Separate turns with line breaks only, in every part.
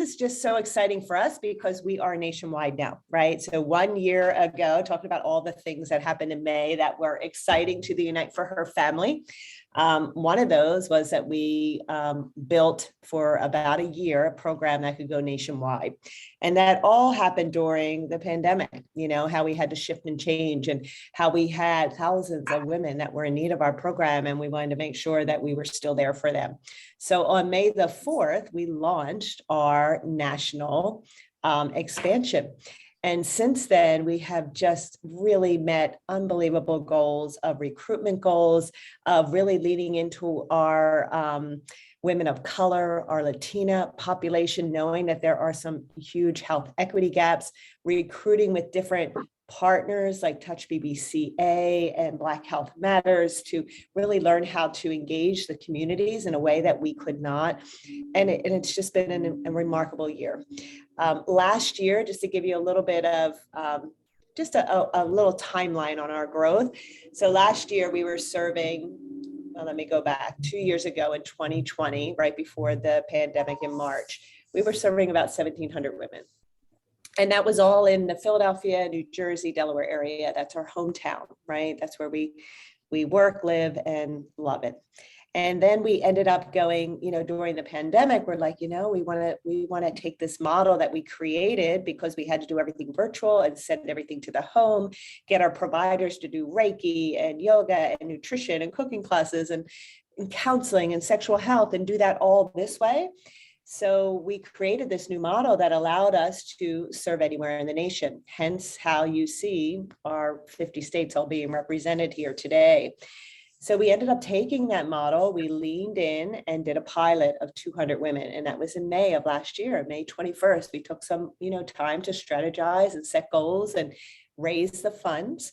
is just so exciting for us because we are nationwide now, right? So 1 year ago, talking about all the things that happened in May that were exciting to the Unite for Her family. One of those was that we built for about a year a program that could go nationwide. And that all happened during the pandemic, you know, how we had to shift and change and how we had thousands of women that were in need of our program. And we wanted to make sure that we were still there for them. So on May the 4th, we launched our national expansion. And since then, we have just really met unbelievable goals of recruitment goals, of really leaning into our women of color, our Latina population, knowing that there are some huge health equity gaps, recruiting with different partners like Touch BBCA and Black Health Matters to really learn how to engage the communities in a way that we could not. And it's just been a remarkable year. Last year, just to give you a little bit of just a little timeline on our growth. So last year we were serving, well, let me go back, 2 years ago in 2020, right before the pandemic in March, we were serving about 1,700 women. And that was all in the Philadelphia, New Jersey, Delaware area. That's our hometown, right? That's where we work, live, and love it. And then we ended up going, you know, during the pandemic, we're like, you know, we want to take this model that we created because we had to do everything virtual and send everything to the home, get our providers to do Reiki and yoga and nutrition and cooking classes and counseling and sexual health and do that all this way. So we created this new model that allowed us to serve anywhere in the nation, hence how you see our 50 states all being represented here today. So we ended up taking that model, we leaned in and did a pilot of 200 women. And that was in May of last year, May 21st. We took some, you know, time to strategize and set goals and raise the funds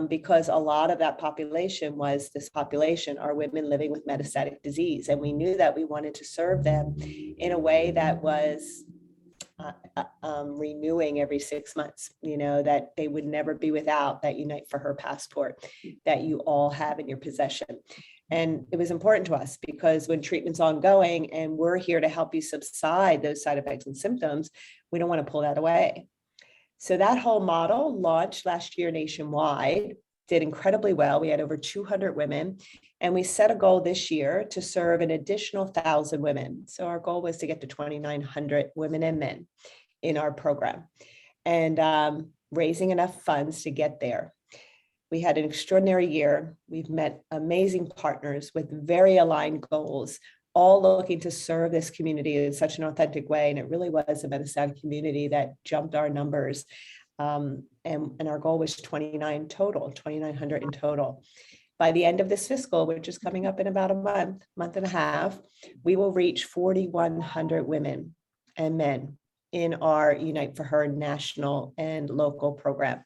because a lot of that population was this population are women living with metastatic disease. And we knew that we wanted to serve them in a way that was renewing every 6 months, you know, that they would never be without that Unite for Her passport that you all have in your possession. And it was important to us because when treatment's ongoing and we're here to help you subside those side effects and symptoms, we don't want to pull that away. So that whole model launched last year nationwide, did incredibly well. We had over 200 women. And we set a goal this year to serve an additional 1,000 women. So our goal was to get to 2,900 women and men in our program and raising enough funds to get there. We had an extraordinary year. We've met amazing partners with very aligned goals, all looking to serve this community in such an authentic way. And it really was a metastatic community that jumped our numbers. And our goal was 2,900 in total. By the end of this fiscal, which is coming up in about a month and a half, we will reach 4,100 women and men in our Unite for Her national and local program.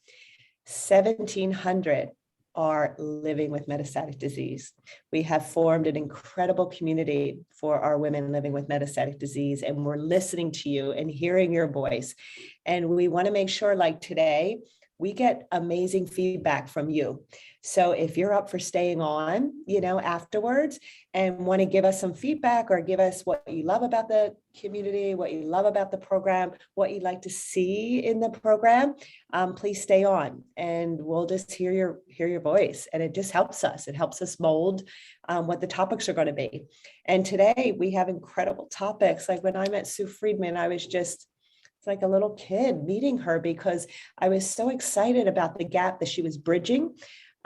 1,700 are living with metastatic disease. We have formed an incredible community for our women living with metastatic disease, and we're listening to you and hearing your voice. And we want to make sure, like today, we get amazing feedback from you. So if you're up for staying on, you know, afterwards and want to give us some feedback or give us what you love about the community, what you love about the program, what you'd like to see in the program, please stay on and we'll just hear your voice. And it just helps us. It helps us mold what the topics are going to be. And today we have incredible topics. Like when I met Sue Friedman, I was just like a little kid meeting her because I was so excited about the gap that she was bridging.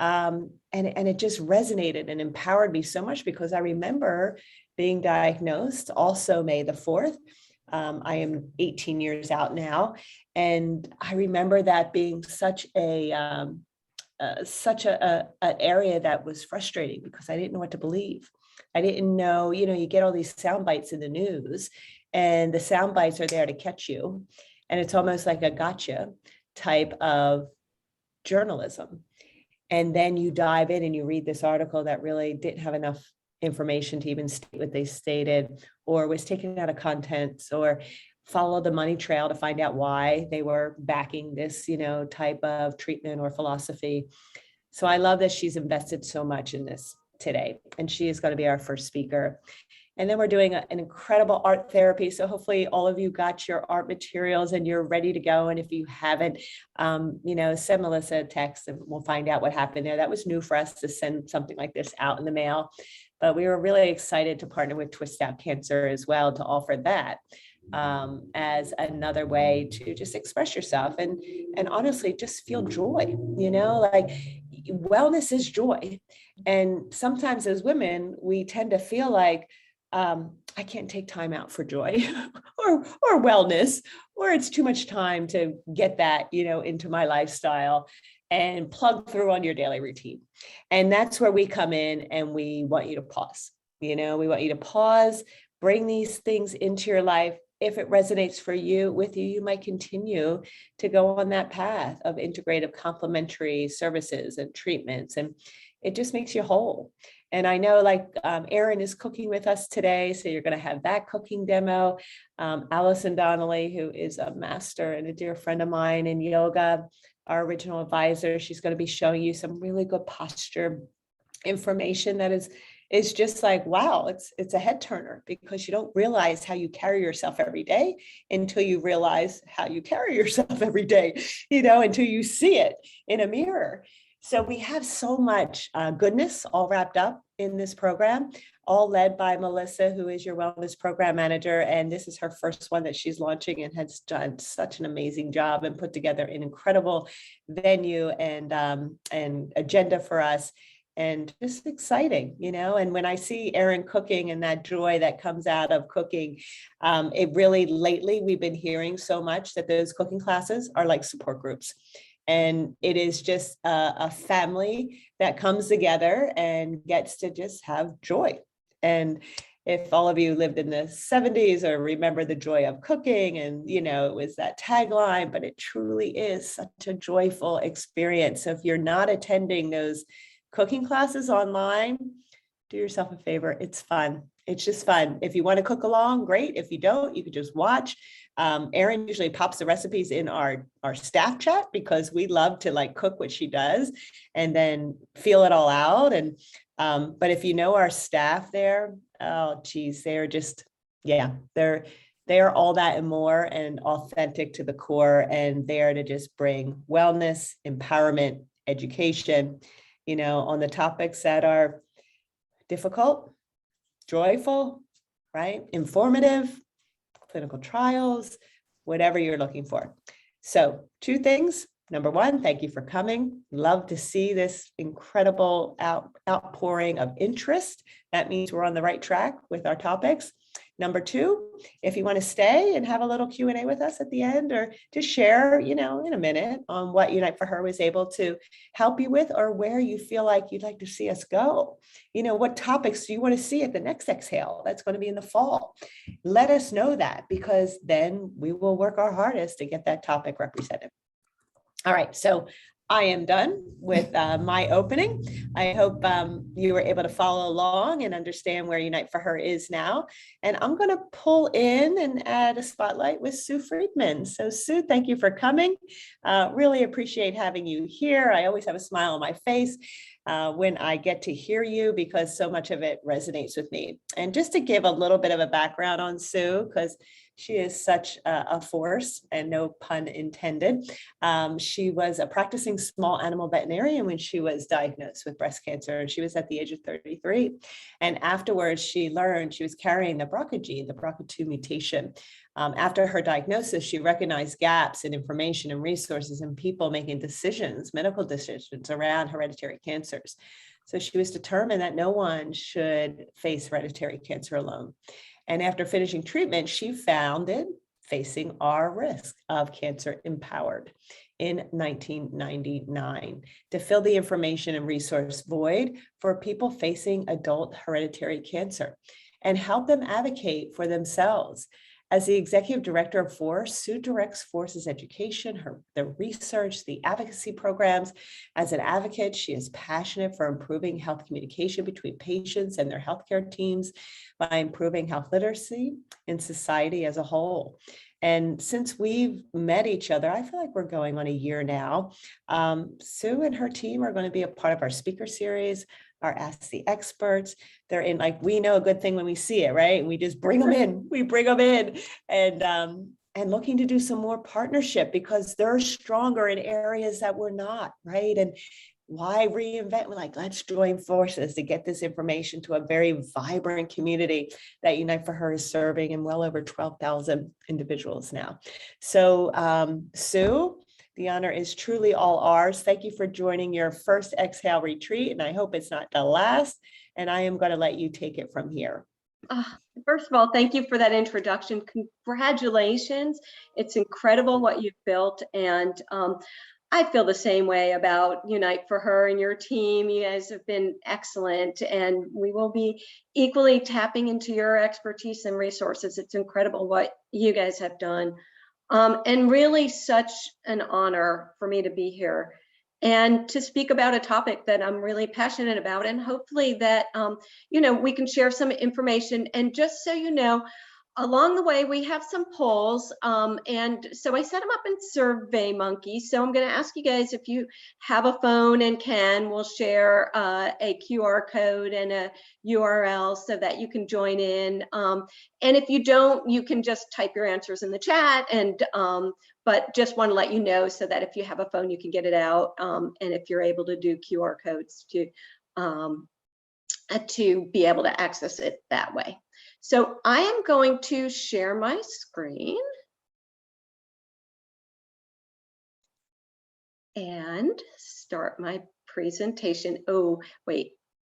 And it just resonated and empowered me so much because I remember being diagnosed also May the 4th. I am 18 years out now. And I remember that being such an area that was frustrating because I didn't know what to believe. I didn't know, you know, you get all these sound bites in the news and the sound bites are there to catch you. And it's almost like a gotcha type of journalism. And then you dive in and you read this article that really didn't have enough information to even state what they stated or was taken out of context or follow the money trail to find out why they were backing this, you know, type of treatment or philosophy. So I love that she's invested so much in this today. And she is going to be our first speaker. And then we're doing an incredible art therapy. So hopefully all of you got your art materials and you're ready to go. And if you haven't, send Melissa a text and we'll find out what happened there. That was new for us to send something like this out in the mail. But we were really excited to partner with Twist Out Cancer as well to offer that as another way to just express yourself and honestly just feel joy, like wellness is joy. And sometimes as women, we tend to feel like I can't take time out for joy or wellness, or it's too much time to get that, into my lifestyle and plug through on your daily routine. And that's where we come in and we want you to pause. We want you to pause, bring these things into your life. If it resonates with you, you might continue to go on that path of integrative complementary services and treatments. And it just makes you whole. And I know Erin is cooking with us today. So you're going to have that cooking demo. Allison Donnelly, who is a master and a dear friend of mine in yoga, our original advisor, she's going to be showing you some really good posture information that is just like, wow, it's a head turner, because you don't realize how you carry yourself every day until you realize how you carry yourself every day, until you see it in a mirror. So we have so much goodness all wrapped up in this program, all led by Melissa, who is your wellness program manager. And this is her first one that she's launching and has done such an amazing job and put together an incredible venue and agenda for us. And just exciting, and when I see Erin cooking and that joy that comes out of cooking, it really lately, we've been hearing so much that those cooking classes are like support groups. And it is just a family that comes together and gets to just have joy. And if all of you lived in the 70s or remember the joy of cooking, and, it was that tagline, but it truly is such a joyful experience. So if you're not attending those cooking classes online, do yourself a favor. It's fun. It's just fun. If you want to cook along, great. If you don't, you could just watch. Erin usually pops the recipes in our staff chat, because we love to cook what she does and then feel it all out. And but if our staff there, oh geez, they're just, they're all that and more, and authentic to the core, and there to just bring wellness, empowerment, education, on the topics that are difficult, joyful, right? Informative, clinical trials, whatever you're looking for. So 2 things. Number 1, thank you for coming. Love to see this incredible outpouring of interest. That means we're on the right track with our topics. Number 2, if you want to stay and have a little Q&A with us at the end, or to share, in a minute on what Unite for Her was able to help you with, or where you feel like you'd like to see us go. What topics do you want to see at the next exhale? That's going to be in the fall. Let us know that, because then we will work our hardest to get that topic represented. All right, so I am done with my opening. I hope you were able to follow along and understand where Unite for Her is now. And I'm going to pull in and add a spotlight with Sue Friedman. So Sue, thank you for coming. Really appreciate having you here. I always have a smile on my face when I get to hear you, because so much of it resonates with me. And just to give a little bit of a background on Sue, because she is such a force, and no pun intended. She was a practicing small animal veterinarian when she was diagnosed with breast cancer, and she was at the age of 33. And afterwards, she learned she was carrying the BRCA gene, the BRCA2 mutation. After her diagnosis, she recognized gaps in information and resources in people making decisions, medical decisions around hereditary cancers. So she was determined that no one should face hereditary cancer alone. And after finishing treatment, she founded Facing Our Risk of Cancer Empowered in 1999 to fill the information and resource void for people facing adult hereditary cancer and help them advocate for themselves. As the executive director of FORCE, Sue directs FORCE's education, the research, the advocacy programs. As an advocate, she is passionate for improving health communication between patients and their healthcare teams by improving health literacy in society as a whole. And since we've met each other, I feel like we're going on a year now. Sue and her team are going to be a part of our speaker series. our Ask the Experts. They're in, like, we know a good thing when we see it, right? And we just bring them in. We bring them in, and looking to do some more partnership because they're stronger in areas that we're not, right? And why reinvent? We're like, let's join forces to get this information to a very vibrant community that Unite for Her is serving, and well over 12,000 individuals now. So Sue, the honor is truly all ours. Thank you for joining your first Exhale retreat, and I hope it's not the last. And I am going to let you take it from here.
First of all, thank you for that introduction. Congratulations. It's incredible what you've built. And I feel the same way about Unite for Her and your team. You guys have been excellent, and we will be equally tapping into your expertise and resources. It's incredible what you guys have done. And really such an honor for me to be here and to speak about a topic that I'm really passionate about, and hopefully that, we can share some information. And just so you know, along the way, we have some polls. And so I set them up in SurveyMonkey. So I'm going to ask you guys, if you have a phone and we'll share a QR code and a URL so that you can join in. And if you don't, you can just type your answers in the chat. And but just want to let you know so that if you have a phone, you can get it out. And if you're able to do QR codes to be able to access it that way. So I am going to share my screen and start my presentation. Oh, wait,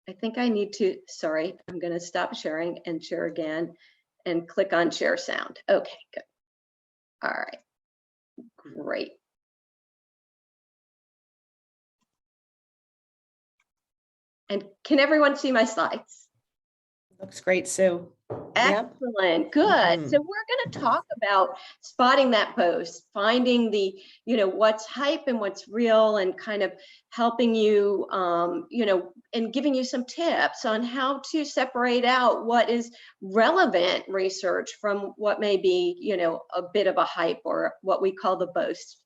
I think I need to, sorry, I'm going to stop sharing and share again and click on share sound. Okay, good. All right, great. And can everyone see my slides?
Looks great, Sue.
Excellent. Yep. Good. So we're going to talk about spotting that post, finding the, what's hype and what's real, and kind of helping you, and giving you some tips on how to separate out what is relevant research from what may be, a bit of a hype or what we call the boast.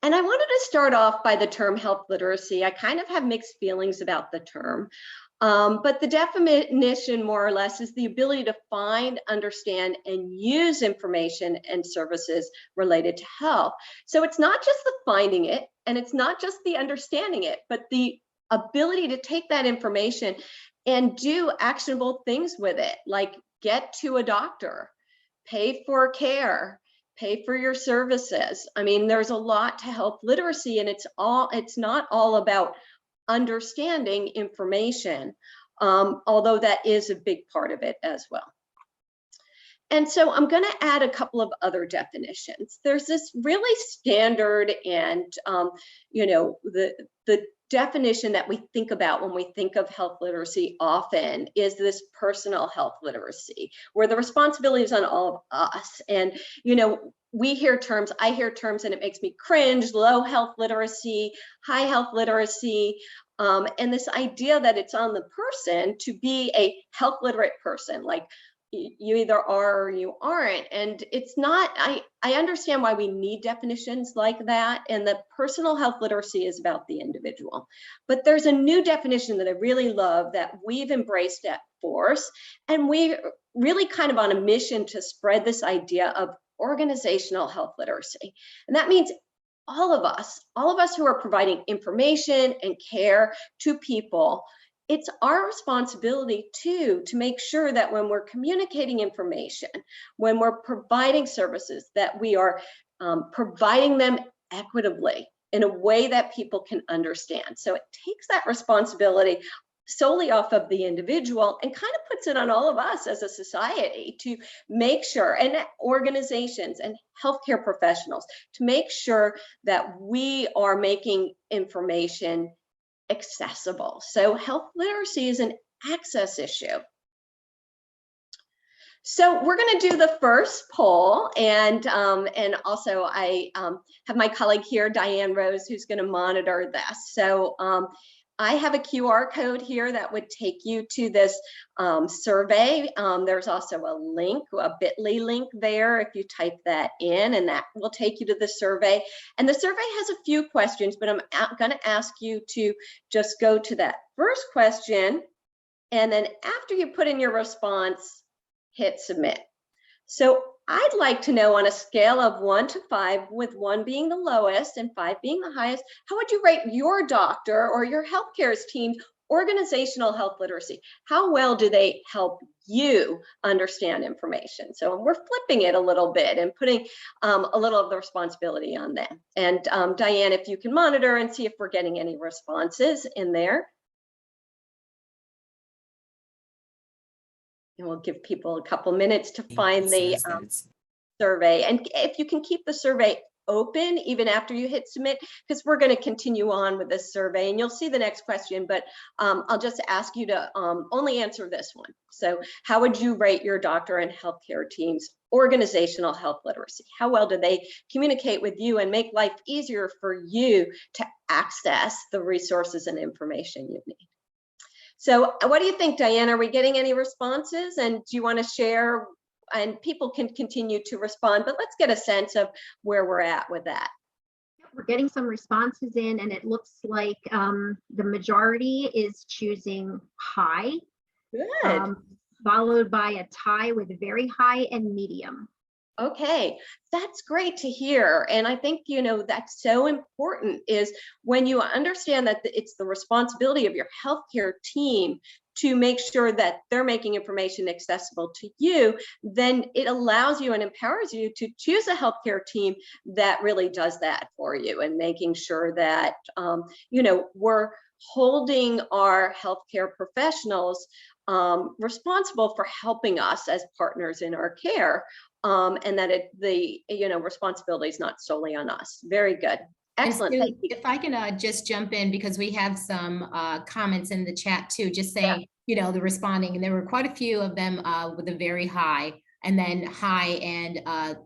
And I wanted to start off by the term health literacy. I kind of have mixed feelings about the term. But the definition, more or less, is the ability to find, understand, and use information and services related to health. So it's not just the finding it, and it's not just the understanding it, but the ability to take that information and do actionable things with it, like get to a doctor, pay for care, pay for your services. I mean, there's a lot to health literacy, and it's not all about understanding information, although that is a big part of it as well. And so I'm going to add a couple of other definitions. There's this really standard and, the definition that we think about when we think of health literacy often is this personal health literacy, where the responsibility is on all of us. And, we hear terms, I hear terms, and it makes me cringe: low health literacy, high health literacy, and this idea that it's on the person to be a health literate person, like you either are or you aren't. And it's not, I understand why we need definitions like that, and the personal health literacy is about the individual. But there's a new definition that I really love that we've embraced at Force, and we really kind of on a mission to spread this idea of organizational health literacy. And that means all of us who are providing information and care to people, it's our responsibility too to make sure that when we're communicating information, when we're providing services, that we are providing them equitably in a way that people can understand. So it takes that responsibility solely off of the individual and kind of puts it on all of us as a society to make sure, and organizations and healthcare professionals, to make sure that we are making information accessible. So health literacy is an access issue. So we're going to do the first poll, and also I have my colleague here, Diane Rose, who's going to monitor this. So I have a QR code here that would take you to this survey. There's also a link, a bit.ly link there if you type that in, and that will take you to the survey. And the survey has a few questions, but I'm going to ask you to just go to that first question. And then after you put in your response, hit submit. So I'd like to know, on a scale of 1 to 5, with 1 being the lowest and 5 being the highest, how would you rate your doctor or your healthcare team's organizational health literacy? How well do they help you understand information? So we're flipping it a little bit and putting a little of the responsibility on them. And Diane, if you can monitor and see if we're getting any responses in there. And we'll give people a couple minutes to find the survey. And if you can keep the survey open even after you hit submit, because we're going to continue on with this survey and you'll see the next question, but I'll just ask you to only answer this one. So how would you rate your doctor and healthcare team's organizational health literacy? How well do they communicate with you and make life easier for you to access the resources and information you need? So what do you think, Diane? Are we getting any responses? And do you want to share? And people can continue to respond, but let's get a sense of where we're at with that.
We're getting some responses in, and it looks like the majority is choosing high.
Good.
Followed by a tie with very high and medium.
Okay, that's great to hear. And I think, you know, that's so important, is when you understand that it's the responsibility of your healthcare team to make sure that they're making information accessible to you, then it allows you and empowers you to choose a healthcare team that really does that for you, and making sure that, you know, we're holding our healthcare professionals responsible for helping us as partners in our care. And that the responsibility is not solely on us. Very good. Excellent.
Thank you. If I can just jump in, because we have some comments in the chat too, just saying, you know, the responding, and there were quite a few of them with a very high, and then high, and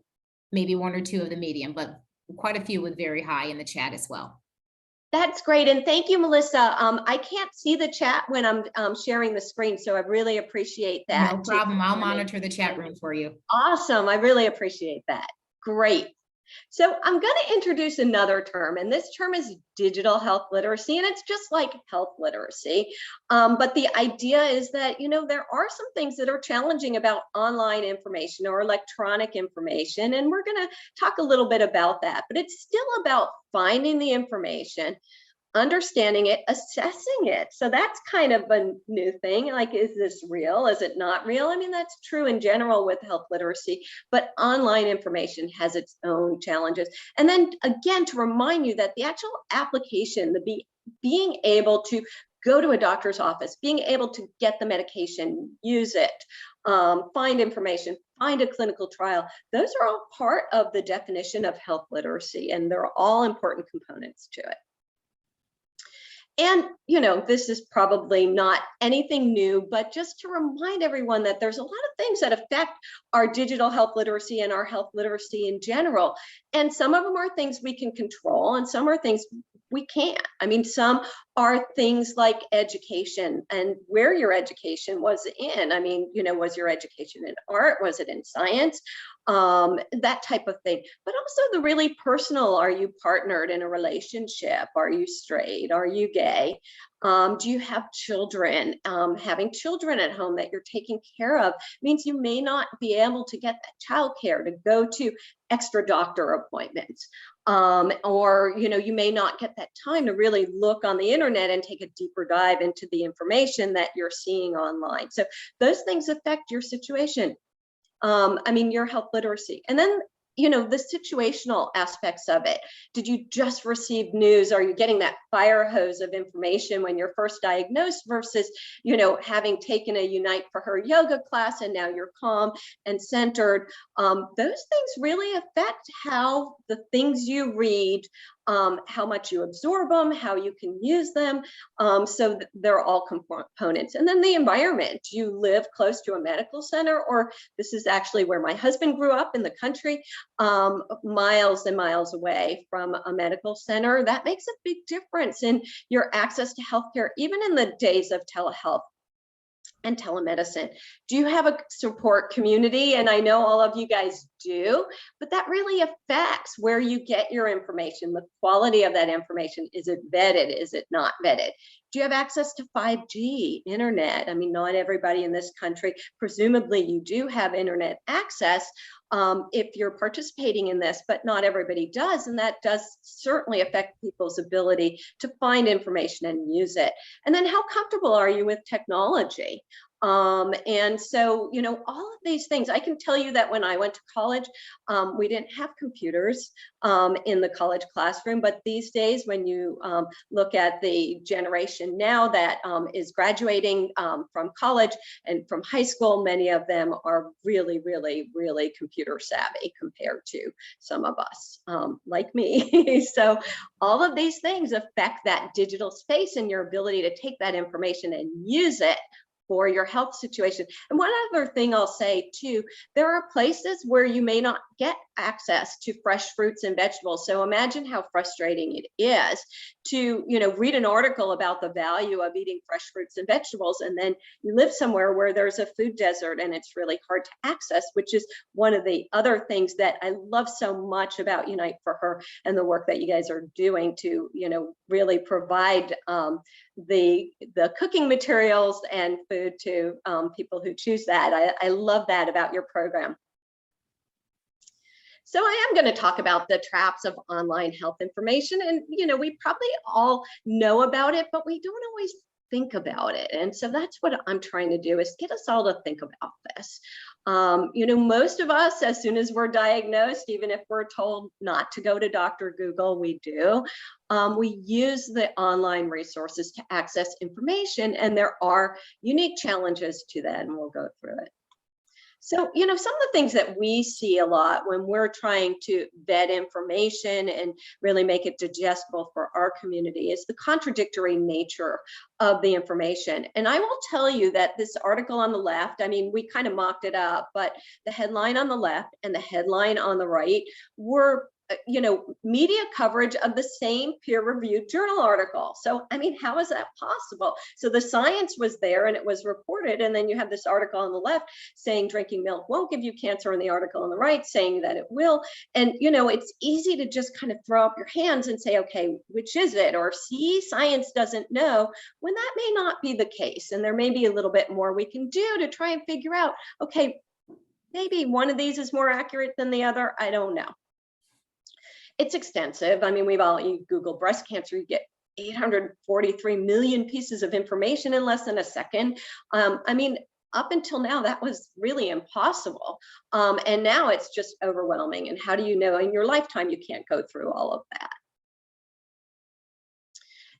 maybe 1 or 2 of the medium, but quite a few with very high in the chat as well.
That's great. And thank you, Melissa. I can't see the chat when I'm sharing the screen, so I really appreciate that.
No problem. I'll monitor the chat room for you.
Awesome. I really appreciate that. Great. So I'm going to introduce another term, and this term is digital health literacy, and it's just like health literacy. But the idea is that, you know, there are some things that are challenging about online information or electronic information, and we're going to talk a little bit about that. But it's still about finding the information, understanding it, assessing it. So that's kind of a new thing. Like, is this real? Is it not real? I mean, that's true in general with health literacy, but online information has its own challenges. And then again, to remind you that the actual application, being able to go to a doctor's office, being able to get the medication, use it, find information, find a clinical trial, those are all part of the definition of health literacy, and they're all important components to it. And, you know, this is probably not anything new, but just to remind everyone that there's a lot of things that affect our digital health literacy and our health literacy in general. And some of them are things we can control, and some are things we can't. I mean, some are things like education and where your education was in. I mean, you know, was your education in art? Was it in science? That type of thing. But also the really personal, are you partnered in a relationship? Are you straight? Are you gay? Do you have children? Having children at home that you're taking care of means you may not be able to get that childcare to go to extra doctor appointments. Or, you know, you may not get that time to really look on the internet and take a deeper dive into the information that you're seeing online. So those things affect your situation. I mean, your health literacy. And then, you know, the situational aspects of it. Did you just receive news? Are you getting that fire hose of information when you're first diagnosed versus, you know, having taken a Unite for Her yoga class and now you're calm and centered? Those things really affect how the things you read how much you absorb them, how you can use them. So they're all components. And then the environment. Do you live close to a medical center? Or this is actually where my husband grew up in the country, miles and miles away from a medical center. That makes a big difference in your access to healthcare, even in the days of telehealth and telemedicine. Do you have a support community? And I know all of you guys do, but that really affects where you get your information, the quality of that information. Is it vetted? Is it not vetted? Do you have access to 5G internet? I mean, not everybody in this country, presumably you do have internet access if you're participating in this, but not everybody does. And that does certainly affect people's ability to find information and use it. And then how comfortable are you with technology? And so, you know, all of these things, I can tell you that when I went to college, we didn't have computers in the college classroom, but these days when you look at the generation now that is graduating from college and from high school, many of them are really, really, really computer savvy compared to some of us like me. So all of these things affect that digital space and your ability to take that information and use it for your health situation. And one other thing I'll say too, there are places where you may not get access to fresh fruits and vegetables. So imagine how frustrating it is to, you know, read an article about the value of eating fresh fruits and vegetables, and then you live somewhere where there's a food desert and it's really hard to access, which is one of the other things that I love so much about Unite for Her and the work that you guys are doing to, you know, really provide the cooking materials and food to people who choose that. I love that about your program. So I am going to talk about the traps of online health information. And, you know, we probably all know about it, but we don't always think about it. And so that's what I'm trying to do, is get us all to think about this. You know, most of us, as soon as we're diagnosed, even if we're told not to go to Dr. Google, we do. We use the online resources to access information, and there are unique challenges to that, and we'll go through it. So, you know, some of the things that we see a lot when we're trying to vet information and really make it digestible for our community is the contradictory nature of the information. And I will tell you that this article on the left, I mean, we kind of mocked it up, but the headline on the left and the headline on the right were, you know, media coverage of the same peer-reviewed journal article. So, I mean, how is that possible? So the science was there and it was reported, and then you have this article on the left saying drinking milk won't give you cancer, and the article on the right saying that it will. And, you know, it's easy to just kind of throw up your hands and say, okay, which is it? Or see, science doesn't know, when that may not be the case. And there may be a little bit more we can do to try and figure out, okay, maybe one of these is more accurate than the other. I don't know. It's extensive. I mean, you Google breast cancer, you get 843 million pieces of information in less than a second. I mean, up until now, that was really impossible. And now it's just overwhelming. And how do you know in your lifetime you can't go through all of that?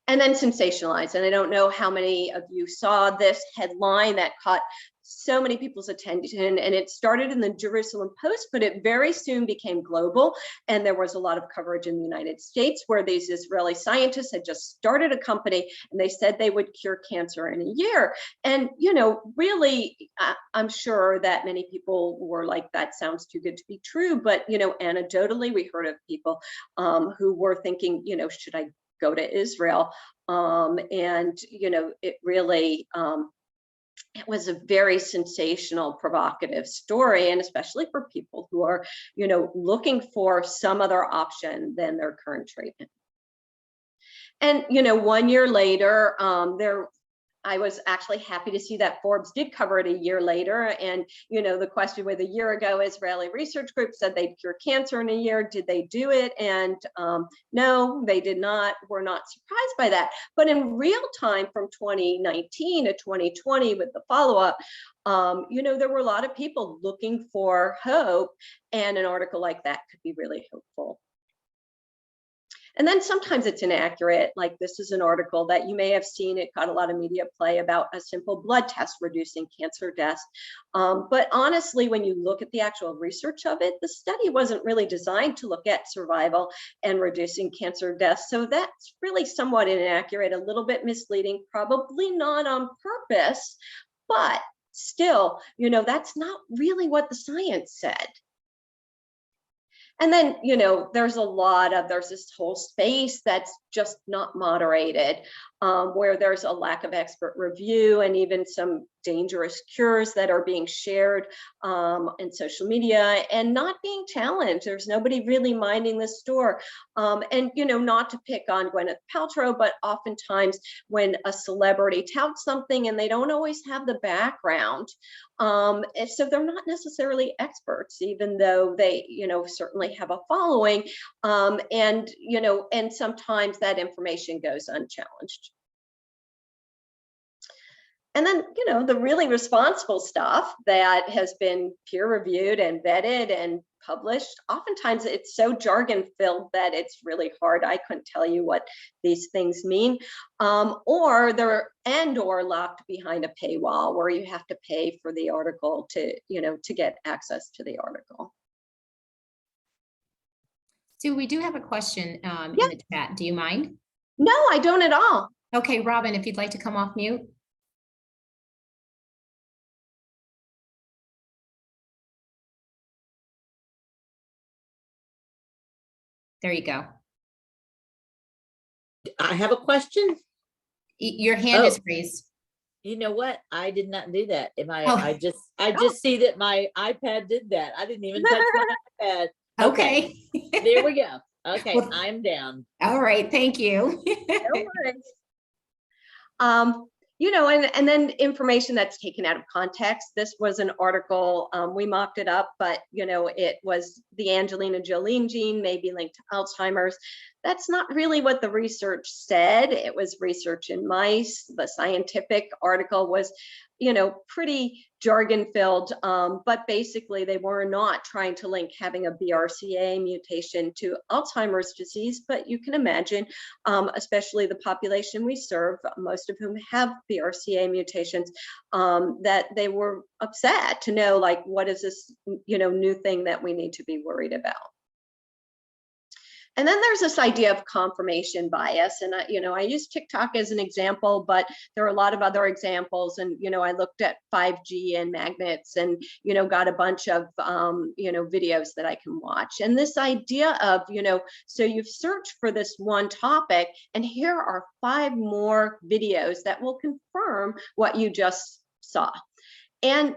And then sensationalized. And I don't know how many of you saw this headline that caught so many people's attention, and it started in the Jerusalem Post, but it very soon became global. And there was a lot of coverage in the United States where these Israeli scientists had just started a company and they said they would cure cancer in a year. And, you know, really, I'm sure that many people were like, that sounds too good to be true. But, you know, anecdotally, we heard of people who were thinking, you know, should I go to Israel? And, you know, it really, it was a very sensational, provocative story, and especially for people who are, you know, looking for some other option than their current treatment. And, you know, 1 year later, I was actually happy to see that Forbes did cover it a year later. And, you know, the question with a year ago, Israeli research group said they'd cure cancer in a year. Did they do it? And no, they did not. We're not surprised by that. But in real time, from 2019 to 2020 with the follow-up, you know, there were a lot of people looking for hope, and an article like that could be really hopeful. And then sometimes it's inaccurate. Like this is an article that you may have seen. It got a lot of media play about a simple blood test reducing cancer deaths. But honestly, when you look at the actual research of it, the study wasn't really designed to look at survival and reducing cancer deaths. So that's really somewhat inaccurate, a little bit misleading, probably not on purpose, but still, you know, that's not really what the science said. And then, you know, there's this whole space that's just not moderated, where there's a lack of expert review and even some dangerous cures that are being shared in social media and not being challenged. There's nobody really minding the store. And, you know, not to pick on Gwyneth Paltrow, but oftentimes when a celebrity touts something and they don't always have the background, so they're not necessarily experts, even though they, you know, certainly have a following. And, you know, and sometimes that information goes unchallenged. And then, you know, the really responsible stuff that has been peer reviewed and vetted and published, oftentimes it's so jargon filled that it's really hard. I couldn't tell you what these things mean, or they're or locked behind a paywall where you have to pay for the article to, you know, to get access to the article.
So we do have a question in the chat. Do you mind?
No, I don't at all.
Okay, Robin, if you'd like to come off mute. There you go.
I have a question.
Your hand is raised.
You know what? I did not do that. I
Oh.
just see that my iPad did that. I didn't even touch my iPad.
Okay.
There we go. Okay,
Well,
I'm down.
All right, thank you.
No worries. You know, and then information that's taken out of context. This was an article, we mocked it up, but, you know, it was the Angelina Jolie gene may be linked to Alzheimer's. That's not really what the research said. It was research in mice. The scientific article was, you know, pretty jargon filled, but basically they were not trying to link having a BRCA mutation to Alzheimer's disease. But you can imagine, especially the population we serve, most of whom have BRCA mutations, that they were upset to know, like, what is this, you know, new thing that we need to be worried about. And then there's this idea of confirmation bias. And, you know, I use TikTok as an example, but there are a lot of other examples. And, you know, I looked at 5G and magnets and, you know, got a bunch of, you know, videos that I can watch. And this idea of, you know, so you've searched for this one topic and here are 5 more videos that will confirm what you just saw. And,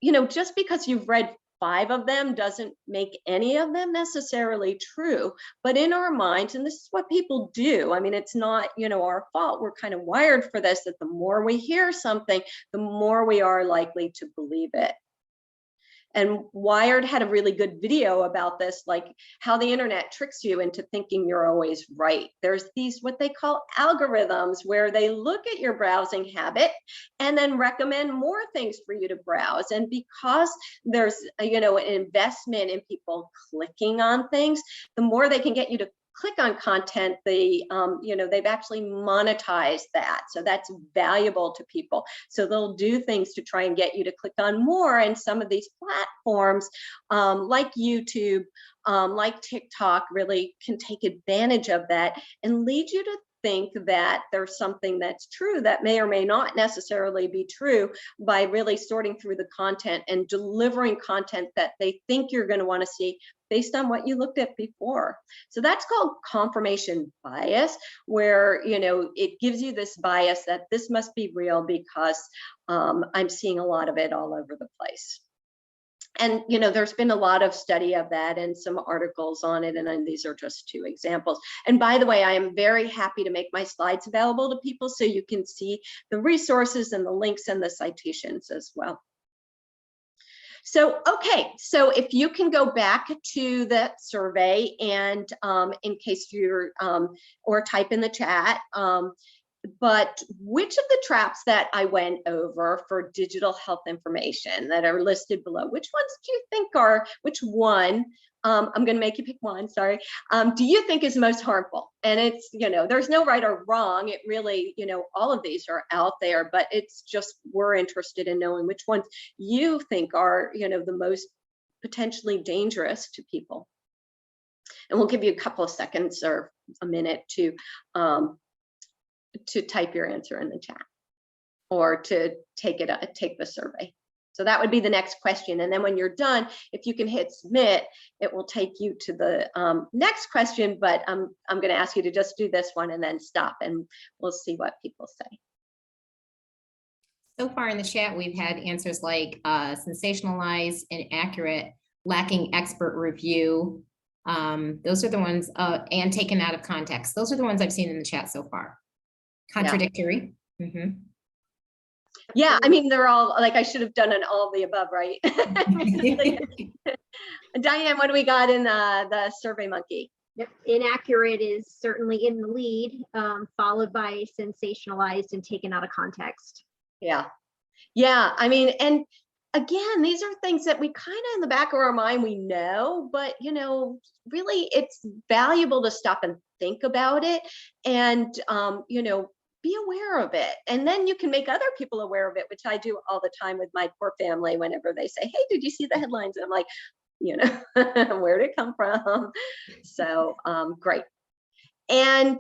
you know, just because you've read 5 of them doesn't make any of them necessarily true. But in our minds, and this is what people do, I mean, it's not, you know, our fault. We're kind of wired for this, that the more we hear something, the more we are likely to believe it. And Wired had a really good video about this, like how the internet tricks you into thinking you're always right. There's these, what they call algorithms, where they look at your browsing habit and then recommend more things for you to browse. And because there's, you know, an investment in people clicking on things, the more they can get you to click on content, you know, they've actually monetized that. So that's valuable to people. So they'll do things to try and get you to click on more. And some of these platforms, like YouTube, like TikTok, really can take advantage of that and lead you to think that there's something that's true that may or may not necessarily be true, by really sorting through the content and delivering content that they think you're going to want to see based on what you looked at before. So that's called confirmation bias, where, you know, it gives you this bias that this must be real because I'm seeing a lot of it all over the place. And, you know, there's been a lot of study of that and some articles on it. And these are just 2 examples. And by the way, I am very happy to make my slides available to people so you can see the resources and the links and the citations as well. So, okay, so if you can go back to that survey and in case you're, or type in the chat, but which of the traps that I went over for digital health information that are listed below, which ones do you think are, which one, I'm going to make you pick one, sorry, do you think is most harmful? And it's, there's no right or wrong. It really, all of these are out there, but it's just, we're interested in knowing which ones you think are, the most potentially dangerous to people. And we'll give you a couple of seconds or a minute to type your answer in the chat or to take the survey. So that would be the next question. And then when you're done, if you can hit submit, it will take you to the next question, but I'm going to ask you to just do this one and then stop, and we'll see what people say.
So far in the chat, we've had answers like sensationalized, inaccurate, lacking expert review. Those are the ones, and taken out of context. Those are the ones I've seen in the chat so far. Contradictory. Yeah. Mm-hmm.
Yeah, I mean, they're all like, I should have done all of the above, right? Diane, what do we got in the Survey Monkey?
Yep. Inaccurate is certainly in the lead, followed by sensationalized and taken out of context.
Yeah. I mean, and again, these are things that we kind of in the back of our mind, we know, but really it's valuable to stop and think about it and, be aware of it. And then you can make other people aware of it, which I do all the time with my poor family whenever they say, hey, did you see the headlines? And I'm like, where did it come from? So great. And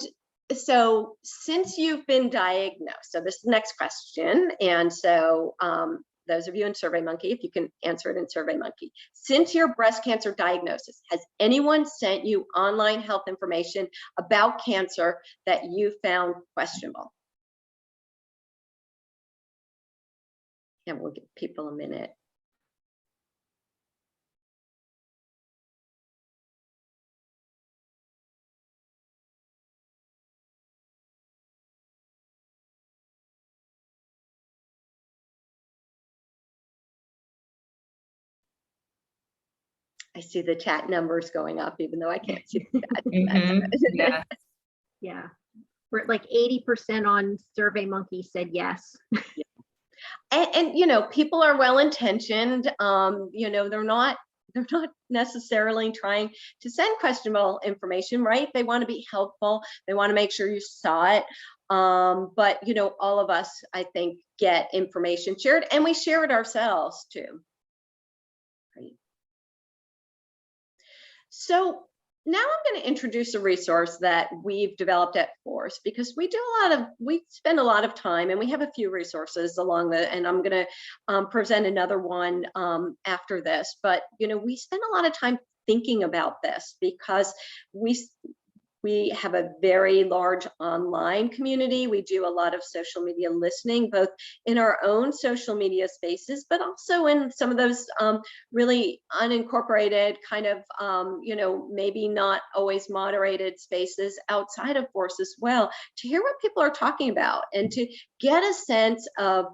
so since you've been diagnosed, so this is the next question. And so those of you in SurveyMonkey, if you can answer it in SurveyMonkey, since your breast cancer diagnosis, has anyone sent you online health information about cancer that you found questionable? And we'll give people a minute. I see the chat numbers going up, even though I can't see the chat.
Mm-hmm.
Yeah. We're at like 80% on SurveyMonkey said yes.
And people are well-intentioned. They're not necessarily trying to send questionable information, right? They want to be helpful. They want to make sure you saw it. But all of us, I think, get information shared, and we share it ourselves too. Great. So now I'm going to introduce a resource that we've developed at Force, because we spend a lot of time, and we have a few resources along the, and I'm going to present another one after this, but we spend a lot of time thinking about this because we have a very large online community. We do a lot of social media listening, both in our own social media spaces, but also in some of those really unincorporated kind of, maybe not always moderated spaces outside of Force as well, to hear what people are talking about and to get a sense of,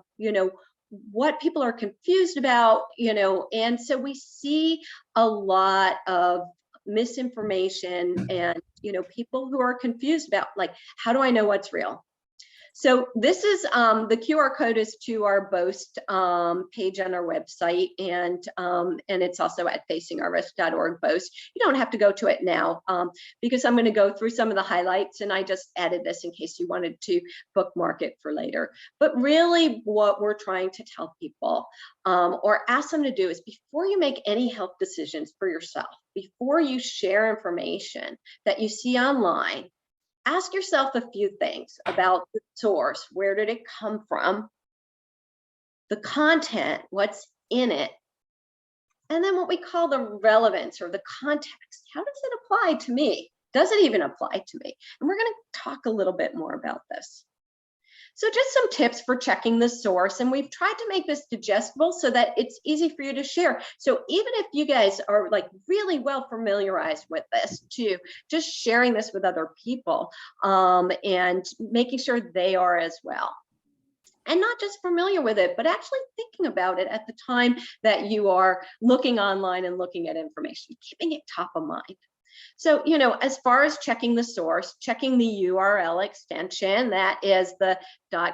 what people are confused about, and so we see a lot of misinformation and people who are confused about, like, how do I know what's real? So this is the QR code is to our Boast page on our website, and it's also at facingourrisk.org Boast. You don't have to go to it now because I'm going to go through some of the highlights, and I just added this in case you wanted to bookmark it for later. But really what we're trying to tell people or ask them to do is, before you make any health decisions for yourself, before you share information that you see online, ask yourself a few things about the source. Where did it come from? The content, what's in it? And then what we call the relevance or the context. How does it apply to me? Does it even apply to me? And we're going to talk a little bit more about this. So just some tips for checking the source, and we've tried to make this digestible so that it's easy for you to share. So even if you guys are like really well familiarized with this too, just sharing this with other people and making sure they are as well. And not just familiar with it, but actually thinking about it at the time that you are looking online and looking at information, keeping it top of mind. So, as far as checking the source, checking the URL extension, that is the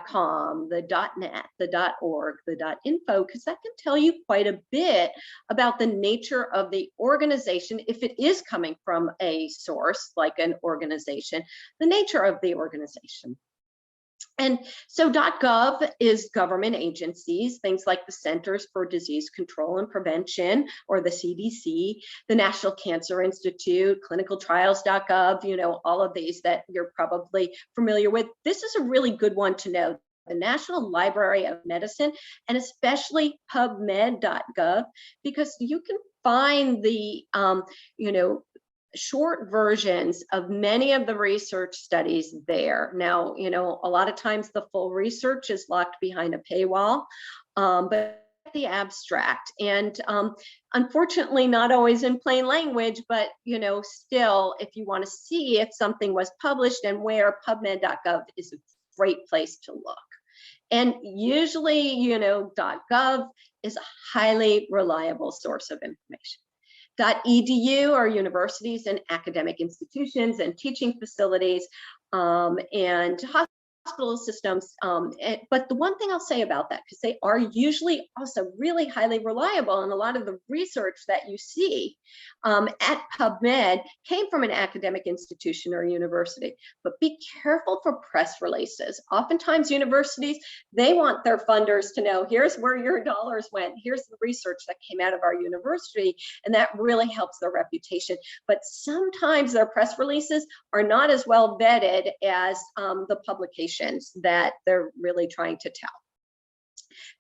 .com, the .net, the .org, the .info, because that can tell you quite a bit about the nature of the organization. If it is coming from a source like an organization, the nature of the organization. And so .gov is government agencies, things like the Centers for Disease Control and Prevention, or the CDC, the National Cancer Institute, clinicaltrials.gov, all of these that you're probably familiar with. This is a really good one to know. The National Library of Medicine, and especially PubMed.gov, because you can find the, short versions of many of the research studies there. Now, a lot of times the full research is locked behind a paywall, but the abstract, and unfortunately not always in plain language, but still, if you want to see if something was published and where, PubMed.gov is a great place to look. And usually, .gov is a highly reliable source of information. .edu are universities and academic institutions and teaching facilities and hospital systems. But the one thing I'll say about that, because they are usually also really highly reliable, and a lot of the research that you see at PubMed came from an academic institution or university. But be careful for press releases. Oftentimes universities, they want their funders to know, here's where your dollars went, here's the research that came out of our university, and that really helps their reputation. But sometimes their press releases are not as well vetted as the publication that they're really trying to tell.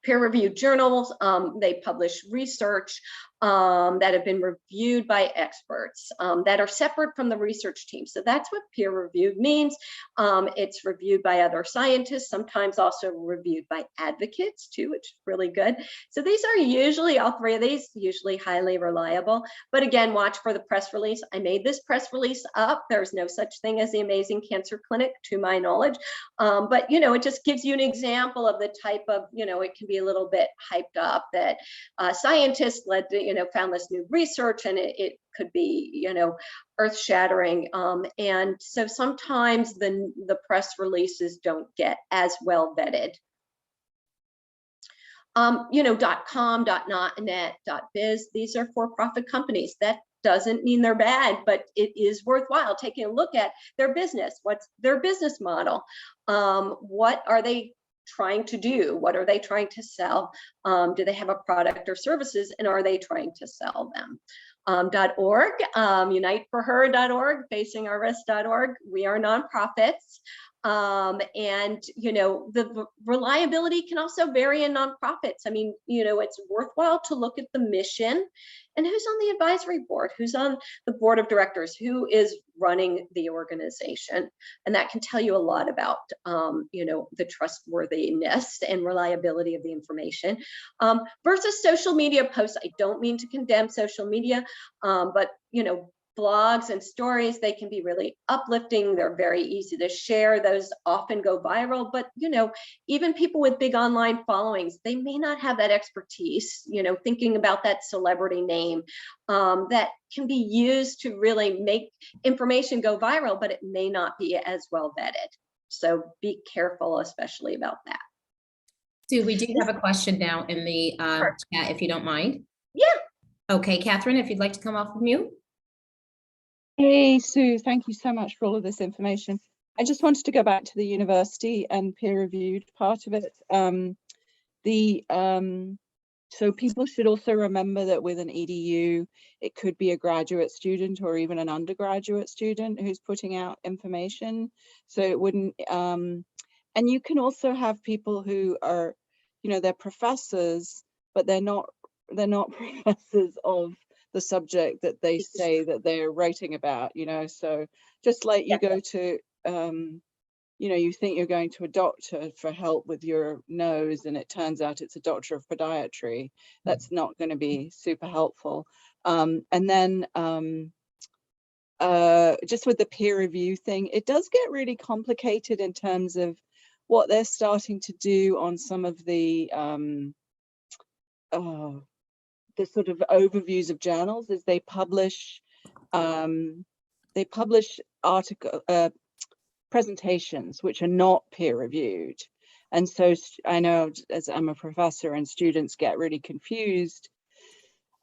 Peer-reviewed journals, they publish research that have been reviewed by experts that are separate from the research team. So that's what peer-reviewed means. It's reviewed by other scientists, sometimes also reviewed by advocates too, which is really good. So these are usually, all three of these, usually highly reliable. But again, watch for the press release. I made this press release up. There's no such thing as the Amazing Cancer Clinic, to my knowledge. But it just gives you an example of the type of, it can be a little bit hyped up that scientists found this new research, and it could be, earth-shattering. And so sometimes the press releases don't get as well vetted. .com, .net, .biz, these are for-profit companies. That doesn't mean they're bad, but it is worthwhile taking a look at their business. What's their business model? What are they trying to do? What are they trying to sell? Do they have a product or services, and are they trying to sell them? .org, uniteforher.org, facingourrisk.org. We are nonprofits. And the reliability can also vary in nonprofits. I mean, it's worthwhile to look at the mission and who's on the advisory board, who's on the board of directors, who is running the organization. And that can tell you a lot about, the trustworthiness and reliability of the information versus social media posts. I don't mean to condemn social media, but, blogs and stories, they can be really uplifting. They're very easy to share. Those often go viral, but even people with big online followings, they may not have that expertise, thinking about that celebrity name that can be used to really make information go viral, but it may not be as well vetted. So be careful, especially about that.
Sue, we do have a question now in the chat, if you don't mind.
Yeah.
Okay, Catherine, if you'd like to come off of mute.
Hey, Sue, thank you so much for all of this information. I just wanted to go back to the university and peer-reviewed part of it. So people should also remember that with an EDU, it could be a graduate student or even an undergraduate student who's putting out information. So it wouldn't, and you can also have people who are, they're professors, but they're not professors of the subject that they say that they're writing about, so just like you go to, you think you're going to a doctor for help with your nose and it turns out it's a doctor of podiatry, that's not going to be super helpful. And then just with the peer review thing, it does get really complicated in terms of what they're starting to do on some of the sort of overviews of journals as they publish they publish presentations which are not peer reviewed. And so I know, as I'm a professor, and students get really confused.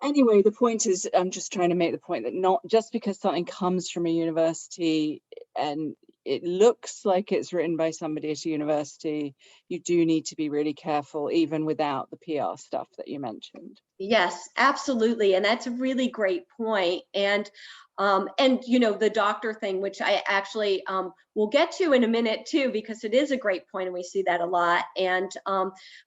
Anyway, the point is, I'm just trying to make the point that not just because something comes from a university and it looks like it's written by somebody at a university, you do need to be really careful, even without the PR stuff that you mentioned.
Yes, absolutely. And that's a really great point. And you know, the doctor thing, which I actually will get to in a minute too, because it is a great point and we see that a lot. And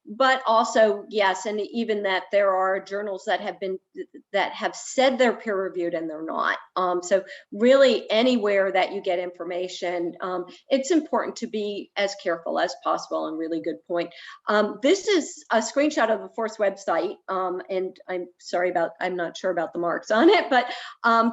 but also, yes, and even that there are journals that have said they're peer reviewed and they're not. So really anywhere that you get information, it's important to be as careful as possible. And really good point. This is a screenshot of the Force website. And I'm not sure about the marks on it, but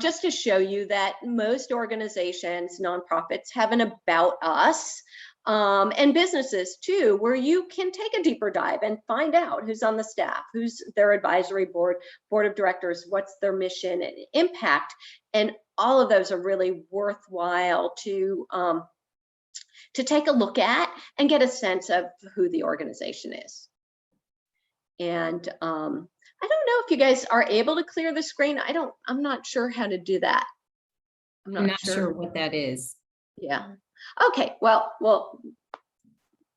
just to show you that most organizations, nonprofits, have an About Us, and businesses too, where you can take a deeper dive and find out who's on the staff, who's their advisory board of directors, what's their mission and impact. And all of those are really worthwhile to take a look at and get a sense of who the organization is. And I don't know if you guys are able to clear the screen. I'm not sure how to do that.
I'm not sure what that is.
Yeah. Okay. Well,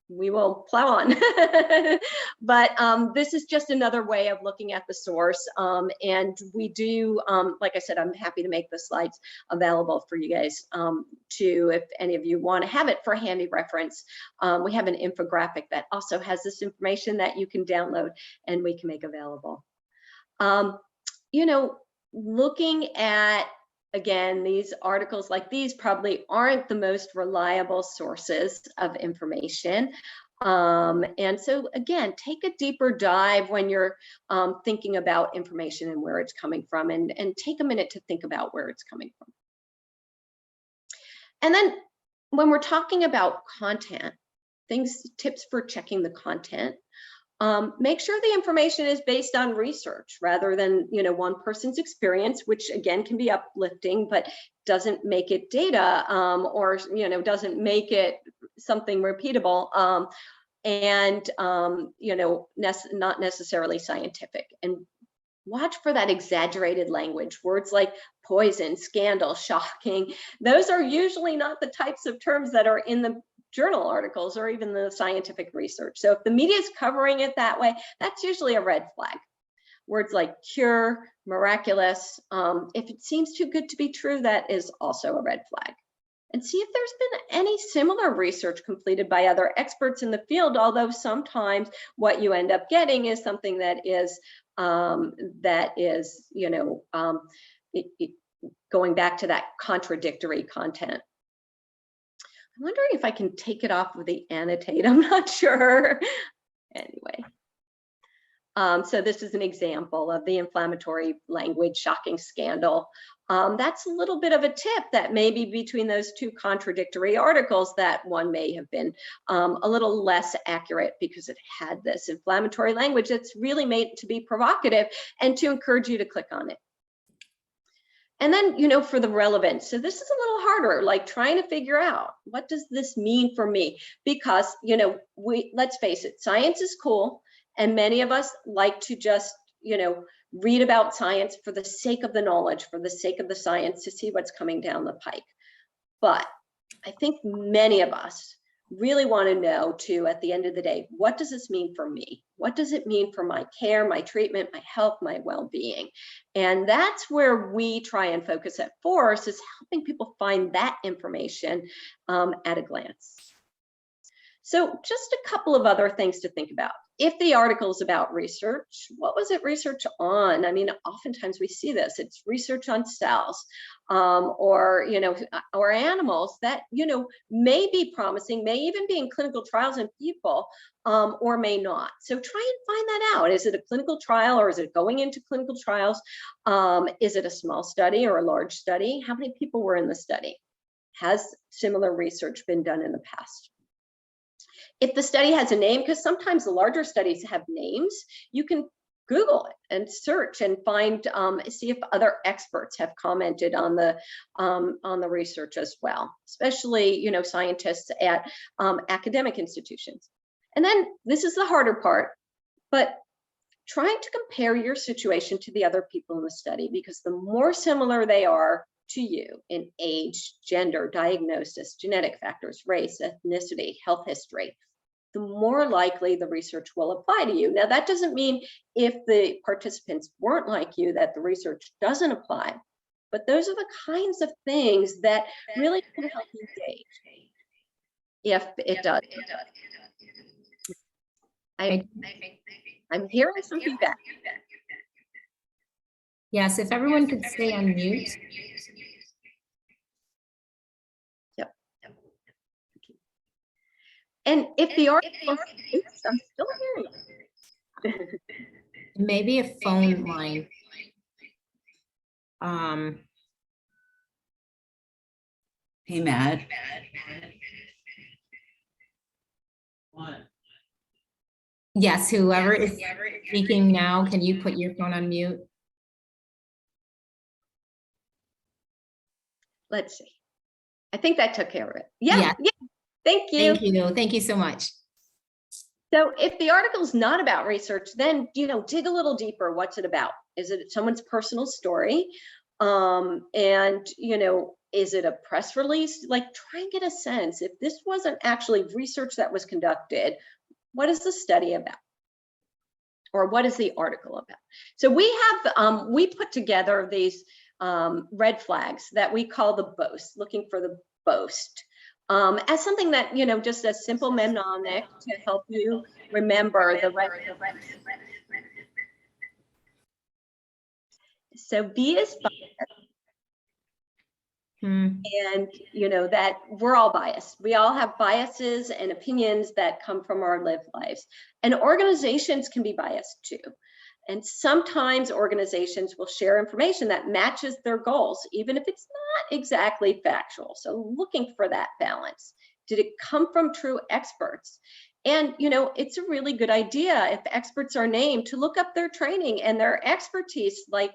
we will plow on. But this is just another way of looking at the source. And we do, like I said, I'm happy to make the slides available for you guys too, if any of you want to have it for handy reference. We have an infographic that also has this information that you can download and we can make available. You know, looking at, again, these articles like these probably aren't the most reliable sources of information. And so again, take a deeper dive when you're thinking about information and where it's coming from, and take a minute to think about where it's coming from. And then when we're talking about content, tips for checking the content, make sure the information is based on research rather than, you know, one person's experience, which again can be uplifting, but doesn't make it data, or, you know, doesn't make it something repeatable, and you know, not necessarily scientific. And watch for that exaggerated language. Words like poison, scandal, shocking, those are usually not the types of terms that are in the journal articles or even the scientific research. So if the media is covering it that way, that's usually a red flag. Words like cure, miraculous, if it seems too good to be true, that is also a red flag. And see if there's been any similar research completed by other experts in the field, although sometimes what you end up getting is something that is, you know, going back to that contradictory content. I'm wondering if I can take it off with the annotate. I'm not sure. Anyway, so this is an example of the inflammatory language, shocking, scandal. That's a little bit of a tip that maybe between those two contradictory articles that one may have been a little less accurate because it had this inflammatory language that's really made to be provocative and to encourage you to click on it. And then, you know, for the relevance, so this is a little harder, like trying to figure out, what does this mean for me? Because, you know, let's face it, science is cool. And many of us like to just, you know, read about science for the sake of the knowledge, for the sake of the science, to see what's coming down the pike. But I think many of us really want to know too, at the end of the day, what does this mean for me? What does it mean for my care, my treatment, my health, my well-being? And that's where we try and focus at Force, is helping people find that information at a glance. So just a couple of other things to think about. If the article is about research, what was it research on? I mean, oftentimes we see this, it's research on cells, or, you know, or animals that, you know, may be promising, may even be in clinical trials in people, or may not. So try and find that out. Is it a clinical trial, or is it going into clinical trials? Is it a small study or a large study? How many people were in the study? Has similar research been done in the past? If the study has a name, because sometimes the larger studies have names, you can Google it and search and find, see if other experts have commented on the research as well, especially, you know, scientists at academic institutions. And then this is the harder part, but trying to compare your situation to the other people in the study, because the more similar they are to you in age, gender, diagnosis, genetic factors, race, ethnicity, health history, the more likely the research will apply to you. Now, that doesn't mean if the participants weren't like you that the research doesn't apply, but those are the kinds of things that really can help you gauge if it does. I'm hearing some feedback.
Yes, if everyone could stay on mute.
Yep. And if the article, I'm still hearing you.
Maybe a phone line.
Hey, Matt. What?
Yes, whoever is speaking now, can you put your phone on mute?
Let's see. I think that took care of it. Yeah. Thank you.
Thank you. Thank you so much.
So if the article is not about research, then, you know, dig a little deeper. What's it about? Is it someone's personal story? And, you know, is it a press release? Like, try and get a sense. If this wasn't actually research that was conducted, what is the study about? Or what is the article about? So we have, we put together these red flags that we call the boast, looking for the boast, as something that, you know, just a simple mnemonic to help you remember the red. So B is biased. And, you know, that we're all biased. We all have biases and opinions that come from our lived lives. And organizations can be biased too. And sometimes organizations will share information that matches their goals, even if it's not exactly factual. So looking for that balance. Did it come from true experts? And, you know, it's a really good idea if experts are named to look up their training and their expertise, like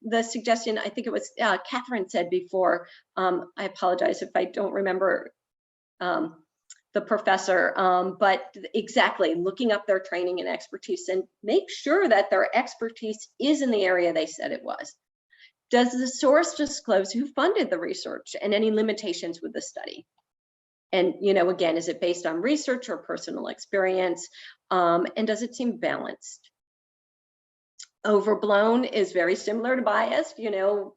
the suggestion, I think it was Catherine said before. I apologize if I don't remember the professor, but exactly, looking up their training and expertise and make sure that their expertise is in the area they said it was. Does the source disclose who funded the research and any limitations with the study? And, you know, again, is it based on research or personal experience? And does it seem balanced? Overblown is very similar to biased, you know,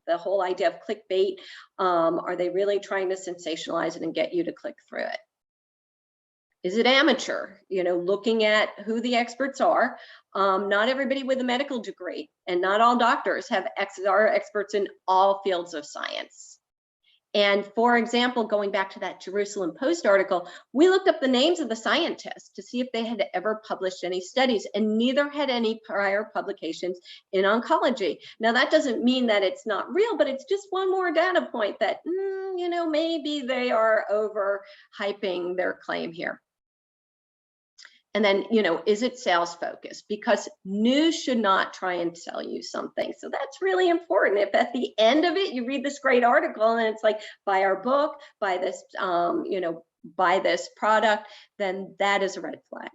the whole idea of clickbait. Are they really trying to sensationalize it and get you to click through it? Is it amateur? You know, looking at who the experts are. Not everybody with a medical degree and not all doctors are experts in all fields of science. And for example, going back to that Jerusalem Post article, we looked up the names of the scientists to see if they had ever published any studies, and neither had any prior publications in oncology. Now, that doesn't mean that it's not real, but it's just one more data point that, you know, maybe they are overhyping their claim here. And then, you know, is it sales focused? Because news should not try and sell you something. So that's really important. If at the end of it, you read this great article and it's like, buy our book, buy this, you know, buy this product, then that is a red flag.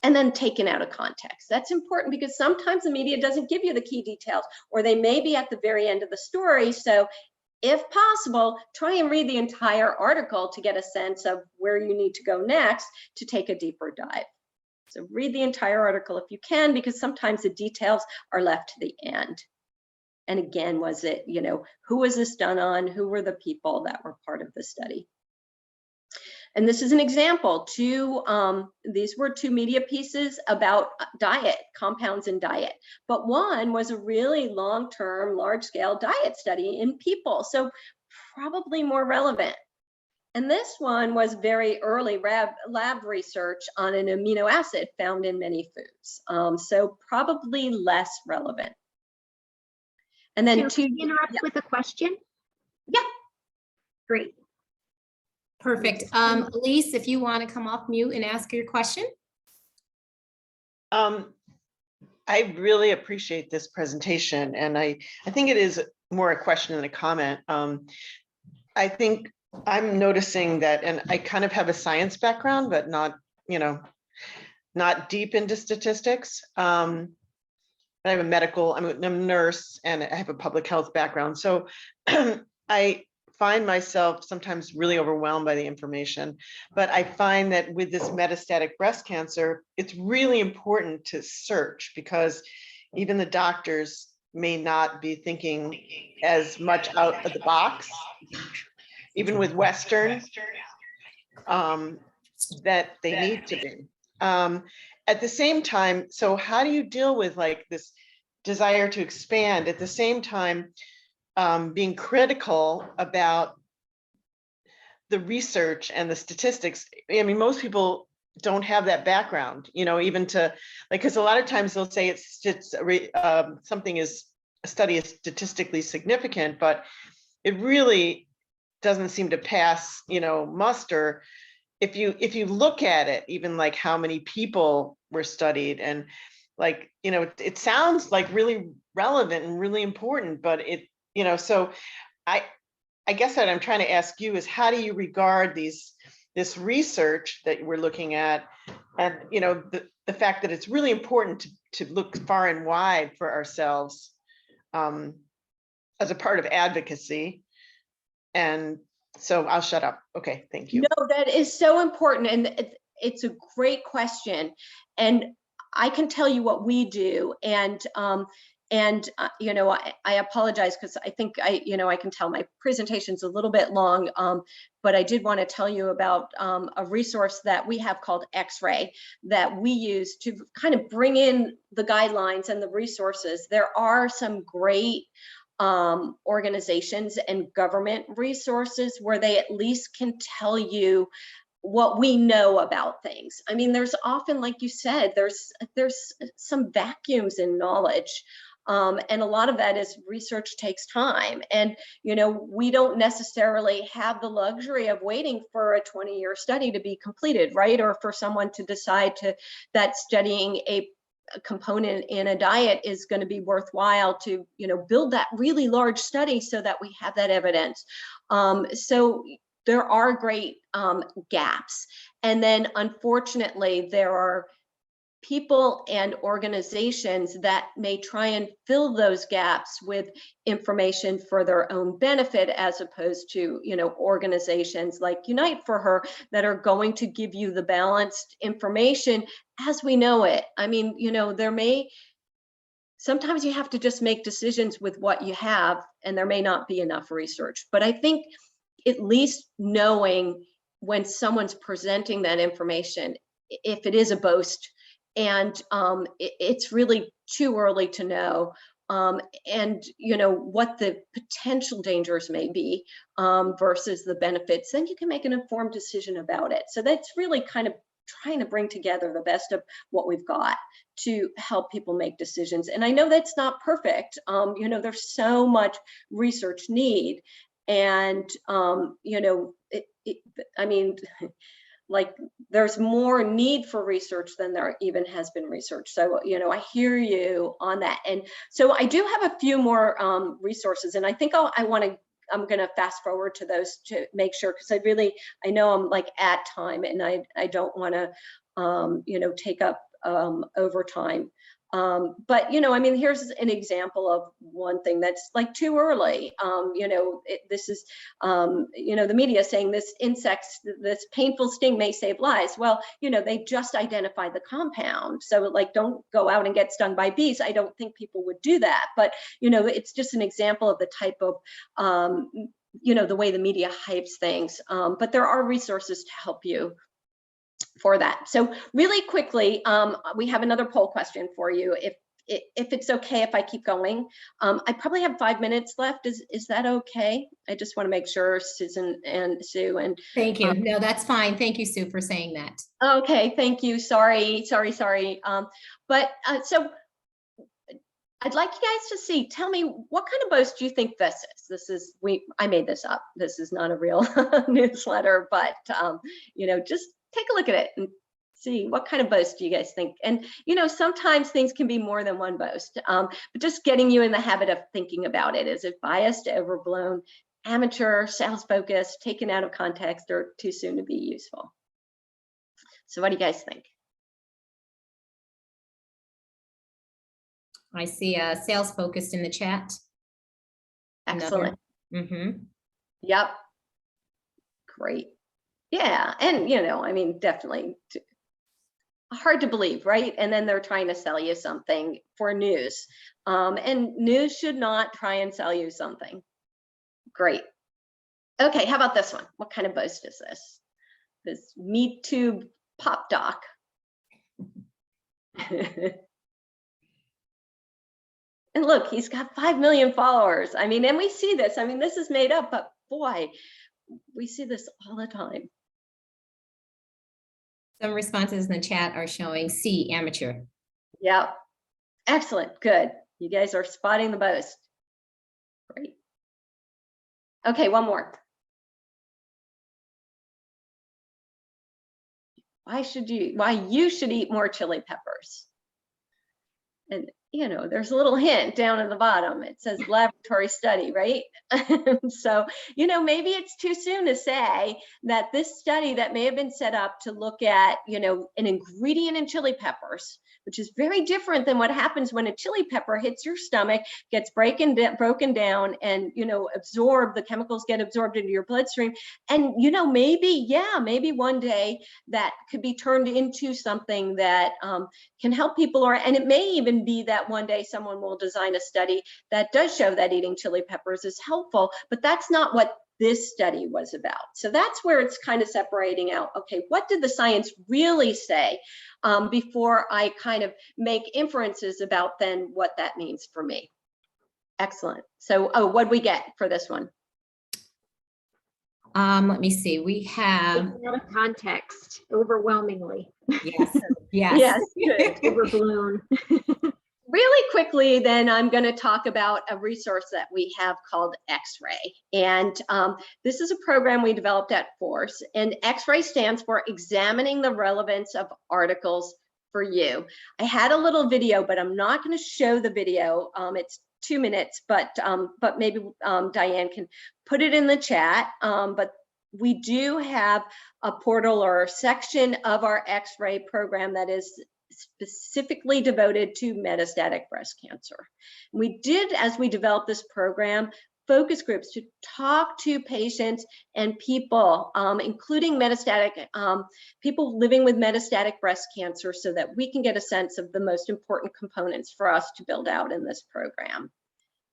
And then taken out of context. That's important because sometimes the media doesn't give you the key details, or they may be at the very end of the story. So if possible, try and read the entire article to get a sense of where you need to go next to take a deeper dive. So read the entire article if you can, because sometimes the details are left to the end. And again, was it, you know, who was this done on? Who were the people that were part of the study? And this is an example. These were two media pieces about diet, compounds in diet. But one was a really long-term, large-scale diet study in people. So probably more relevant. And this one was very early lab research on an amino acid found in many foods. So probably less relevant. And then
can you interrupt with a question?
Yeah.
Great.
Perfect. Elise, if you want to come off mute and ask your question.
I really appreciate this presentation, and I think it is more a question than a comment. I think I'm noticing that, and I kind of have a science background, but not, not deep into statistics. I have I'm a nurse and I have a public health background. So I find myself sometimes really overwhelmed by the information, but I find that with this metastatic breast cancer, it's really important to search, because even the doctors may not be thinking as much out of the box, even with Western, that they need to be. At the same time, so how do you deal with like this desire to expand, at the same time being critical about the research and the statistics? I mean, most people don't have that background, even to like, because a lot of times they'll say something is, a study is statistically significant, but it really doesn't seem to pass, muster. If you look at it, even like how many people were studied, and like, it sounds like really relevant and really important, but so I guess what I'm trying to ask you is, how do you regard this research that we're looking at, and the fact that it's really important to look far and wide for ourselves as a part of advocacy? And so I'll shut up. Okay, thank you.
No, that is so important, and it's a great question. And I can tell you what we do, and I apologize because I think I can tell my presentation's a little bit long, but I did want to tell you about a resource that we have called X-Ray that we use to kind of bring in the guidelines and the resources. There are some great organizations and government resources where they at least can tell you what we know about things. I mean, there's often, like you said, there's some vacuums in knowledge. And a lot of that is research takes time. And, we don't necessarily have the luxury of waiting for a 20-year study to be completed, right? Or for someone to decide that studying a component in a diet is going to be worthwhile to, build that really large study so that we have that evidence. So there are great gaps. And then unfortunately, there are people and organizations that may try and fill those gaps with information for their own benefit, as opposed to, organizations like Unite for Her that are going to give you the balanced information as we know it. I mean, sometimes you have to just make decisions with what you have, and there may not be enough research. But I think at least knowing when someone's presenting that information, if it is a boast, and it's really too early to know, and what the potential dangers may be versus the benefits, then you can make an informed decision about it. So that's really kind of trying to bring together the best of what we've got to help people make decisions. And I know that's not perfect. There's so much research need, and I mean, like, there's more need for research than there even has been research. So, I hear you on that. And so I do have a few more resources, and I think I'm going to fast forward to those to make sure, because I know I'm like at time, and I don't want to, take up overtime. But, I mean, here's an example of one thing that's like too early. This is, the media saying this painful sting may save lives. Well, they just identified the compound. So like, don't go out and get stung by bees. I don't think people would do that. But, it's just an example of the type of, the way the media hypes things. But there are resources to help you for that. So really quickly, we have another poll question for you. If it's okay if I keep going, I probably have 5 minutes left. Is that okay? I just want to make sure, Susan and Sue and
Thank you. No, that's fine. Thank you, Sue, for saying that.
Okay, thank you. Sorry. But so I'd like you guys to see. Tell me, what kind of boast do you think this is? I made this up. This is not a real newsletter, but just take a look at it and see, what kind of boast do you guys think? And, sometimes things can be more than one boast, but just getting you in the habit of thinking about it. Is it biased, overblown, amateur, sales focused, taken out of context, or too soon to be useful? So what do you guys think?
I see sales focused in the chat.
Excellent.
Mm-hmm.
Yep. Great. Yeah. And, definitely hard to believe, right? And then they're trying to sell you something for news. And news should not try and sell you something. Great. Okay. How about this one? What kind of boast is this? This Me Too pop doc. And look, he's got 5 million followers. And we see this. This is made up, but boy, we see this all the time.
Some responses in the chat are showing C, amateur.
Yeah. Excellent. Good. You guys are spotting the boast. Great. Okay, one more. Why you should eat more chili peppers. And there's a little hint down at the bottom. It says laboratory study, right? So, maybe it's too soon to say that this study that may have been set up to look at, an ingredient in chili peppers, which is very different than what happens when a chili pepper hits your stomach, gets broken down, and, the chemicals get absorbed into your bloodstream. And, maybe one day that could be turned into something that can help people, and it may even be that one day someone will design a study that does show that eating chili peppers is helpful, but that's not what this study was about. So that's where it's kind of separating out, okay, what did the science really say, before I kind of make inferences about then what that means for me. Excellent. So, what'd we get for this one?
Let me see. We have
Out of context, overwhelmingly.
yes, yes,
yes.
Overblown.
Really quickly, then I'm going to talk about a resource that we have called X-Ray. And this is a program we developed at Force. And X-Ray stands for Examining the Relevance of Articles for You. I had a little video, but I'm not going to show the video. It's 2 minutes, but maybe Diane can put it in the chat. But we do have a portal or a section of our X-Ray program that is specifically devoted to metastatic breast cancer. We did, as we developed this program, focus groups to talk to patients and people, including people living with metastatic breast cancer, so that we can get a sense of the most important components for us to build out in this program.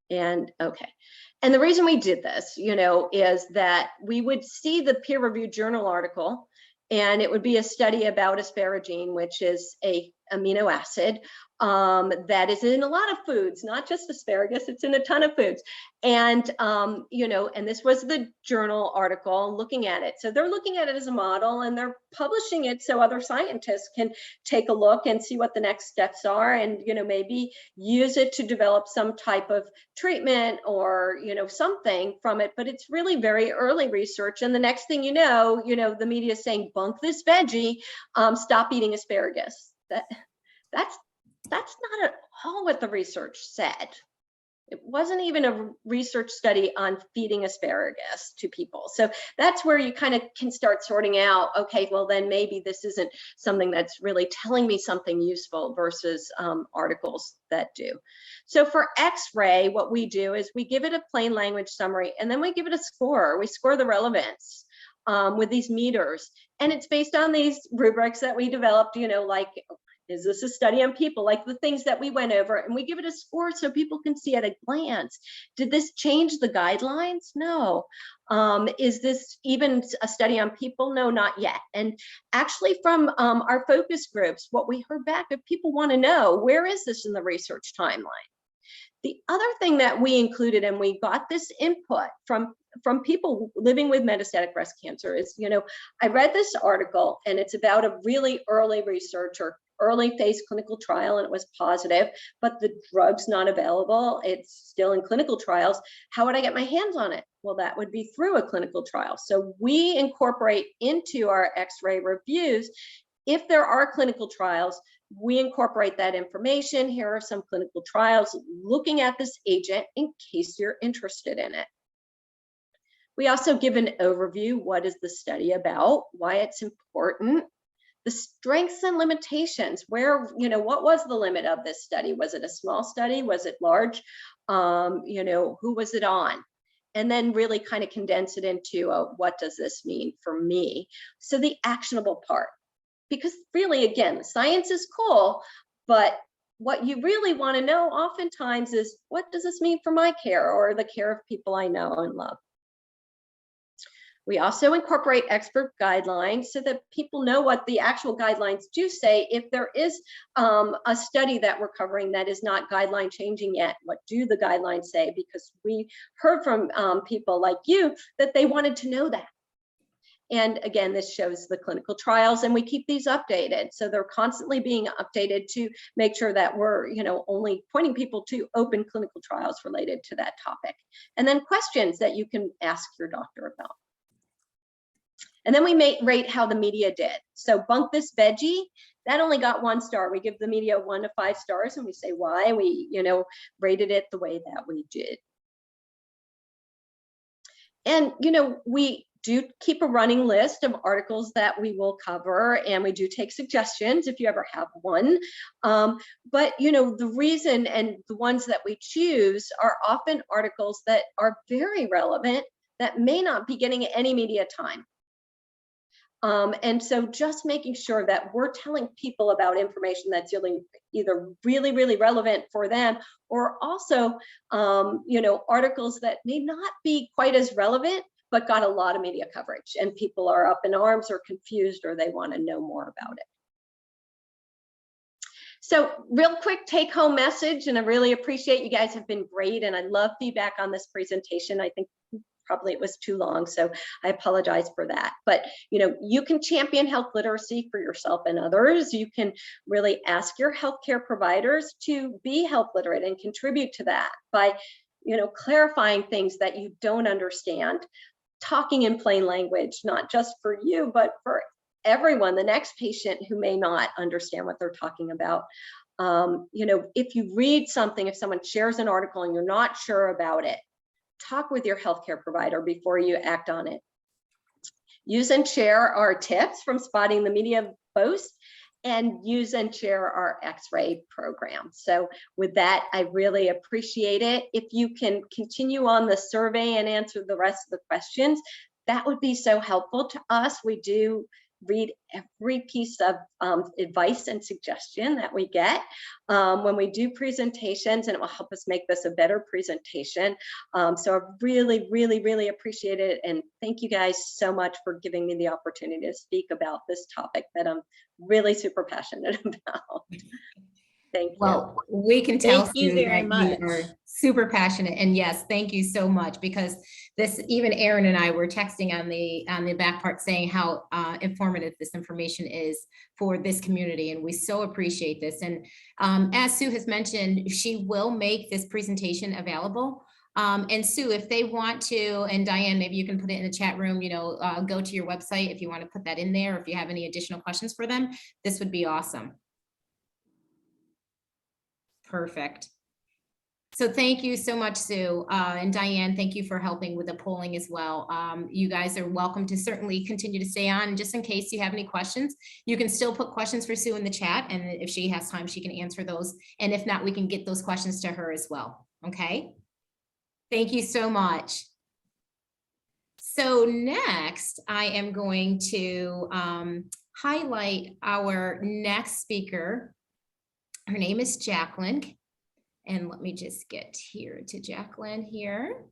And the reason we did this, is that we would see the peer-reviewed journal article, and it would be a study about asparagine, which is a amino acid that is in a lot of foods, not just asparagus, it's in a ton of foods. And, and this was the journal article looking at it. So they're looking at it as a model, and they're publishing it so other scientists can take a look and see what the next steps are, and, maybe use it to develop some type of treatment or, something from it. But it's really very early research. And the next thing you know, the media is saying, bunk this veggie, stop eating asparagus. That's not at all what the research said. It wasn't even a research study on feeding asparagus to people. So that's where you kind of can start sorting out, okay, well then maybe this isn't something that's really telling me something useful versus articles that do. So for X-ray, what we do is we give it a plain language summary, and then we give it a score. We score the relevance with these meters. And it's based on these rubrics that we developed, like, is this a study on people, like the things that we went over, and we give it a score so people can see at a glance. Did this change the guidelines? No. Is this even a study on people? No, not yet. And actually from our focus groups, what we heard back, if people want to know, where is this in the research timeline? The other thing that we included, and we got this input from people living with metastatic breast cancer, is, I read this article, and it's about a really early research or early phase clinical trial, and it was positive, but the drug's not available. It's still in clinical trials. How would I get my hands on it? Well, that would be through a clinical trial. So we incorporate into our X-ray reviews if there are clinical trials, we incorporate that information. Here are some clinical trials looking at this agent in case you're interested in it. We also give an overview. What is the study about? Why it's important? The strengths and limitations. Where, what was the limit of this study? Was it a small study? Was it large? Who was it on? And then really kind of condense it into what does this mean for me? So the actionable part. Because really, again, science is cool, but what you really want to know oftentimes is, what does this mean for my care or the care of people I know and love? We also incorporate expert guidelines so that people know what the actual guidelines do say. If there is a study that we're covering that is not guideline changing yet, what do the guidelines say? Because we heard from people like you that they wanted to know that. And again, this shows the clinical trials, and we keep these updated. So they're constantly being updated to make sure that we're, only pointing people to open clinical trials related to that topic. And then questions that you can ask your doctor about. And then we rate how the media did. So Bunk This Veggie, that only got 1 star. We give the media 1 to 5 stars, and we say why. We, rated it the way that we did. And, we do keep a running list of articles that we will cover, and we do take suggestions if you ever have one. But the reason and the ones that we choose are often articles that are very relevant that may not be getting any media time. And so just making sure that we're telling people about information that's either really, really relevant for them, or also, articles that may not be quite as relevant, but got a lot of media coverage and people are up in arms or confused, or they want to know more about it. So real quick take home message, and I really appreciate you guys have been great, and I love feedback on this presentation. I think probably it was too long, so I apologize for that. But you can champion health literacy for yourself and others. You can really ask your healthcare providers to be health literate and contribute to that by clarifying things that you don't understand, talking in plain language, not just for you, but for everyone, the next patient who may not understand what they're talking about. If you read something, if someone shares an article and you're not sure about it, talk with your healthcare provider before you act on it. Use and share our tips from Spotting the Media post, and use and share our X-ray program. So with that, I really appreciate it. If you can continue on the survey and answer the rest of the questions, that would be so helpful to us. We do read every piece of advice and suggestion that we get when we do presentations, and it will help us make this a better presentation. So I really, really, really appreciate it. And thank you guys so much for giving me the opportunity to speak about this topic that I'm really super passionate about. Thank you.
Well, we can tell
Thank you
Sue
very
that
much.
you are super passionate, and yes, thank you so much, because this, even Aaron and I were texting on the back part saying how informative this information is for this community, and we so appreciate this. And as Sue has mentioned, she will make this presentation available. And Sue, if they want to, and Diane, maybe you can put it in the chat room, go to your website if you want to put that in there. If you have any additional questions for them, this would be awesome. Perfect. So thank you so much, Sue. And Diane, thank you for helping with the polling as well. You guys are welcome to certainly continue to stay on. And just in case you have any questions, you can still put questions for Sue in the chat. And if she has time, she can answer those. And if not, we can get those questions to her as well. Okay. Thank you so much. So next, I am going to highlight our next speaker. Her name is Jacqueline. And let me just get here to Jacqueline here.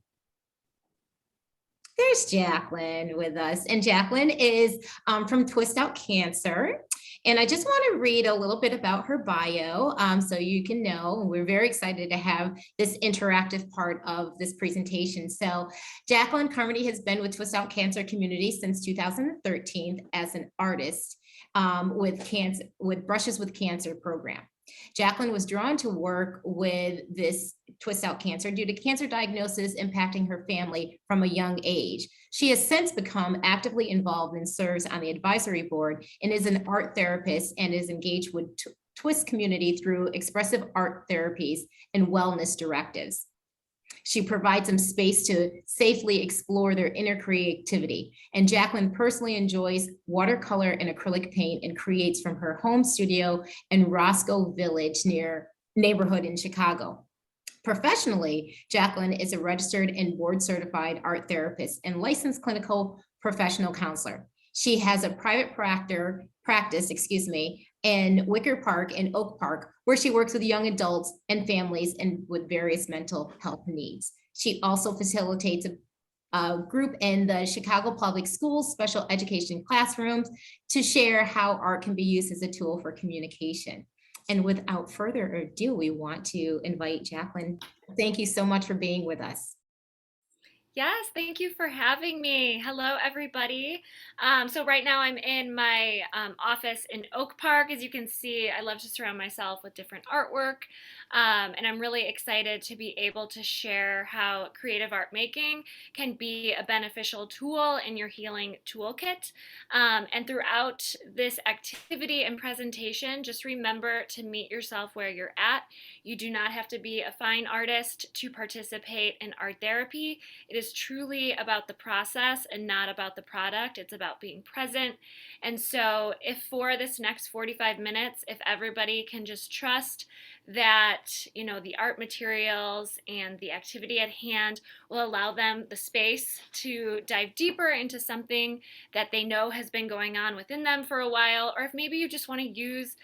There's Jacqueline with us. And Jacqueline is from Twist Out Cancer. And I just want to read a little bit about her bio so you can know. We're very excited to have this interactive part of this presentation. So Jacqueline Carmody has been with Twist Out Cancer community since 2013 as an artist with Brushes with Cancer program. Jacqueline was drawn to work with this twist out cancer due to cancer diagnosis impacting her family from a young age. She has since become actively involved and serves on the advisory board and is an art therapist and is engaged with twist community through expressive art therapies and wellness directives. She provides them space to safely explore their inner creativity. And Jacqueline personally enjoys watercolor and acrylic paint and creates from her home studio in Roscoe Village neighborhood in Chicago. Professionally, Jacqueline is a registered and board certified art therapist and licensed clinical professional counselor. She has a private practice, in Wicker Park and Oak Park, where she works with young adults and families and with various mental health needs. She also facilitates a group in the Chicago Public Schools special education classrooms to share how art can be used as a tool for communication. And without further ado, we want to invite Jacqueline. Thank you so much for being with us.
Yes, thank you for having me. Hello, everybody. So right now I'm in my office in Oak Park. As you can see, I love to surround myself with different artwork. And I'm really excited to be able to share how creative art making can be a beneficial tool in your healing toolkit. And throughout this activity and presentation, just remember to meet yourself where you're at. You do not have to be a fine artist to participate in art therapy. It is truly about the process and not about the product. It's about being present. And so if for this next 45 minutes, if everybody can just trust that, you know, the art materials and the activity at hand will allow them the space to dive deeper into something that they know has been going on within them for a while, or if maybe you just want to use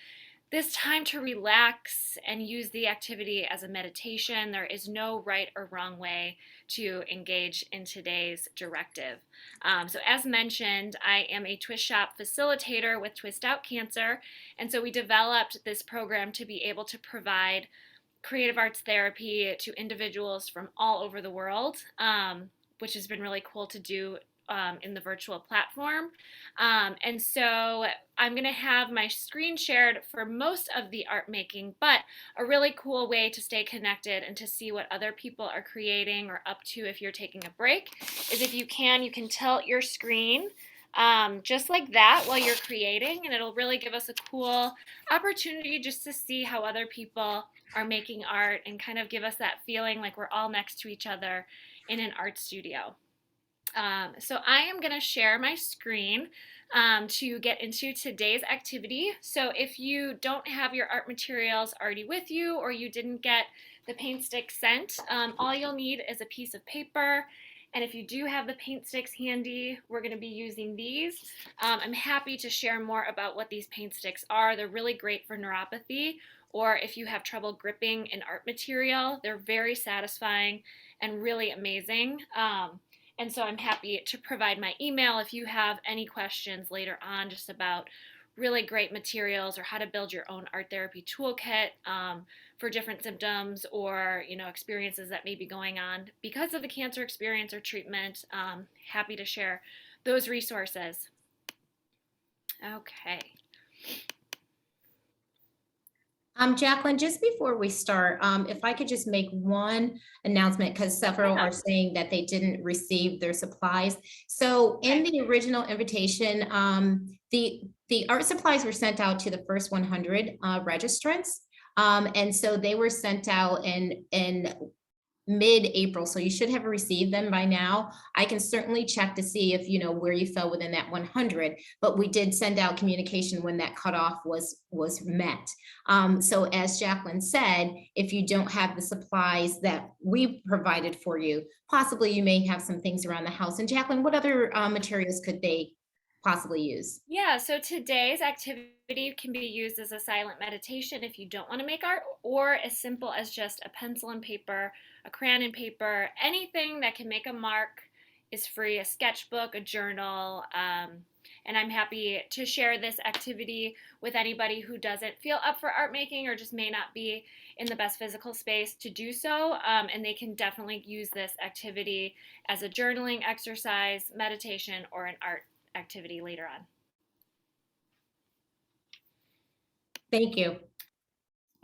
this time to relax and use the activity as a meditation. There is no right or wrong way to engage in today's directive. So as mentioned, I am a Twist Shop facilitator with Twist Out Cancer, and so we developed this program to be able to provide creative arts therapy to individuals from all over the world, which has been really cool to do in the virtual platform. And so I'm going to have my screen shared for most of the art making, but a really cool way to stay connected and to see what other people are creating or up to if you're taking a break is if you can tilt your screen just like that while you're creating, and it'll really give us a cool opportunity just to see how other people are making art and kind of give us that feeling like we're all next to each other in an art studio. So I am going to share my screen to get into today's activity. So if you don't have your art materials already with you, or you didn't get the paint stick sent, all you'll need is a piece of paper. And if you do have the paint sticks handy, we're going to be using these. I'm happy to share more about what these paint sticks are. They're really great for neuropathy, or if you have trouble gripping an art material. They're very satisfying and really amazing. And so I'm happy to provide my email if you have any questions later on just about really great materials or how to build your own art therapy toolkit for different symptoms or, you know, experiences that may be going on because of the cancer experience or treatment. Happy to share those resources. Okay.
Jacqueline, just before we start, if I could just make one announcement, because several are saying that they didn't receive their supplies. So in the original invitation, the art supplies were sent out to the first 100 registrants. And so they were sent out in mid-April, so you should have received them by now. I can certainly check to see if you know where you fell within that 100, but we did send out communication when that cutoff was met. So as Jacqueline said, if you don't have the supplies that we provided for you, possibly you may have some things around the house. And Jacqueline, what other materials could they possibly use?
Yeah, so today's activity can be used as a silent meditation if you don't want to make art, or as simple as just a pencil and paper, a crayon and paper, anything that can make a mark is free, a sketchbook, a journal, and I'm happy to share this activity with anybody who doesn't feel up for art making or just may not be in the best physical space to do so, and they can definitely use this activity as a journaling exercise, meditation, or an art activity later on.
Thank you.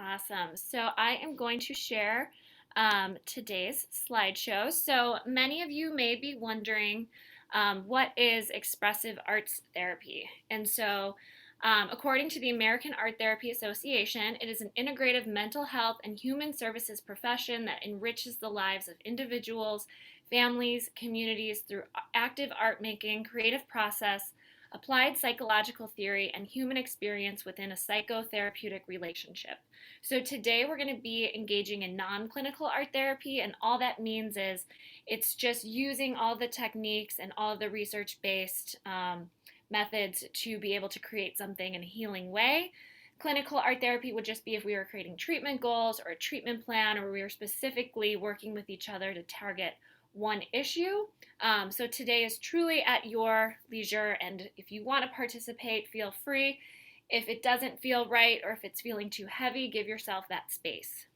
Awesome. So I am going to share today's slideshow. So many of you may be wondering what is expressive arts therapy? And so according to the American Art Therapy Association, it is an integrative mental health and human services profession that enriches the lives of individuals, families, communities through active art making, creative process, applied psychological theory, and human experience within a psychotherapeutic relationship. So today we're going to be engaging in non-clinical art therapy, and all that means is it's just using all the techniques and all the research-based methods to be able to create something in a healing way. Clinical art therapy would just be if we were creating treatment goals or a treatment plan, or we were specifically working with each other to target one issue. So today is truly at your leisure, and if you want to participate, feel free. If it doesn't feel right or if it's feeling too heavy, give yourself that space.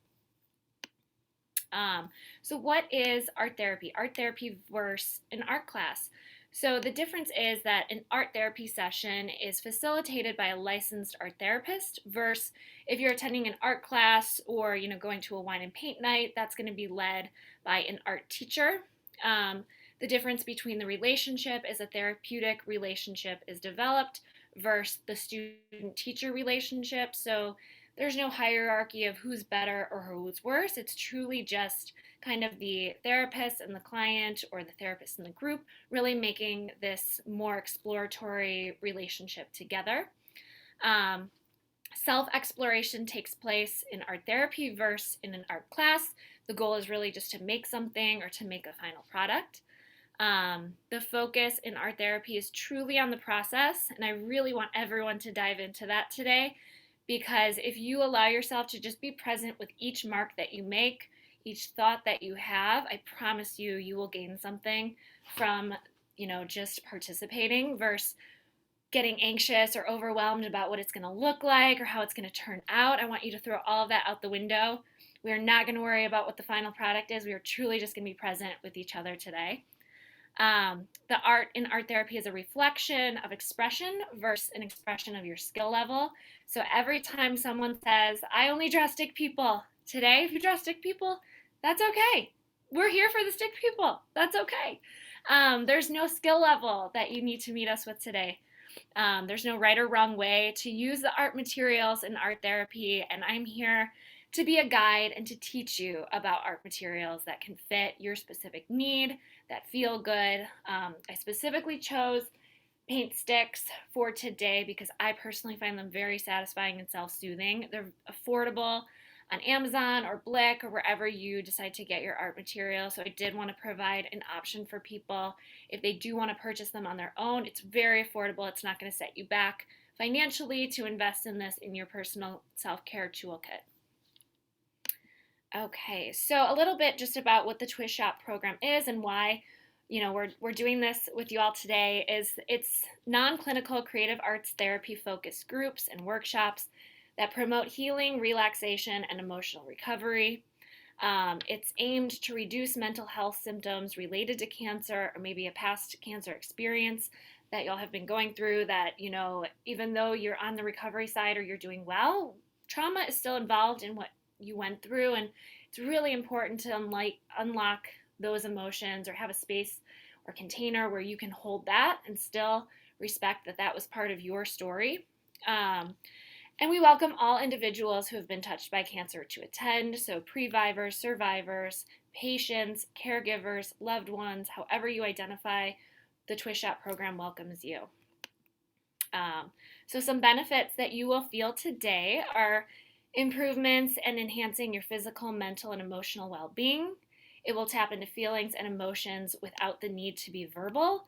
So what is art therapy? Art therapy versus an art class. So the difference is that an art therapy session is facilitated by a licensed art therapist versus if you're attending an art class or going to a wine and paint night, that's going to be led by an art teacher. The difference between the relationship is a therapeutic relationship is developed versus the student-teacher relationship. So there's no hierarchy of who's better or who's worse. It's truly just kind of the therapist and the client, or the therapist and the group, really making this more exploratory relationship together. Self-exploration takes place in art therapy versus in an art class. The goal is really just to make something or to make a final product. The focus in art therapy is truly on the process, and I really want everyone to dive into that today, because if you allow yourself to just be present with each mark that you make, each thought that you have, I promise you, you will gain something from, just participating versus getting anxious or overwhelmed about what it's going to look like or how it's going to turn out. I want you to throw all of that out the window. We are not going to worry about what the final product is. We are truly just going to be present with each other today. The art in art therapy is a reflection of expression versus an expression of your skill level. So every time someone says, I only draw stick people, today, if you draw stick people, that's okay. We're here for the stick people. That's okay. There's no skill level that you need to meet us with today. There's no right or wrong way to use the art materials in art therapy, and I'm here to be a guide and to teach you about art materials that can fit your specific need, that feel good. I specifically chose paint sticks for today because I personally find them very satisfying and self-soothing. They're affordable on Amazon or Blick or wherever you decide to get your art material. So I did want to provide an option for people if they do want to purchase them on their own. It's very affordable. It's not going to set you back financially to invest in this in your personal self-care toolkit. Okay, so a little bit just about what the Twist Shop program is and why we're doing this with you all today. It's non-clinical creative arts therapy focused groups and workshops that promote healing, relaxation, and emotional recovery. It's aimed to reduce mental health symptoms related to cancer or maybe a past cancer experience that y'all have been going through that, even though you're on the recovery side or you're doing well, trauma is still involved in what you went through, and it's really important to unlock those emotions or have a space or container where you can hold that and still respect that that was part of your story. And we welcome all individuals who have been touched by cancer to attend, so previvors, survivors, patients, caregivers, loved ones, however you identify, the Twist Shop program welcomes you. So some benefits that you will feel today are improvements and enhancing your physical, mental, and emotional well-being. It will tap into feelings and emotions without the need to be verbal.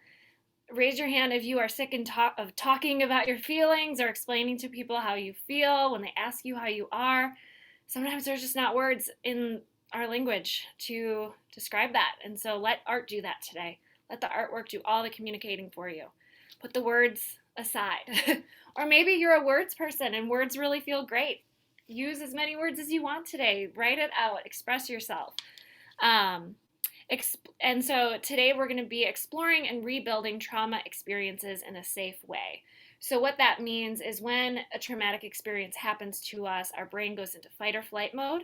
Raise your hand if you are sick of talking about your feelings or explaining to people how you feel when they ask you how you are. Sometimes there's just not words in our language to describe that. And so let art do that today. Let the artwork do all the communicating for you. Put the words aside. Or maybe you're a words person and words really feel great. Use as many words as you want today. Write it out. Express yourself. And so today we're going to be exploring and rebuilding trauma experiences in a safe way. So what that means is when a traumatic experience happens to us, our brain goes into fight or flight mode,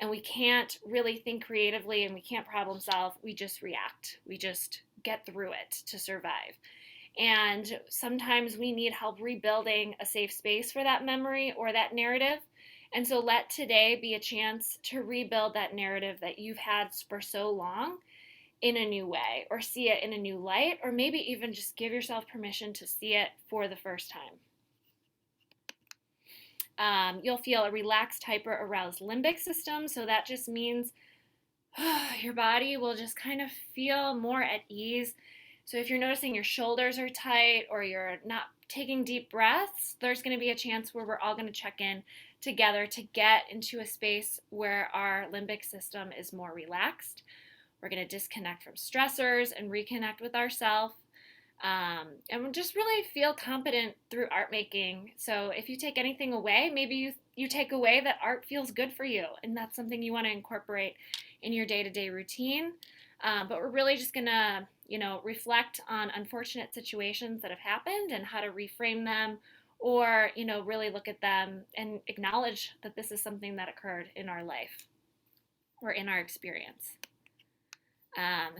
and we can't really think creatively and we can't problem solve. We just react. We just get through it to survive. And sometimes we need help rebuilding a safe space for that memory or that narrative. And so let today be a chance to rebuild that narrative that you've had for so long in a new way, or see it in a new light, or maybe even just give yourself permission to see it for the first time. You'll feel a relaxed, hyper-aroused limbic system. So that just means your body will just kind of feel more at ease. So if you're noticing your shoulders are tight or you're not taking deep breaths, there's going to be a chance where we're all going to check in together to get into a space where our limbic system is more relaxed. We're going to disconnect from stressors and reconnect with ourselves. And just really feel competent through art making. So if you take anything away, maybe you take away that art feels good for you, and that's something you want to incorporate in your day-to-day routine. But we're really just going to, reflect on unfortunate situations that have happened and how to reframe them, or, really look at them and acknowledge that this is something that occurred in our life or in our experience.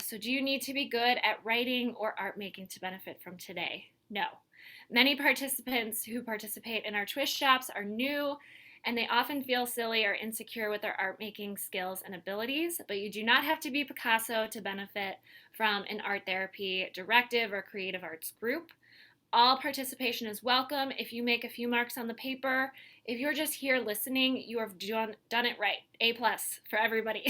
So do you need to be good at writing or art making to benefit from today? No. Many participants who participate in our twist shops are new, and they often feel silly or insecure with their art making skills and abilities, but you do not have to be Picasso to benefit from an art therapy directive or creative arts group. All participation is welcome. If you make a few marks on the paper, if you're just here listening, you have done it right. A+ for everybody.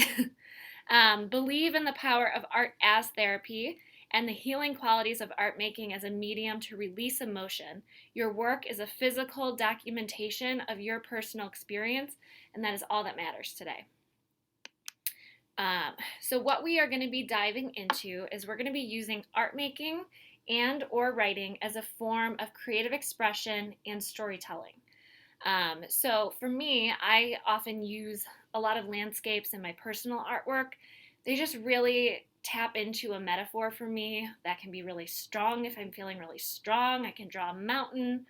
Believe in the power of art as therapy and the healing qualities of art making as a medium to release emotion. Your work is a physical documentation of your personal experience, and that is all that matters today. So what we are going to be diving into is we're going to be using art making and or writing as a form of creative expression and storytelling. So for me, I often use a lot of landscapes in my personal artwork. They just really tap into a metaphor for me that can be really strong. If I'm feeling really strong, I can draw a mountain.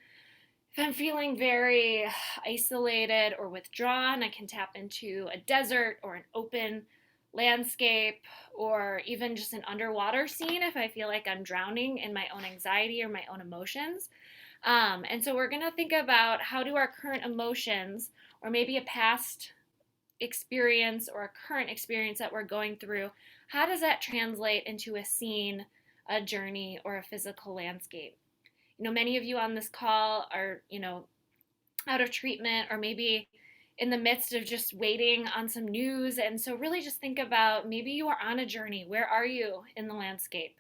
If I'm feeling very isolated or withdrawn, I can tap into a desert or an open landscape, or even just an underwater scene if I feel like I'm drowning in my own anxiety or my own emotions. And so we're going to think about how do our current emotions, or maybe a past experience or a current experience that we're going through, how does that translate into a scene, a journey, or a physical landscape? Many of you on this call are, out of treatment, or maybe in the midst of just waiting on some news. And so really just think about, maybe you are on a journey. Where are you in the landscape?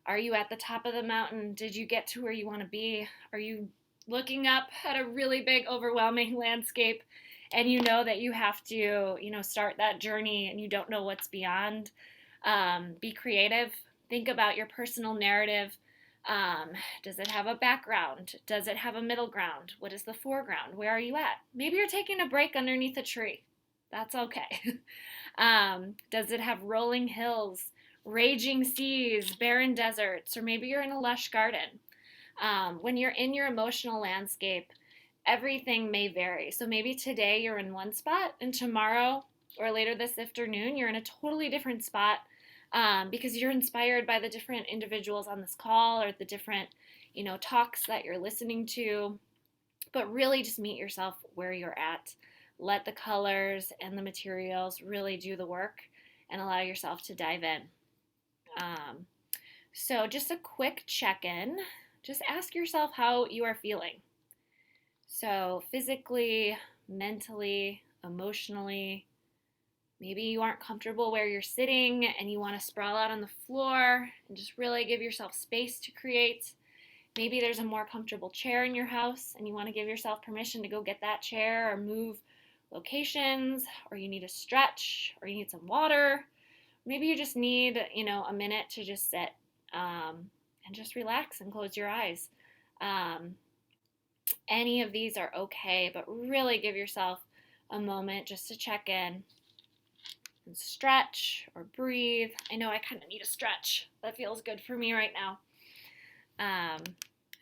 Are you at the top of the mountain? Did you get to where you want to be? Are you looking up at a really big, overwhelming landscape, and you know that you have to, start that journey and you don't know what's beyond? Be creative. Think about your personal narrative. Does it have a background? Does it have a middle ground? What is the foreground? Where are you at? Maybe you're taking a break underneath a tree. That's okay. Does it have rolling hills, raging seas, barren deserts, or maybe you're in a lush garden? When you're in your emotional landscape, everything may vary. So maybe today you're in one spot, and tomorrow or later this afternoon, you're in a totally different spot, because you're inspired by the different individuals on this call, or the different, talks that you're listening to. But really just meet yourself where you're at. Let the colors and the materials really do the work, and allow yourself to dive in. So just a quick check-in. Just ask yourself how you are feeling. So physically, mentally, emotionally. Maybe you aren't comfortable where you're sitting and you want to sprawl out on the floor and just really give yourself space to create. Maybe there's a more comfortable chair in your house and you want to give yourself permission to go get that chair, or move locations, or you need a stretch, or you need some water. Maybe you just need, a minute to just sit and just relax and close your eyes. Any of these are okay, but really give yourself a moment just to check in and stretch or breathe. I know I kind of need a stretch. That feels good for me right now.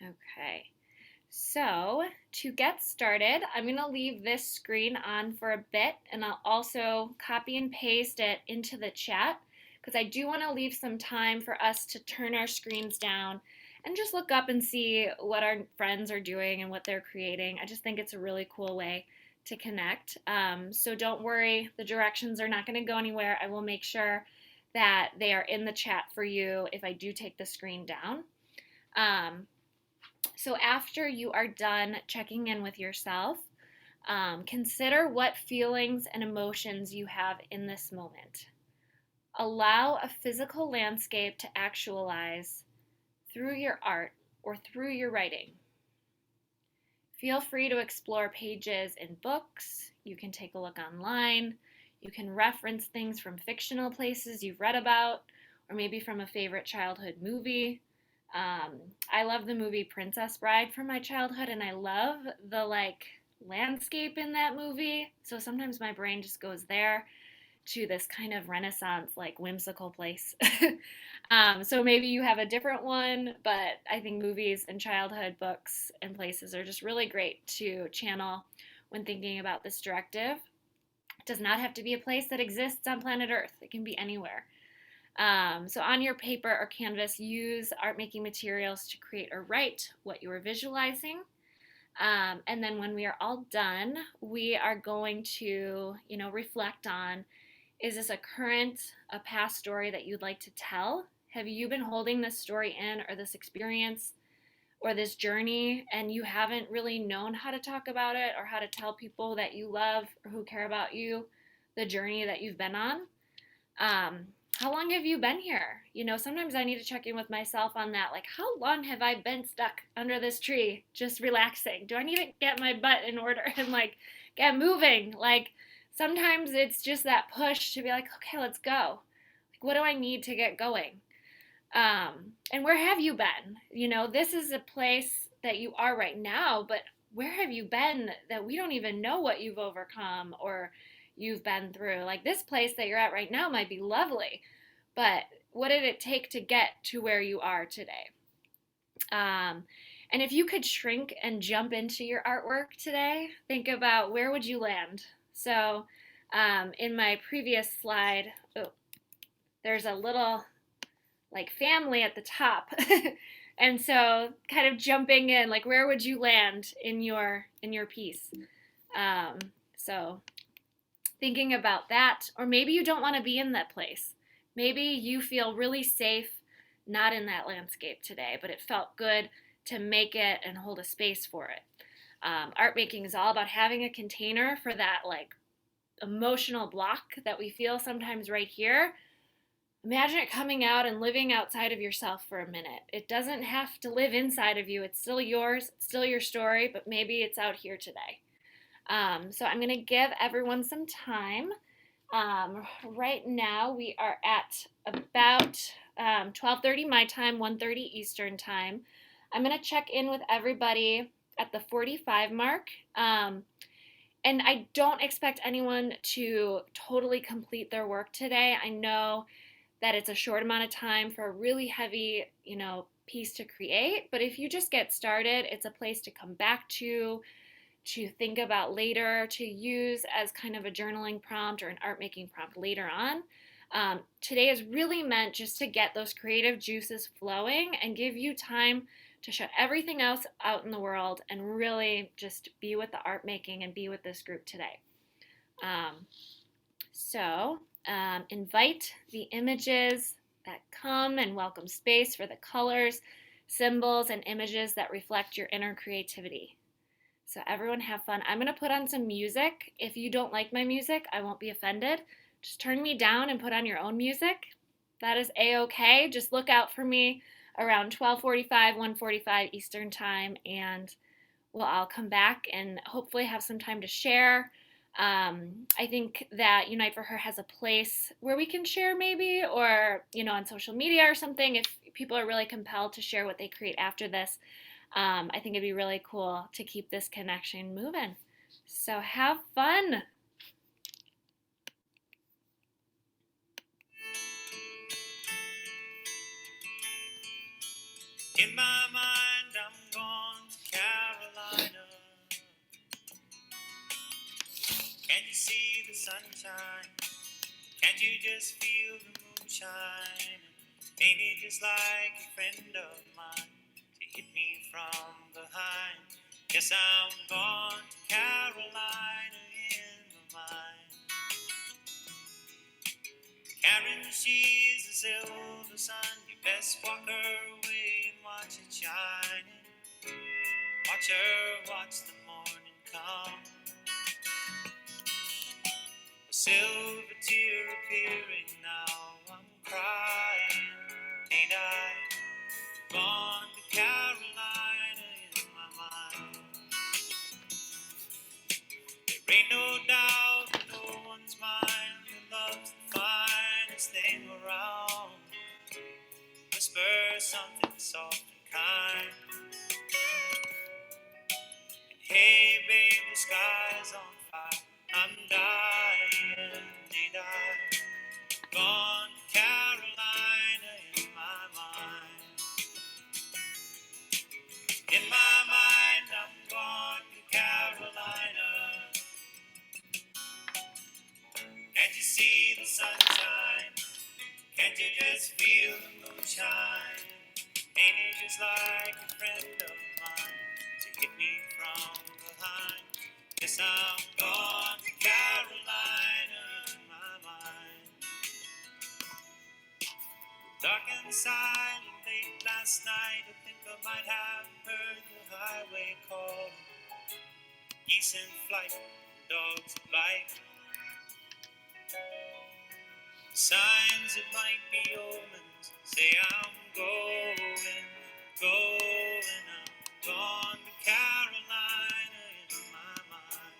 Okay. So to get started, I'm going to leave this screen on for a bit, and I'll also copy and paste it into the chat because I do want to leave some time for us to turn our screens down and just look up and see what our friends are doing and what they're creating. I just think it's a really cool way to connect. So don't worry, the directions are not going to go anywhere. I will make sure that they are in the chat for you if I do take the screen down. So after you are done checking in with yourself, consider what feelings and emotions you have in this moment. Allow a physical landscape to actualize through your art or through your writing. Feel free to explore pages in books. You can take a look online. You can reference things from fictional places you've read about, or maybe from a favorite childhood movie. I love the movie Princess Bride from my childhood, and I love the landscape in that movie. So sometimes my brain just goes there to this kind of Renaissance, whimsical place. So maybe you have a different one, but I think movies and childhood books and places are just really great to channel when thinking about this directive. It does not have to be a place that exists on planet Earth. It can be anywhere. So on your paper or canvas, use art making materials to create or write what you are visualizing. And then when we are all done, we are going to, reflect on, is this a current, a past story that you'd like to tell? Have you been holding this story in, or this experience or this journey, and you haven't really known how to talk about it or how to tell people that you love or who care about you the journey that you've been on? How long have you been here? Sometimes I need to check in with myself on that. How long have I been stuck under this tree, just relaxing? Do I need to get my butt in order and get moving? Sometimes it's just that push to be okay, let's go. What do I need to get going? And where have you been? This is a place that you are right now, but where have you been that we don't even know what you've overcome or you've been through? This place that you're at right now might be lovely, but what did it take to get to where you are today? And if you could shrink and jump into your artwork today, think about, where would you land? So in my previous slide, there's a little family at the top. And so kind of jumping in, where would you land in your piece? So thinking about that, or maybe you don't want to be in that place. Maybe you feel really safe not in that landscape today, but it felt good to make it and hold a space for it. Art making is all about having a container for that emotional block that we feel sometimes right here. Imagine it coming out and living outside of yourself for a minute. It doesn't have to live inside of you. It's still yours, it's still your story, but maybe it's out here today. So I'm going to give everyone some time. Right now we are at about 12:30 my time, 1:30 Eastern time. I'm going to check in with everybody at the 45 mark. And I don't expect anyone to totally complete their work today. I know that it's a short amount of time for a really heavy, piece to create. But if you just get started, it's a place to come back to think about later, to use as kind of a journaling prompt or an art making prompt later on. Today is really meant just to get those creative juices flowing and give you time to shut everything else out in the world and really just be with the art making and be with this group today. Invite the images that come and welcome space for the colors, symbols, and images that reflect your inner creativity. So everyone have fun. I'm going to put on some music. If you don't like my music, I won't be offended. Just turn me down and put on your own music. That is a-okay. Just look out for me around 12:45, 1:45 Eastern time, and we'll all come back and hopefully have some time to share. I think that Unite for Her has a place where we can share maybe, or, on social media or something, if people are really compelled to share what they create after this. I think it'd be really cool to keep this connection moving. So have fun.
In my mind, I'm gone caroling. see the sunshine? Can't you just feel the moonshine? Ain't it just like a friend of mine to hit me from behind? Guess I'm gone to Carolina in my mind. Karen, she's the silver sun. You best walk her away and watch it shining. Watch her watch the morning come. A silver tear appearing now. I'm crying, ain't I? Gone to Carolina in my mind. There ain't no doubt in no one's mind that love's the finest thing around. Whisper something soft and kind. And hey, babe, the sky's on fire. I'm dying, ain't I? Gone to Carolina in my mind. In my mind, I'm gone to Carolina. Can't you see the sunshine? Can't you just feel the moonshine? Ain't it just like a friend of mine to hit me from behind? Guess I'm gone to Carolina in my mind. Dark and silent late last night, I think I might have heard the highway call. Geese in flight, dogs at bite. Signs it might be omens, say I'm going, I'm gone to Carolina in my mind.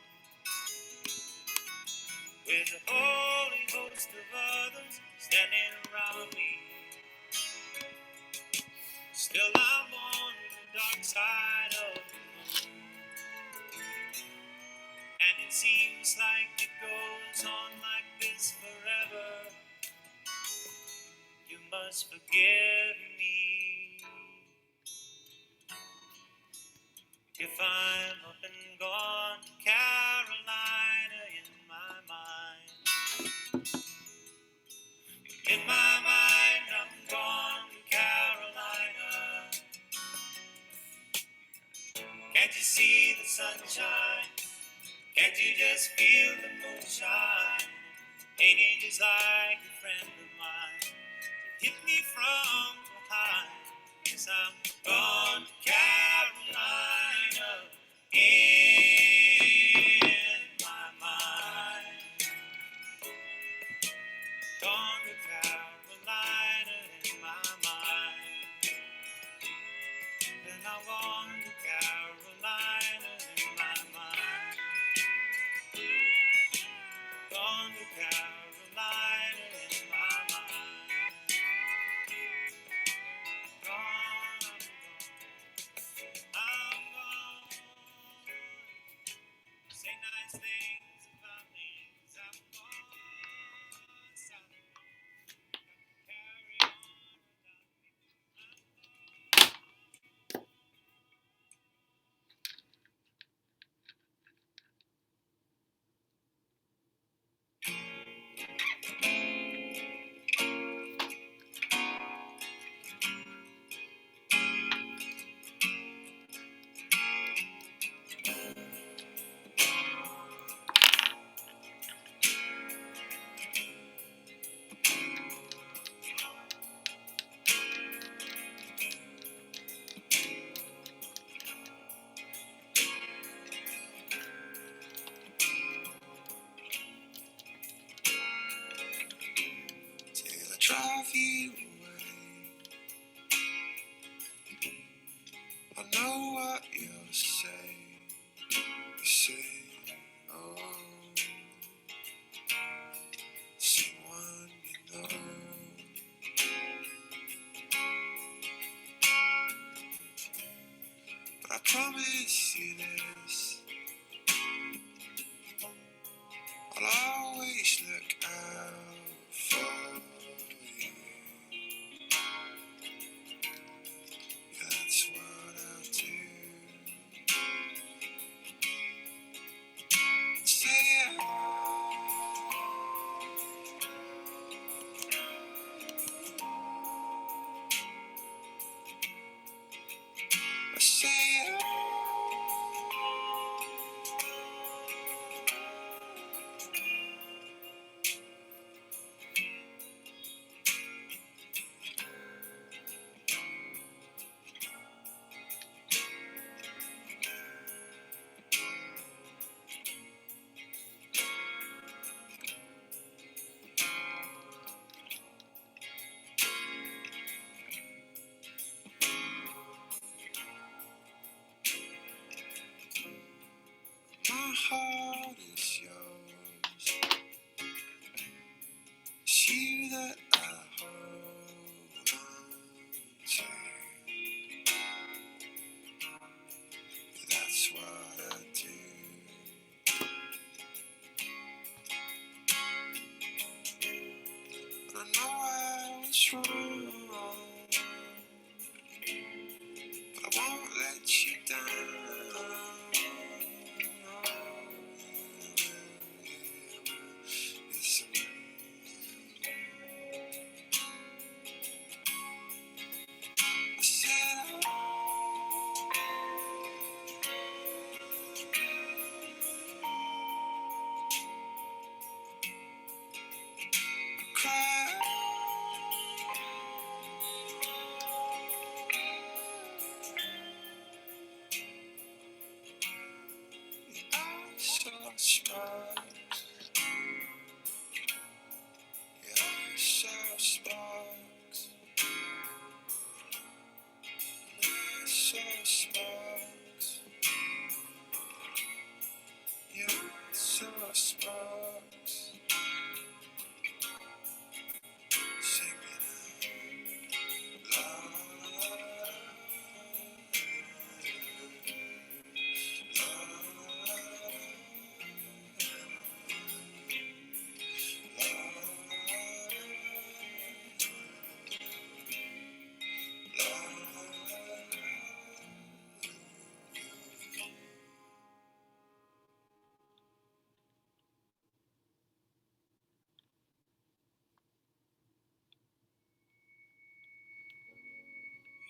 With a holy host of others standing around me, still I'm on the dark side of the moon. And it seems like it goes on like this forever. You must forgive me if I'm up and gone to Carolina in my mind. In my mind, I'm gone to Carolina. Can't you see the sunshine? Can't you just feel the moonshine? Ain't it just like a friend of mine to hit me from behind? Yes, I'm gone to Carolina in my mind. Gone to Carolina in my mind. And I want to Carolina in my mind. Gone to Carolina in my mind. Gone, I'm gone. Say nice things about me, 'cause I'm gone. Sorry, carry on without me. Till I drive you away, I know what you'll say. You say, oh, someone you know. But I promise you this, I'll always look out for you. That's what I'll do. Say I say, my heart is yours. It's you that I hold on to. That's what I do. I know I was wrong, but I won't let you down. Yes, I said, cry. I saw sparks. Yeah, I saw sparks. I saw sparks. Yeah, I saw sparks. Singing out loud.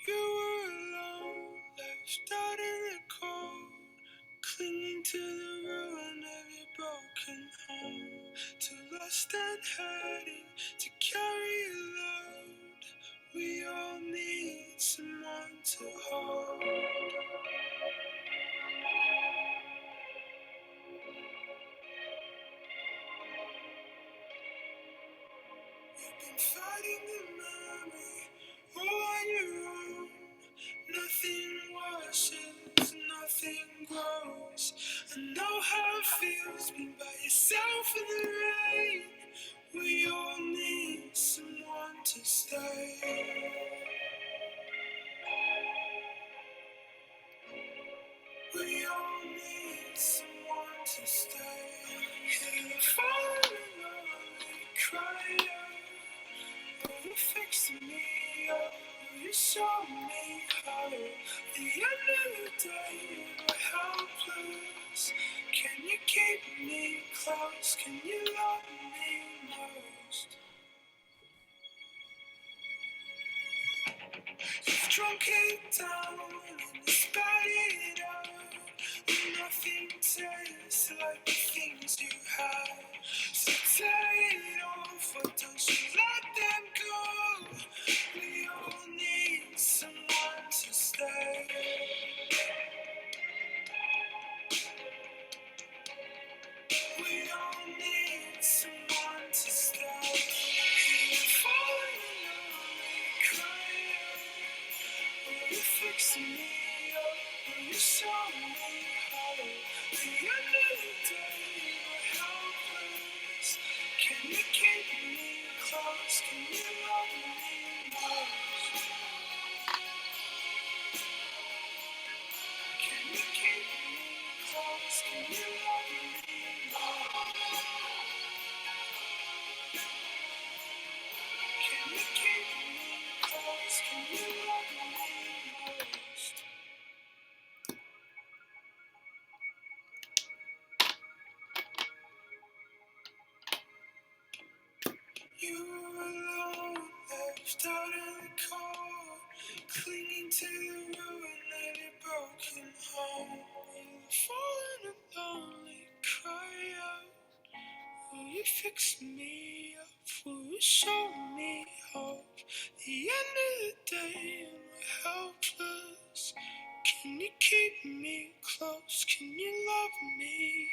You were alone, left out in the cold, clinging to the ruin of your broken home. Too lost and hurting to carry a load. We all need someone to hold. You've been fighting the memory all on your own. Nothing washes, nothing grows. I know how it feels being by yourself in the rain. We all need someone to stay. We all need someone to stay. Here, falling lonely, crying out. Oh, you fixed me up. Oh, you saw me how. At the end of the day, you were helpless. Can you keep me close? Can you love me most? You've drunk it down and you spat it out. Nothing tastes like the things you had. So take it off, or don't you let them go. We all need someone to stay. We all need someone to stay. Falling lonely, crying. You fixed me up, you saw me how. At the end of the day, you were helpless. Can you keep me close? Can you love me most? Can you keep me close? Can you love me most? Can you keep me close? Can you love me most? You were alone, left out in the cold, clinging to the ruin of your you fix me up? Will you show me hope? The end of the day and we're helpless. Can you keep me close? Can you love me?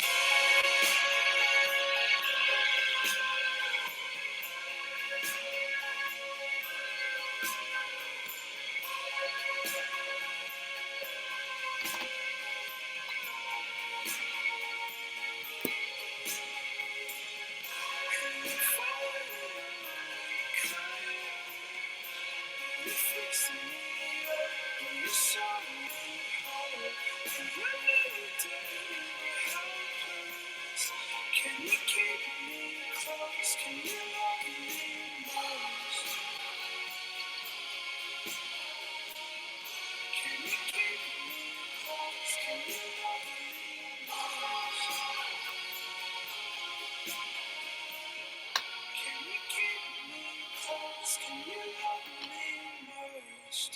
Can you keep me close? Can you love me most? Can you keep me close? Can you love me most? Can you keep me close? Can you love me most?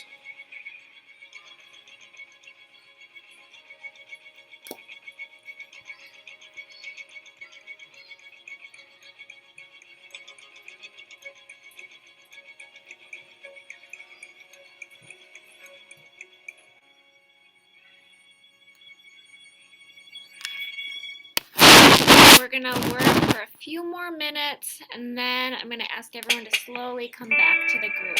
We're gonna work for a few more minutes and then I'm gonna ask everyone to slowly come back to the group.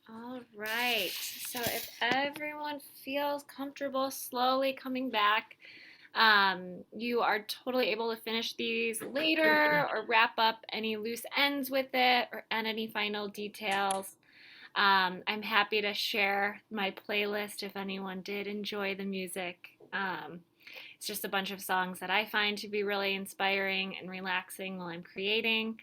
All right, so if everyone feels comfortable slowly coming back, you are totally able to finish these later or wrap up any loose ends with it or add any final details. I'm happy to share my playlist if anyone did enjoy the music. It's just a bunch of songs that I find to be really inspiring and relaxing while I'm creating.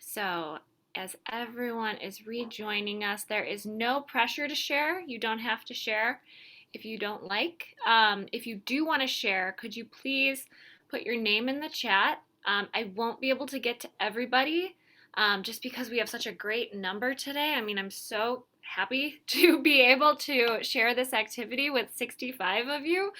So as everyone is rejoining us, there is no pressure to share. You don't have to share if you don't like. If you do want to share, could you please put your name in the chat I won't be able to get to everybody just because we have such a great number today. I mean, I'm so happy to be able to share this activity with 65 of you,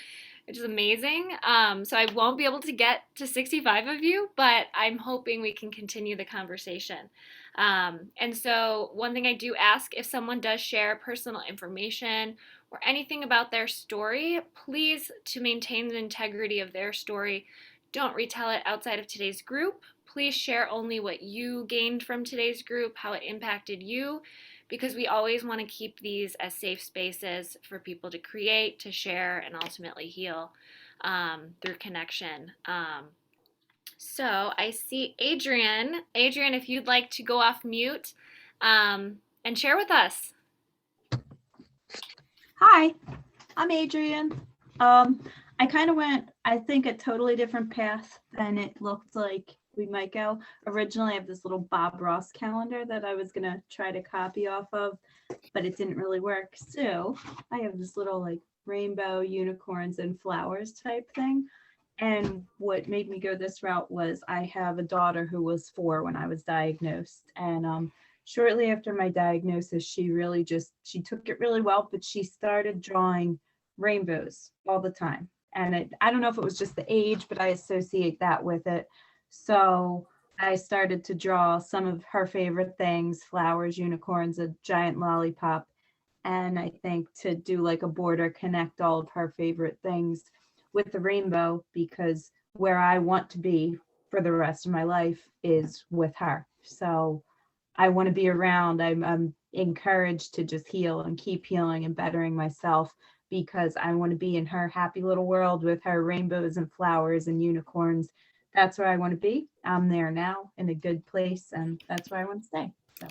which is amazing. So I won't be able to get to 65 of you, but I'm hoping we can continue the conversation. And so one thing I do ask, if someone does share personal information or anything about their story, please, to maintain the integrity of their story, don't retell it outside of today's group. Please share only what you gained from today's group, how it impacted you, because we always want to keep these as safe spaces for people to create, to share, and ultimately heal through connection. So I see Adrian. Adrian, if you'd like to go off mute and share with us.
Hi, I'm Adrian. I kind of went, I think, a totally different path than it looked like we might go. Originally, I have this little Bob Ross calendar that I was gonna try to copy off of, but it didn't really work. So I have this little like rainbow, unicorns, and flowers type thing. And what made me go this route was I have a daughter who was 4 when I was diagnosed. And shortly after my diagnosis, she took it really well, but she started drawing rainbows all the time. And I don't know if it was just the age, but I associate that with it. So I started to draw some of her favorite things, flowers, unicorns, a giant lollipop. And I think to do like a border, connect all of her favorite things with the rainbow, because where I want to be for the rest of my life is with her. So I want to be around. I'm encouraged to just heal and keep healing and bettering myself, because I want to be in her happy little world with her rainbows and flowers and unicorns. That's where I want to be. I'm there now in a good place, and that's where I want to stay. So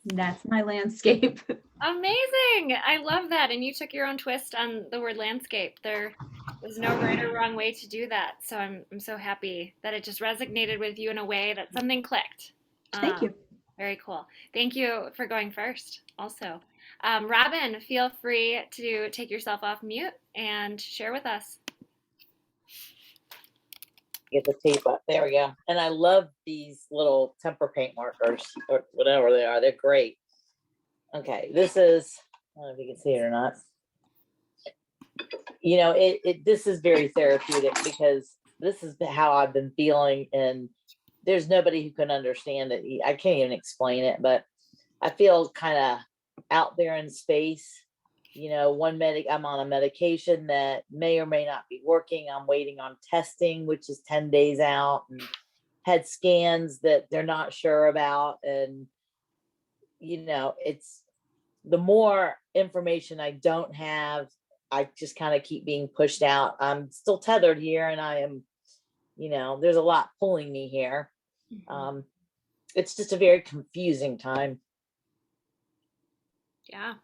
that's my landscape.
Amazing. I love that. And you took your own twist on the word landscape. There was no right or wrong way to do that. So I'm so happy that it just resonated with you in a way that something clicked.
Thank you.
Very cool. Thank you for going first also. Robin, feel free to take yourself off mute and share with us.
Get the tape up. There we go. And I love these little temper paint markers or whatever they are. They're great. Okay, this is, I don't know if you can see it or not. You know, this is very therapeutic, because this is how I've been feeling, and there's nobody who can understand it. I can't even explain it, but I feel kind of out there in space. You know, I'm on a medication that may or may not be working. I'm waiting on testing, which is 10 days out, and had scans that they're not sure about. And, you know, it's the more information I don't have, I just kind of keep being pushed out. I'm still tethered here, and I am, you know, there's a lot pulling me here. It's just a very confusing time.
Yeah.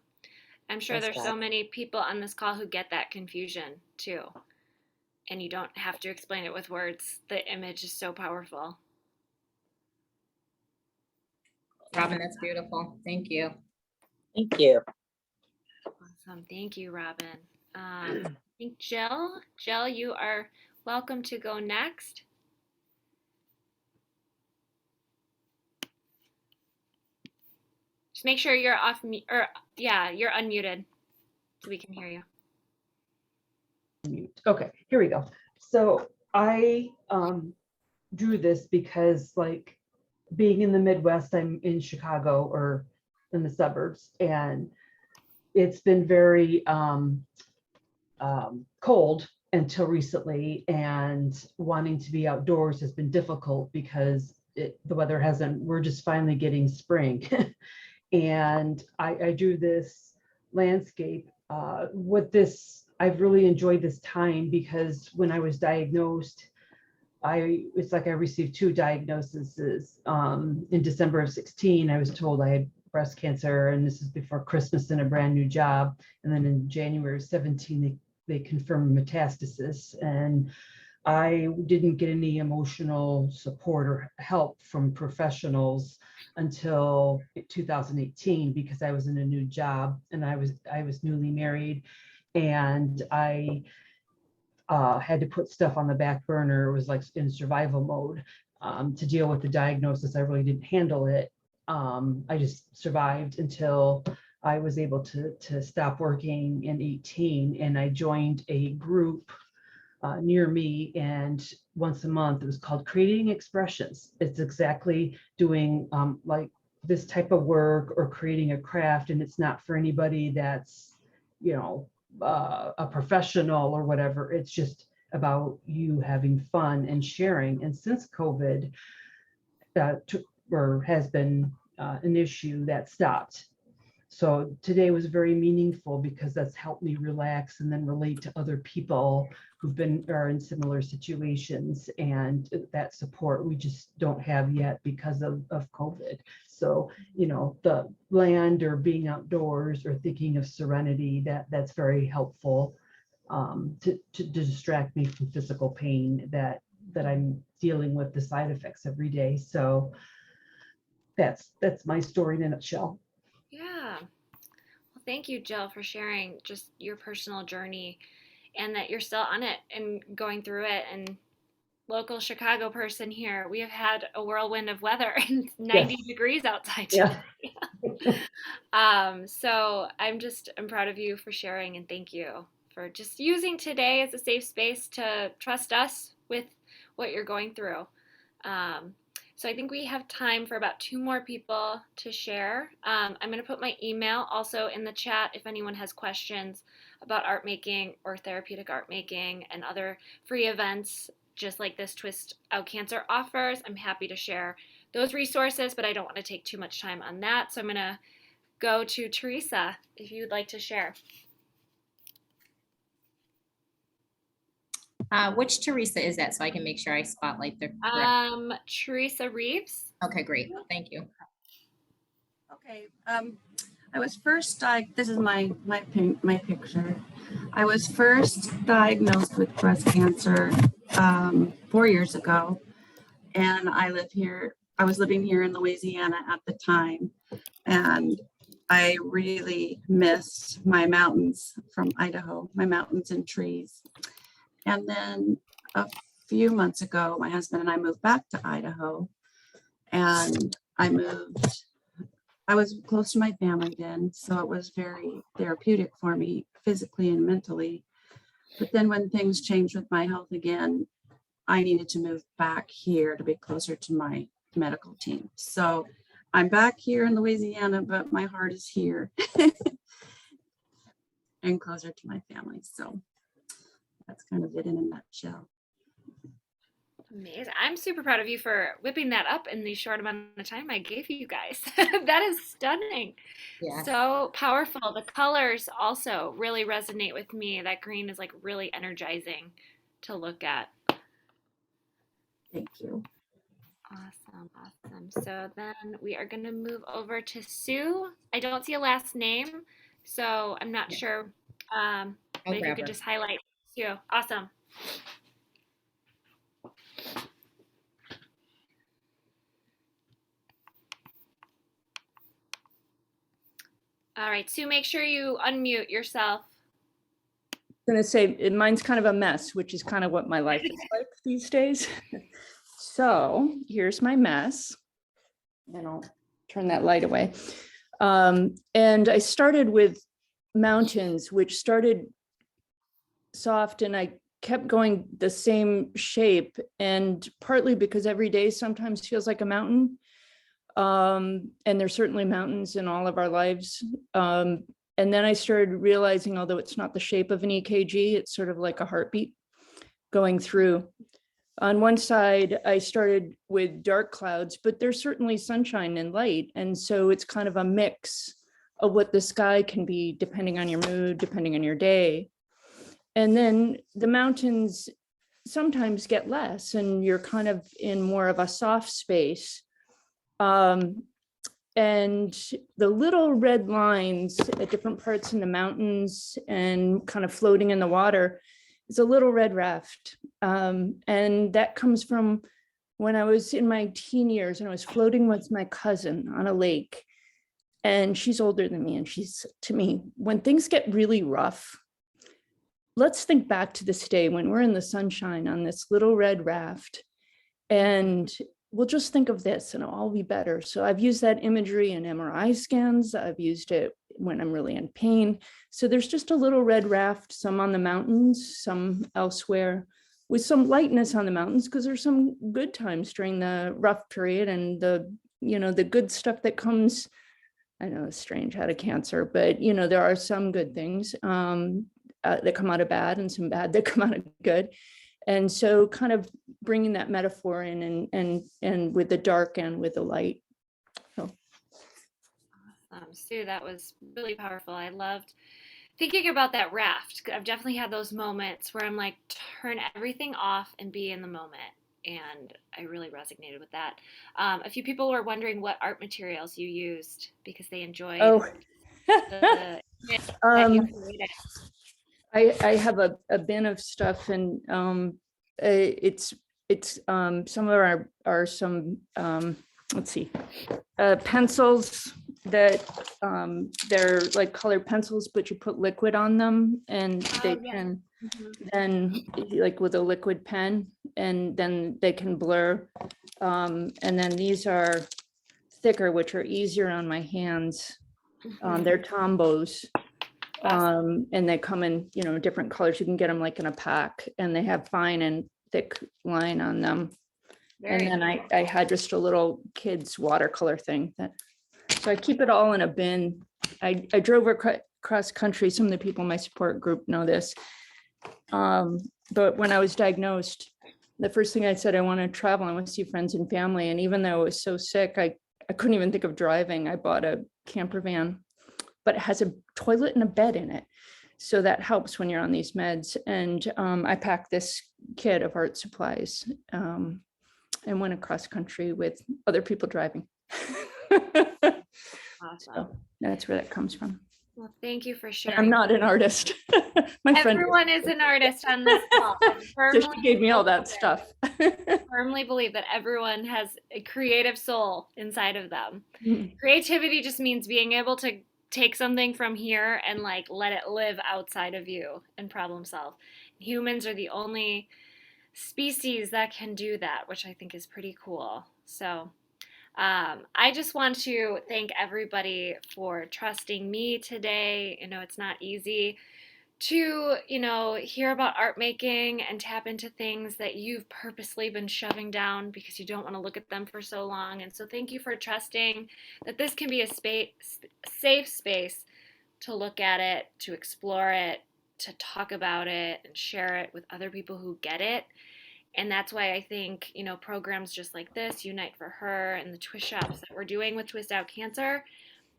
I'm sure there's so many people on this call who get that confusion too. And you don't have to explain it with words. The image is so powerful.
Robin, that's beautiful. Thank you.
Thank you.
Awesome. Thank you, Robin. I think Jill, you are welcome to go next. Just make sure you're off mute, or yeah, you're unmuted so we can hear you.
Okay, here we go. So I drew this because, like, being in the Midwest, I'm in Chicago or in the suburbs, and it's been very cold until recently, and wanting to be outdoors has been difficult because the weather we're just finally getting spring. And I drew this landscape. I've really enjoyed this time, because when I was diagnosed, it's like I received 2 diagnoses. In December of 16, I was told I had breast cancer, and this is before Christmas and a brand new job. And then in January of 17, they confirmed metastasis, and I didn't get any emotional support or help from professionals until 2018, because I was in a new job, and I was newly married, and I had to put stuff on the back burner. It was like in survival mode to deal with the diagnosis. I really didn't handle it. I just survived until I was able to stop working in 18, and I joined a group near me, and once a month it was called Creating Expressions. It's exactly doing like this type of work or creating a craft, and it's not for anybody that's, you know, a professional or whatever. It's just about you having fun and sharing. And since COVID has been an issue, that stopped. So today was very meaningful because that's helped me relax and then relate to other people who've are in similar situations, and that support we just don't have yet because of COVID. So, you know, the land or being outdoors or thinking of serenity, that's very helpful to distract me from physical pain that I'm dealing with the side effects every day. So that's my story in a nutshell.
Yeah. Well, thank you, Jill, for sharing just your personal journey and that you're still on it and going through it. And local Chicago person here, we have had a whirlwind of weather and 90
Yes.
degrees outside
Yeah.
today. So I'm proud of you for sharing, and thank you for just using today as a safe space to trust us with what you're going through. So I think we have time for about 2 more people to share. I'm going to put my email also in the chat if anyone has questions about art making or therapeutic art making and other free events just like this Twist Out Cancer offers. I'm happy to share those resources, but I don't want to take too much time on that. So I'm going to go to Teresa if you'd like to share.
Which Teresa is that, so I can make sure I spotlight the correct?
Teresa Reeves.
Okay, great. Thank you.
Okay. I was first this is my picture. I was first diagnosed with breast cancer 4 years ago, and I was living here in Louisiana at the time, and I really missed my mountains from Idaho, my mountains and trees. And then a few months ago, my husband and I moved back to Idaho, and I was close to my family then, so it was very therapeutic for me physically and mentally. But then when things changed with my health again, I needed to move back here to be closer to my medical team. So I'm back here in Louisiana, but my heart is here and closer to my family. So that's kind of it in a nutshell.
Amazing. I'm super proud of you for whipping that up in the short amount of time I gave you guys. That is stunning.
Yeah.
So powerful. The colors also really resonate with me. That green is like really energizing to look at.
Thank you.
Awesome. Awesome. So then we are going to move over to Sue. I don't see a last name, so I'm not sure. But if you could just highlight Sue. Awesome. All right, Sue, make sure you unmute yourself.
I'm going to say mine's kind of a mess, which is kind of what my life is like these days. So here's my mess, and I'll turn that light away. And I started with mountains, which started soft, and I kept going the same shape, and partly because every day sometimes feels like a mountain. And there's certainly mountains in all of our lives. And then I started realizing, although it's not the shape of an EKG, it's sort of like a heartbeat going through. On one side, I started with dark clouds, but there's certainly sunshine and light. And so it's kind of a mix of what the sky can be depending on your mood, depending on your day. And then the mountains sometimes get less, and you're kind of in more of a soft space. And the little red lines at different parts in the mountains and kind of floating in the water is a little red raft. And that comes from when I was in my teen years and I was floating with my cousin on a lake. And she's older than me. And she's to me, when things get really rough, let's think back to this day when we're in the sunshine on this little red raft, and we'll just think of this and it'll all be better. So I've used that imagery in MRI scans. I've used it when I'm really in pain. So there's just a little red raft, some on the mountains, some elsewhere, with some lightness on the mountains, because there's some good times during the rough period and the, the good stuff that comes. I know it's strange out of cancer, but there are some good things that come out of bad and some bad that come out of good. And so kind of bringing that metaphor in and with the dark and with the light. So.
Sue, that was really powerful. I loved thinking about that raft. I've definitely had those moments where I'm like, turn everything off and be in the moment. And I really resonated with that. A few people were wondering what art materials you used because they enjoyed the that you created.
I have a bin of stuff, and it's some of our some let's see, pencils that they're like colored pencils, but you put liquid on them, and they can then, like with a liquid pen, and then they can blur. And then these are thicker, which are easier on my hands. They're Tombos. And they come in, different colors. You can get them like in a pack, and they have fine and thick line on them. And then I had just a little kids watercolor thing so I keep it all in a bin. I drove across country. Some of the people in my support group know this. But when I was diagnosed, the first thing I said, I want to travel. I want to see friends and family. And even though I was so sick, I couldn't even think of driving. I bought a camper van, but it has a toilet and a bed in it. So that helps when you're on these meds. And I packed this kit of art supplies and went across country with other people driving.
Awesome.
So that's where that comes from.
Well, thank you for sharing.
I'm not an artist.
Everyone is an artist on this call.
So she gave me all that stuff.
I firmly believe that everyone has a creative soul inside of them. Creativity just means being able to take something from here and like let it live outside of you and problem solve. Humans are the only species that can do that, which I think is pretty cool. So I just want to thank everybody for trusting me today. It's not easy to, hear about art making and tap into things that you've purposely been shoving down because you don't want to look at them for so long. And so thank you for trusting that this can be a safe space to look at it, to explore it, to talk about it and share it with other people who get it. And that's why I think, programs just like this, Unite for Her, and the twist shops that we're doing with Twist Out Cancer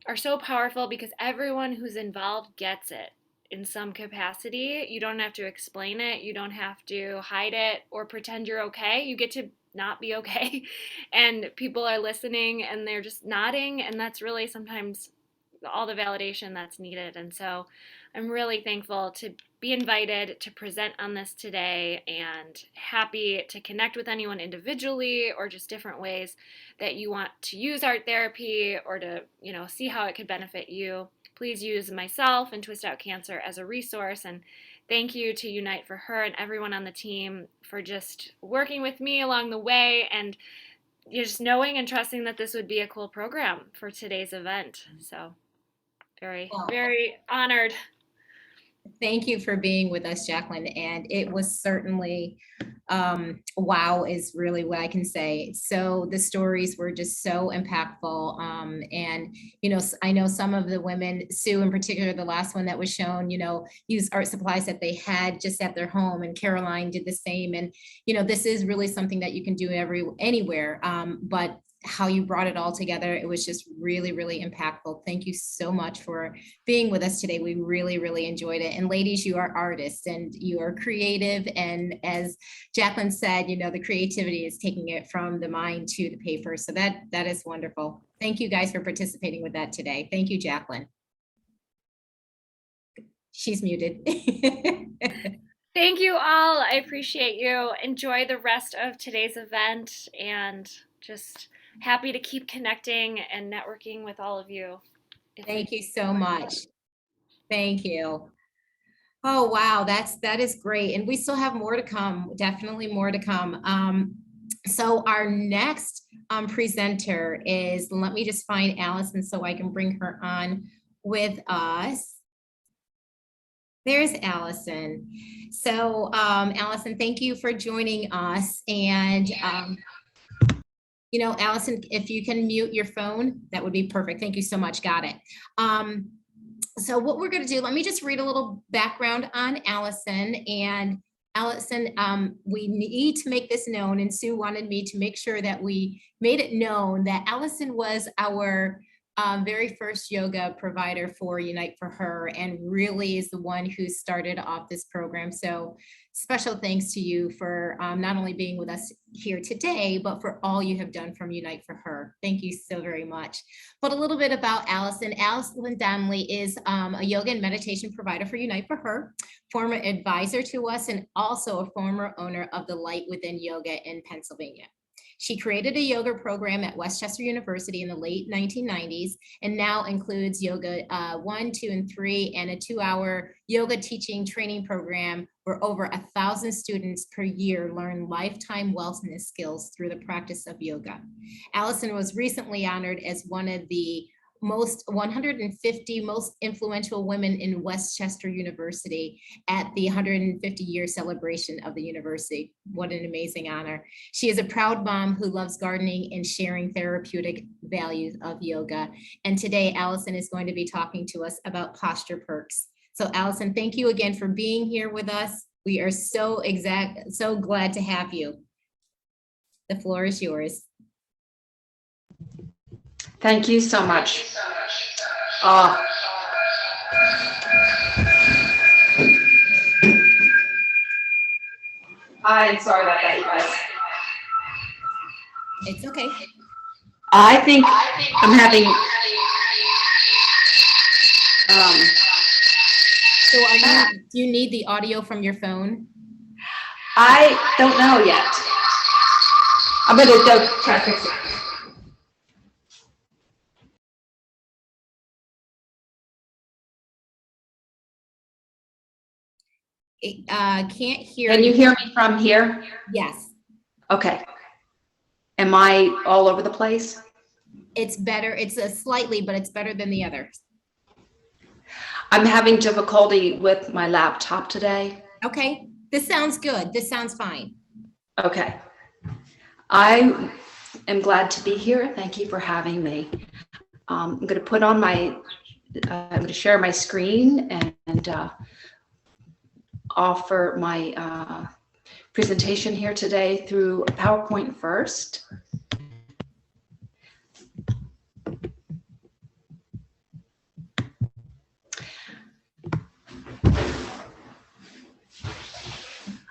are so powerful because everyone who's involved gets it in some capacity. You don't have to explain it. You don't have to hide it or pretend you're okay. You get to not be okay. And people are listening and they're just nodding. And that's really sometimes all the validation that's needed. And so I'm really thankful to be invited to present on this today and happy to connect with anyone individually or just different ways that you want to use art therapy or to, see how it could benefit you. Please use myself and Twist Out Cancer as a resource. And thank you to Unite for Her and everyone on the team for just working with me along the way and just knowing and trusting that this would be a cool program for today's event. So very, very honored.
Thank you for being with us, Jacqueline. And it was certainly, wow is really what I can say. So the stories were just so impactful. And, I know some of the women, Sue in particular, the last one that was shown, used art supplies that they had just at their home, and Caroline did the same. And, this is really something that you can do anywhere. But how you brought it all together, it was just really, really impactful. Thank you so much for being with us today. We really, really enjoyed it. And ladies, you are artists and you are creative. And as Jacqueline said, the creativity is taking it from the mind to the paper. So that is wonderful. Thank you guys for participating with that today. Thank you, Jacqueline. She's muted.
Thank you all. I appreciate you. Enjoy the rest of today's event and just happy to keep connecting and networking with all of you.
Thank you so much. Thank you. Oh, wow. That is great. And we still have more to come, definitely more to come. So our next presenter is, let me just find Allison so I can bring her on with us. There's Allison. So Allison, thank you for joining us. And Allison, if you can mute your phone, that would be perfect. Thank you so much. Got it. So what we're going to do, let me just read a little background on Allison. And Allison, we need to make this known, and Sue wanted me to make sure that we made it known that Allison was our very first yoga provider for Unite for Her, and really is the one who started off this program. So special thanks to you for not only being with us here today, but for all you have done from Unite for Her. Thank you so very much. But a little bit about Allison. Allison Donnelly is a yoga and meditation provider for Unite for Her, former advisor to us, and also a former owner of the Light Within Yoga in Pennsylvania. She created a yoga program at Westchester University in the late 1990s, and now includes yoga 1, 2, and 3, and a 2-hour yoga teaching training program where over 1,000 students per year learn lifetime wellness skills through the practice of yoga. Allison was recently honored as one of the 150 most influential women in Westchester University at the 150-year celebration of the university. What an amazing honor. She is a proud mom who loves gardening and sharing therapeutic values of yoga. And today, Allison is going to be talking to us about posture perks. So Allison, thank you again for being here with us. We are so glad to have you. The floor is yours.
Thank you so much. I'm sorry about that, you guys.
It's okay.
I think I'm having.
So do you need the audio from your phone?
I don't know yet. I'm going to go try to fix it.
Can't hear.
Can you hear me from here?
Yes.
Okay. Am I all over the place?
It's better. It's slightly, but it's better than the others.
I'm having difficulty with my laptop today.
Okay. This sounds good. This sounds fine.
Okay. I am glad to be here. Thank you for having me. I'm going to put on I'm going to share my screen and offer my presentation here today through PowerPoint first.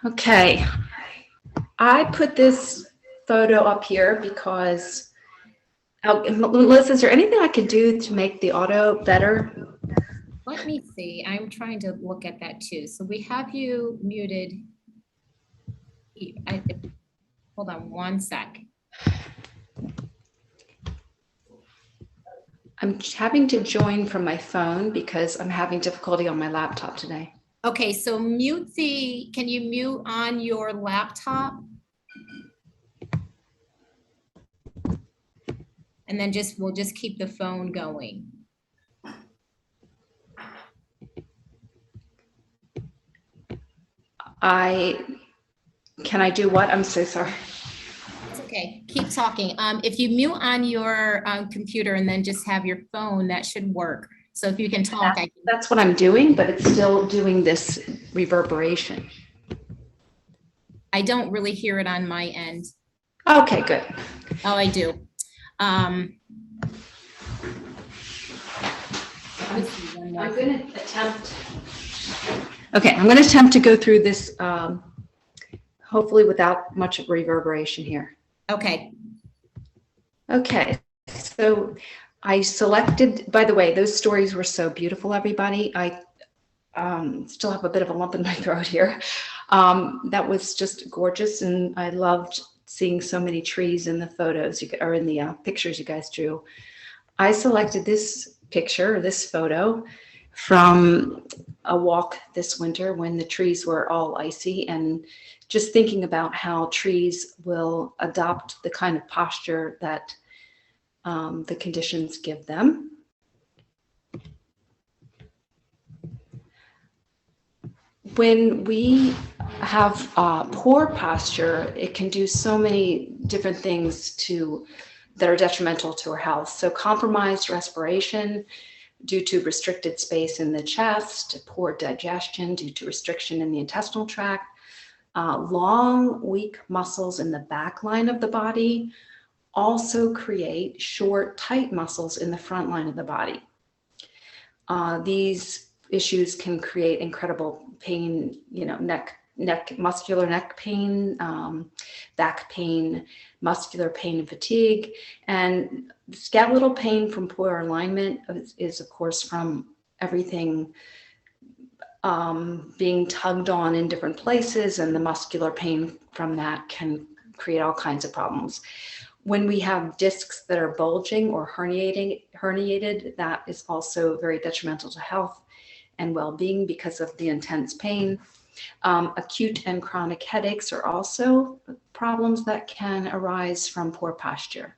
Okay, I put this photo up here because, Melissa, is there anything I could do to make the audio better?
Let me see. I'm trying to look at that too. So we have you muted. Hold on one sec.
I'm having to join from my phone because I'm having difficulty on my laptop today.
Okay, so can you mute on your laptop? And then we'll just keep the phone going.
Can I do what? I'm so sorry.
It's okay. Keep talking. If you mute on your computer and then just have your phone, that should work. So if you can talk,
that's what I'm doing, but it's still doing this reverberation.
I don't really hear it on my end.
Okay, good.
Oh, I do.
I'm going to attempt. Okay, I'm going to attempt to go through this, hopefully without much reverberation here.
Okay.
Okay, so I selected, by the way, those stories were so beautiful, everybody. I still have a bit of a lump in my throat here. That was just gorgeous, and I loved seeing so many trees in the photos, or in the pictures you guys drew. I selected this picture, this photo, from a walk this winter when the trees were all icy, and just thinking about how trees will adopt the kind of posture that the conditions give them. When we have poor posture, it can do so many different things that are detrimental to our health. So compromised respiration due to restricted space in the chest, poor digestion due to restriction in the intestinal tract, long, weak muscles in the back line of the body also create short, tight muscles in the front line of the body. These issues can create incredible pain, muscular neck pain, back pain, muscular pain and fatigue. And skeletal pain from poor alignment is of course from everything being tugged on in different places, and the muscular pain from that can create all kinds of problems. When we have discs that are bulging or herniated, that is also very detrimental to health and well-being because of the intense pain. Acute and chronic headaches are also problems that can arise from poor posture.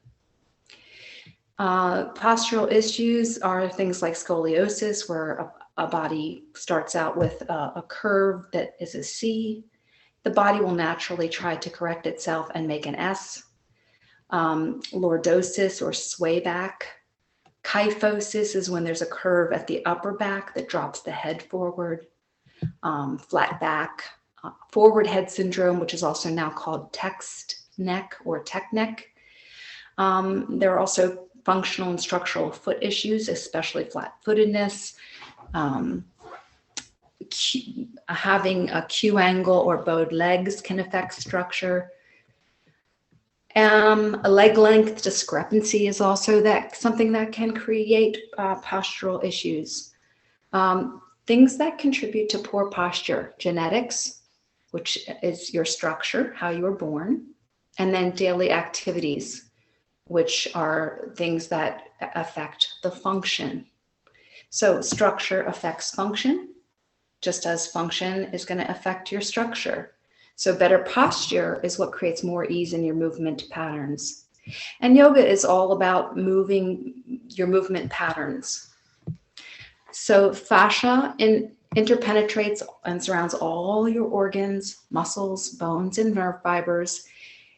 Postural issues are things like scoliosis, where a body starts out with a curve that is a C. The body will naturally try to correct itself and make an S. Lordosis or sway back. Kyphosis is when there's a curve at the upper back that drops the head forward. Flat back. Forward head syndrome, which is also now called text neck or tech neck. There are also functional and structural foot issues, especially flat-footedness. Having a Q angle or bowed legs can affect structure. A leg length discrepancy is also something that can create postural issues. Things that contribute to poor posture: genetics, which is your structure, how you were born, and then daily activities, which are things that affect the function. So structure affects function, just as function is going to affect your structure. So better posture is what creates more ease in your movement patterns. And yoga is all about moving your movement patterns. So fascia interpenetrates and surrounds all your organs, muscles, bones, and nerve fibers.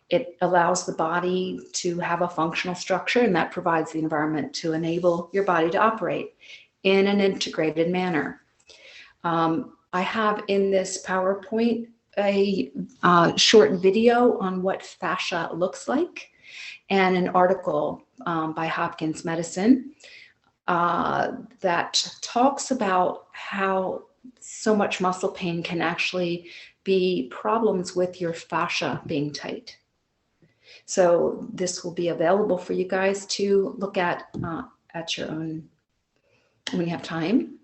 It allows the body to have a functional structure, and that provides the environment to enable your body to operate in an integrated manner. I have in this PowerPoint a short video on what fascia looks like, and an article by Hopkins Medicine that talks about how so much muscle pain can actually be problems with your fascia being tight. So this will be available for you guys to look at your own when you have time.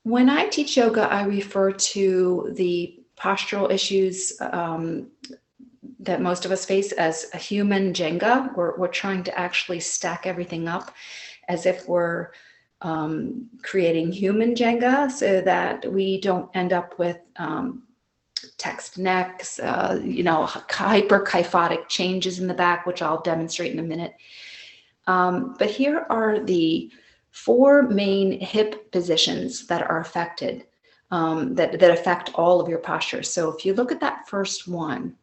When I teach yoga, I refer to the postural issues that most of us face as a human Jenga. We're trying to actually stack everything up as if we're creating human Jenga, so that we don't end up with text necks, hyperkyphotic changes in the back, which I'll demonstrate in a minute. But here are the 4 main hip positions that are affected, that affect all of your posture. So if you look at that first one,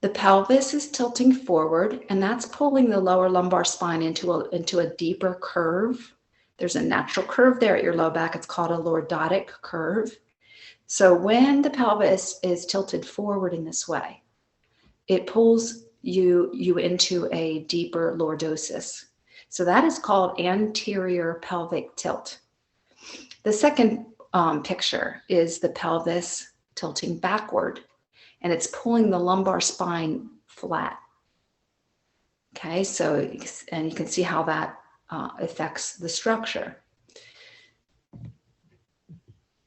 the pelvis is tilting forward, and that's pulling the lower lumbar spine into a deeper curve. There's a natural curve there at your low back. It's called a lordotic curve. So when the pelvis is tilted forward in this way, it pulls you into a deeper lordosis. So that is called anterior pelvic tilt. The second picture is the pelvis tilting backward, and it's pulling the lumbar spine flat. Okay, and you can see how that affects the structure.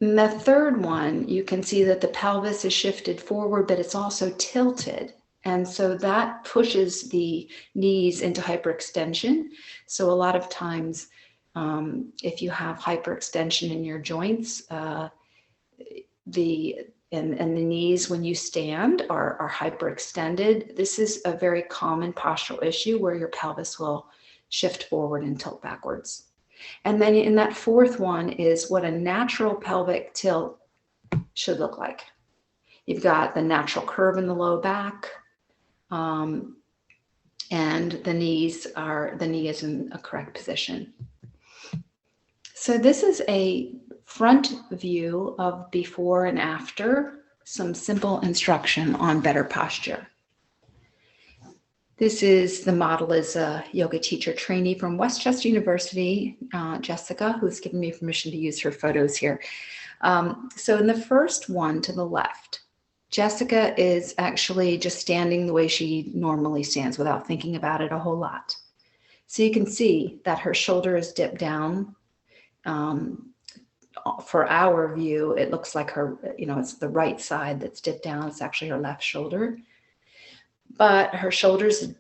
In the third one, you can see that the pelvis is shifted forward, but it's also tilted. And so that pushes the knees into hyperextension. So a lot of times If you have hyperextension in your joints, the knees when you stand are hyperextended. This is a very common postural issue where your pelvis will shift forward and tilt backwards. And then in that fourth one is what a natural pelvic tilt should look like. You've got the natural curve in the low back, and the knee is in a correct position. So this is a front view of before and after, some simple instruction on better posture. The model is a yoga teacher trainee from Westchester University, Jessica, who's given me permission to use her photos here. So in the first one to the left, Jessica is actually just standing the way she normally stands without thinking about it a whole lot. So you can see that her shoulder is dipped down. For our view, it looks like her, it's the right side that's dipped down. It's actually her left shoulder. But her shoulders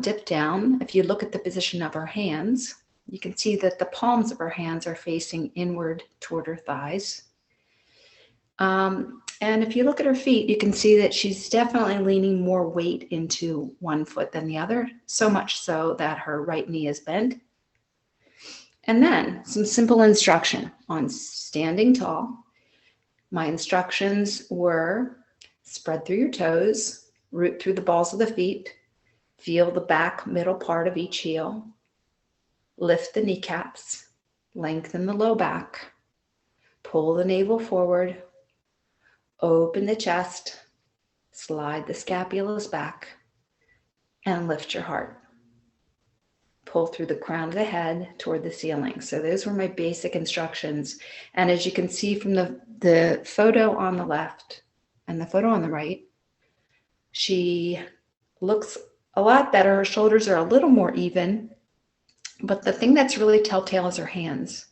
dip down. If you look at the position of her hands, you can see that the palms of her hands are facing inward toward her thighs. And if you look at her feet, you can see that she's definitely leaning more weight into one foot than the other, so much so that her right knee is bent. And then some simple instruction on standing tall. My instructions were spread through your toes, root through the balls of the feet, feel the back middle part of each heel, lift the kneecaps, lengthen the low back, pull the navel forward, open the chest, slide the scapulas back, and lift your heart. Pull through the crown of the head toward the ceiling. So those were my basic instructions. And as you can see from the photo on the left and the photo on the right, she looks a lot better. Her shoulders are a little more even, but the thing that's really telltale is her hands.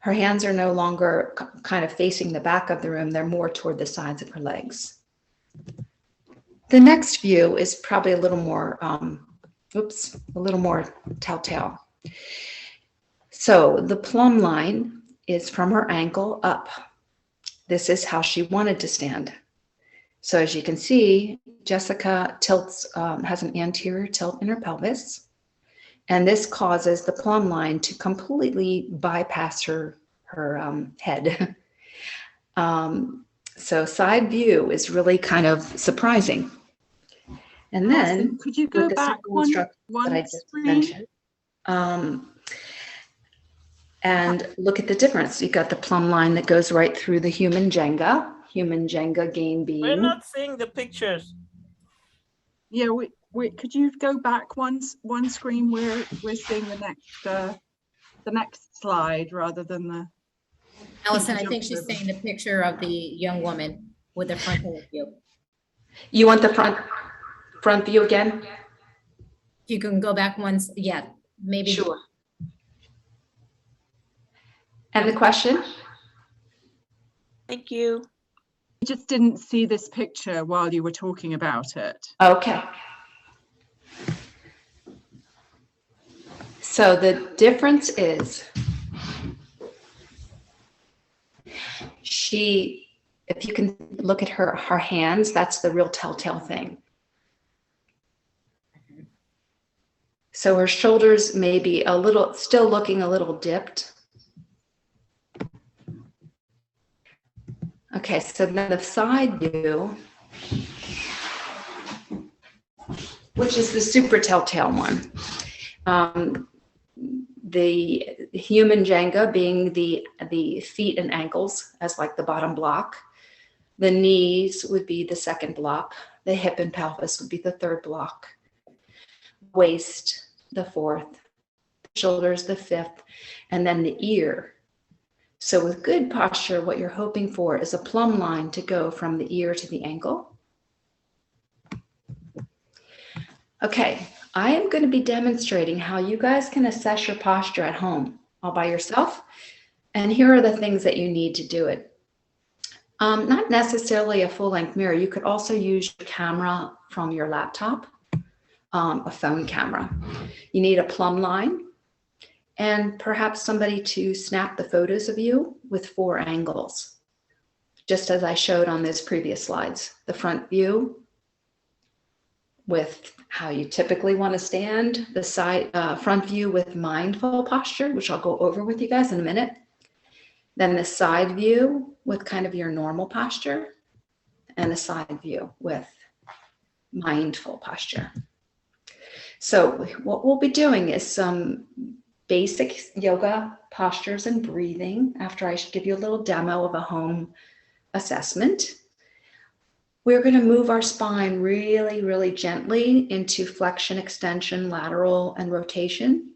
Her hands are no longer kind of facing the back of the room. They're more toward the sides of her legs. The next view is probably a little more, a little more telltale. So the plumb line is from her ankle up. This is how she wanted to stand. So as you can see, Jessica tilts, has an anterior tilt in her pelvis, and this causes the plumb line to completely bypass her head. So side view is really kind of surprising. And then
could you go back one
that I just mentioned, and look at the difference. You've got the plumb line that goes right through the human Jenga gain beam.
We're not seeing the pictures.
Yeah, could you go back one screen where we're seeing the next slide rather than the.
Allison, I think she's saying the picture of the young woman with the frontal view.
You want the front view again?
You can go back once, yeah, maybe.
Sure. And the question?
Thank you.
I just didn't see this picture while you were talking about it.
Okay. So the difference is if you can look at her hands, that's the real telltale thing. So her shoulders may be still looking a little dipped. Okay, so then the side view, which is the super telltale one. The human Jenga being the feet and ankles as like the bottom block. The knees would be the second block. The hip and pelvis would be the third block. Waist, the fourth. Shoulders, the fifth. And then the ear. So with good posture, what you're hoping for is a plumb line to go from the ear to the ankle. Okay, I am going to be demonstrating how you guys can assess your posture at home all by yourself. And here are the things that you need to do it. Not necessarily a full-length mirror. You could also use your camera from your laptop, a phone camera. You need a plumb line and perhaps somebody to snap the photos of you with 4 angles, just as I showed on those previous slides. The front view with how you typically want to stand, the front view with mindful posture, which I'll go over with you guys in a minute. Then the side view with kind of your normal posture, and the side view with mindful posture. So what we'll be doing is some basic yoga postures and breathing after I give you a little demo of a home assessment. We're going to move our spine really, really gently into flexion, extension, lateral, and rotation.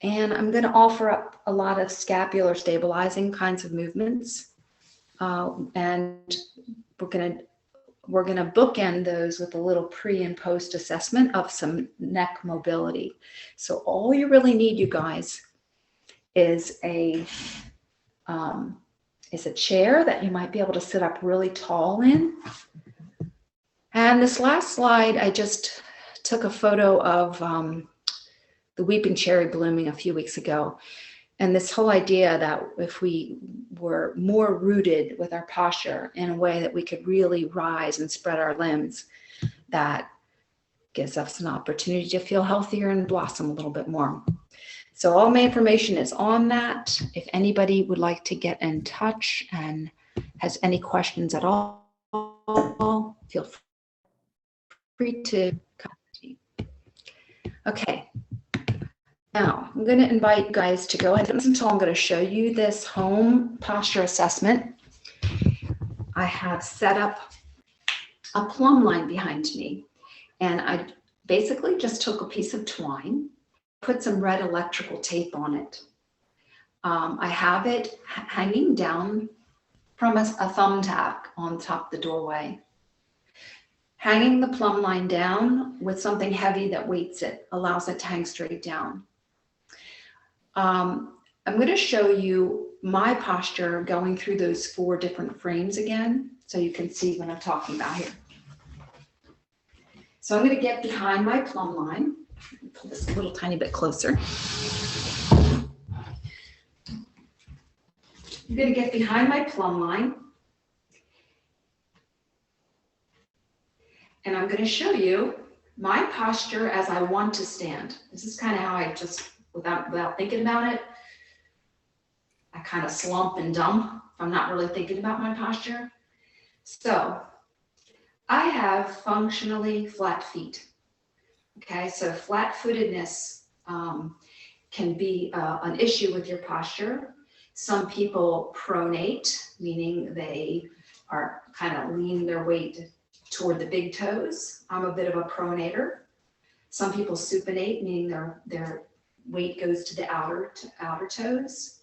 And I'm going to offer up a lot of scapular stabilizing kinds of movements. And we're going to bookend those with a little pre and post assessment of some neck mobility. So all you really need, you guys, is a chair that you might be able to sit up really tall in. And this last slide, I just took a photo of the weeping cherry blooming a few weeks ago. And this whole idea that if we were more rooted with our posture in a way that we could really rise and spread our limbs, that gives us an opportunity to feel healthier and blossom a little bit more. So all my information is on that. If anybody would like to get in touch and has any questions at all, feel free to contact me. Okay. Now, I'm going to invite you guys to go ahead and listen until I'm going to show you this home posture assessment. I have set up a plumb line behind me, and I basically just took a piece of twine, put some red electrical tape on it. I have it hanging down from a thumbtack on top of the doorway. Hanging the plumb line down with something heavy that weights it, allows it to hang straight down. I'm going to show you my posture going through those 4 different frames again, so you can see what I'm talking about here. So I'm going to get behind my plumb line. Pull this a little tiny bit closer. I'm going to get behind my plumb line. And I'm going to show you my posture as I want to stand. This is kind of how I just, without thinking about it, I kind of slump and dump if I'm not really thinking about my posture. So I have functionally flat feet. Okay, so flat-footedness can be an issue with your posture. Some people pronate, meaning they are kind of leaning their weight toward the big toes. I'm a bit of a pronator. Some people supinate, meaning their weight goes to the outer toes.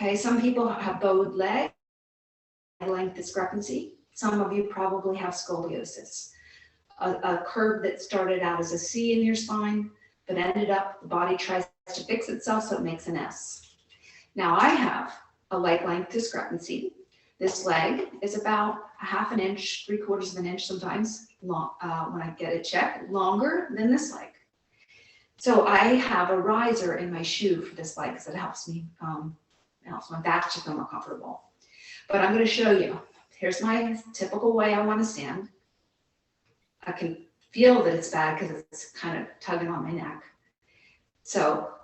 Okay, some people have bowed leg length discrepancy. Some of you probably have scoliosis, a curve that started out as a C in your spine, but ended up, the body tries to fix itself, so it makes an S. Now I have a leg length discrepancy. This leg is about a half an inch, 3/4 of an inch sometimes, long, when I get it checked, longer than this leg. So I have a riser in my shoe for this leg because it helps me, it helps my back to feel more comfortable. But I'm going to show you. Here's my typical way I want to stand. I can feel that it's bad because it's kind of tugging on my neck. So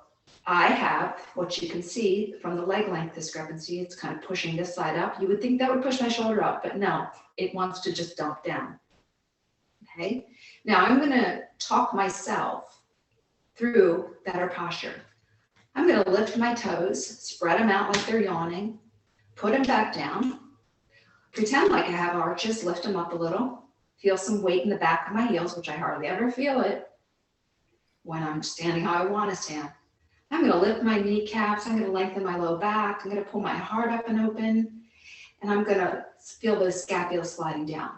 I have what you can see from the leg length discrepancy. It's kind of pushing this side up. You would think that would push my shoulder up, but no, it wants to just dump down. Okay. Now I'm going to talk myself through better posture. I'm going to lift my toes, spread them out like they're yawning, put them back down, pretend like I have arches, lift them up a little, feel some weight in the back of my heels, which I hardly ever feel it when I'm standing how I want to stand. I'm going to lift my kneecaps. I'm going to lengthen my low back. I'm going to pull my heart up and open, and I'm going to feel those scapulas sliding down.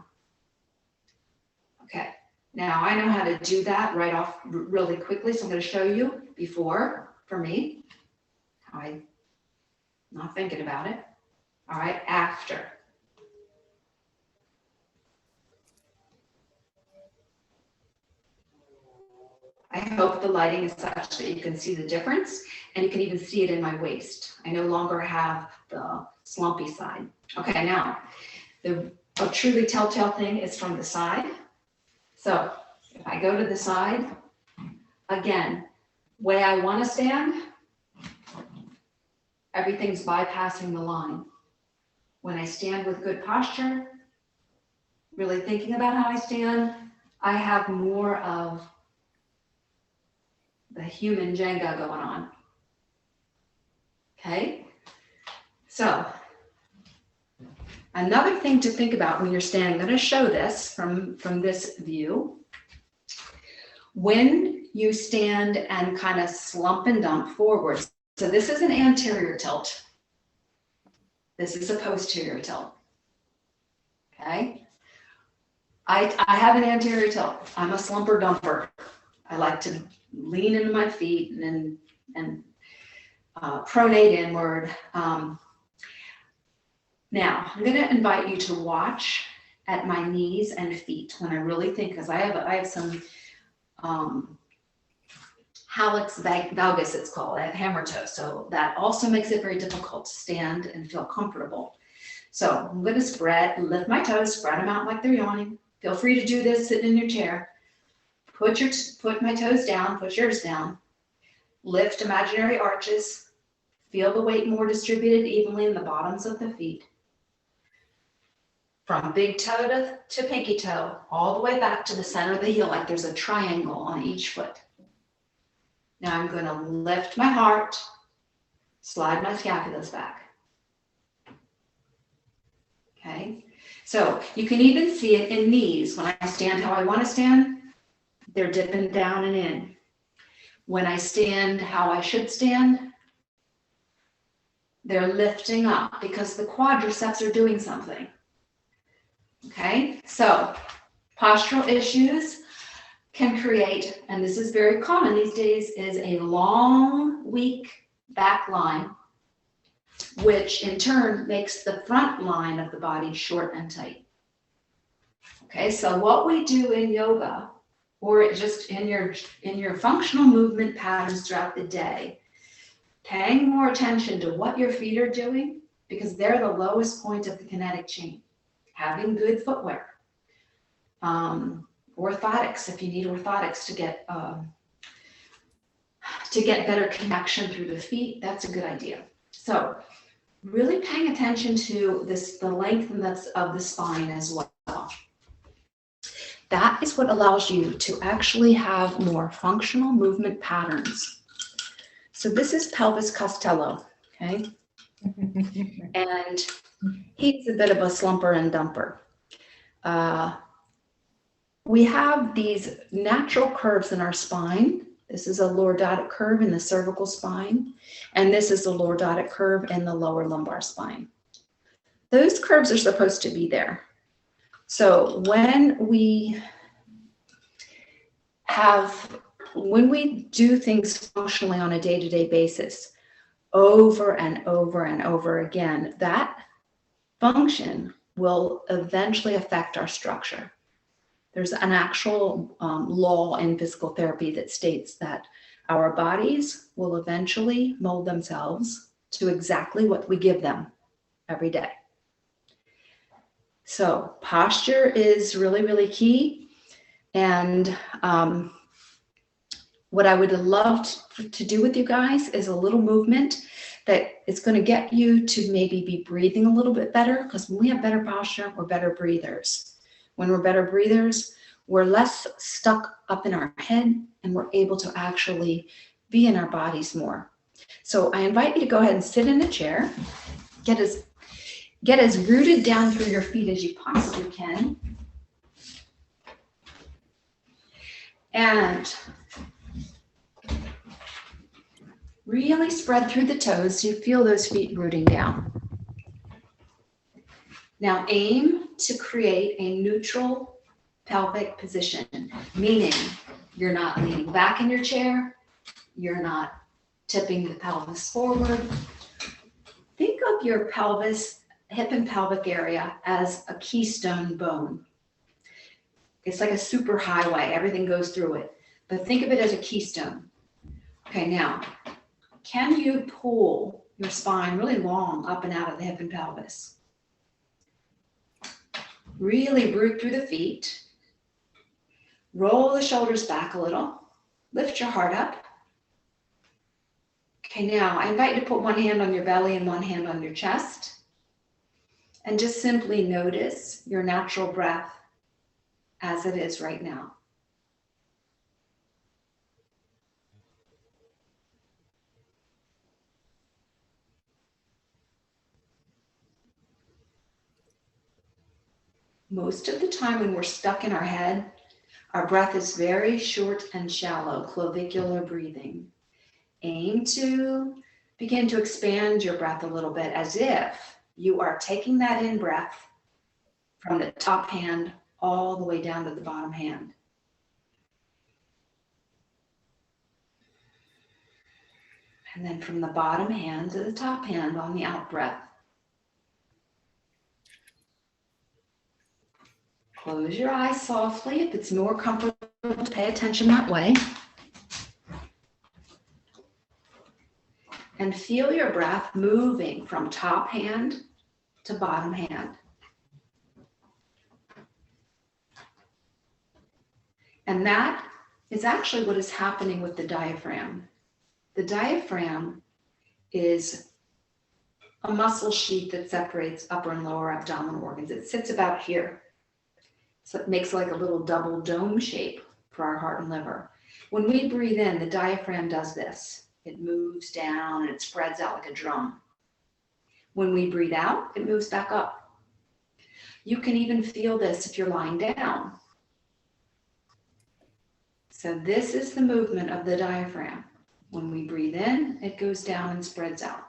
Okay, now I know how to do that right off really quickly, so I'm going to show you before, for me, how I'm not thinking about it. All right, after. I hope the lighting is such that you can see the difference, and you can even see it in my waist. I no longer have the slumpy side. Okay, now, a truly telltale thing is from the side. So if I go to the side, again, way I want to stand, everything's bypassing the line. When I stand with good posture, really thinking about how I stand, I have more of the human Jenga going on. Okay, so another thing to think about when you're standing, I'm going to show this from this view. When you stand and kind of slump and dump forward, so this is an anterior tilt. This is a posterior tilt. Okay, I have an anterior tilt. I'm a slumper dumper. I like to lean into my feet and pronate inward. Now, I'm going to invite you to watch at my knees and feet when I really think, because I have some hallux valgus, it's called. I have hammer toe, so that also makes it very difficult to stand and feel comfortable. So I'm going to lift my toes, spread them out like they're yawning. Feel free to do this sitting in your chair. Put my toes down, put yours down. Lift imaginary arches. Feel the weight more distributed evenly in the bottoms of the feet. From big toe to pinky toe, all the way back to the center of the heel, like there's a triangle on each foot. Now I'm going to lift my heart, slide my scapulas back. Okay, so you can even see it in knees. When I stand how I want to stand, they're dipping down and in. When I stand how I should stand, they're lifting up because the quadriceps are doing something. Okay, so postural issues can create, and this is very common these days, is a long, weak back line, which in turn makes the front line of the body short and tight. Okay, so what we do in yoga, or just in your functional movement patterns throughout the day, paying more attention to what your feet are doing, because they're the lowest point of the kinetic chain. Having good footwear, orthotics, if you need orthotics to get better connection through the feet, that's a good idea. So really paying attention to the length of the spine as well. That is what allows you to actually have more functional movement patterns. So this is pelvis Costello, okay? And he's a bit of a slumper and dumper. We have these natural curves in our spine. This is a lordotic curve in the cervical spine, and this is a lordotic curve in the lower lumbar spine. Those curves are supposed to be there. So when we do things functionally on a day-to-day basis, over and over and over again, that function will eventually affect our structure. There's an actual law in physical therapy that states that our bodies will eventually mold themselves to exactly what we give them every day. So posture is really, really key. And what I would love to do with you guys is a little movement that is going to get you to maybe be breathing a little bit better, because when we have better posture, we're better breathers. When we're better breathers, we're less stuck up in our head, and we're able to actually be in our bodies more. So I invite you to go ahead and sit in a chair, get as rooted down through your feet as you possibly can. And really spread through the toes so you feel those feet rooting down. Now aim to create a neutral pelvic position, meaning you're not leaning back in your chair, you're not tipping the pelvis forward. Think of your pelvis, hip and pelvic area as a keystone bone. It's like a super highway, everything goes through it. but think of it as a keystone. Okay, now, can you pull your spine really long up and out of the hip and pelvis? Really root through the feet. Roll the shoulders back a little. Lift your heart up. Okay, now I invite you to put one hand on your belly and one hand on your chest. And just simply notice your natural breath as it is right now. Most of the time when we're stuck in our head, our breath is very short and shallow, clavicular breathing. Aim to begin to expand your breath a little bit as if you are taking that in breath from the top hand all the way down to the bottom hand. And then from the bottom hand to the top hand on the out breath. Close your eyes softly if it's more comfortable to pay attention that way. And feel your breath moving from top hand to bottom hand. And that is actually what is happening with the diaphragm. The diaphragm is a muscle sheath that separates upper and lower abdominal organs. It sits about here. So it makes like a little double dome shape for our heart and liver. When we breathe in, the diaphragm does this. It moves down and it spreads out like a drum. When we breathe out, it moves back up. You can even feel this if you're lying down. So this is the movement of the diaphragm. When we breathe in, it goes down and spreads out.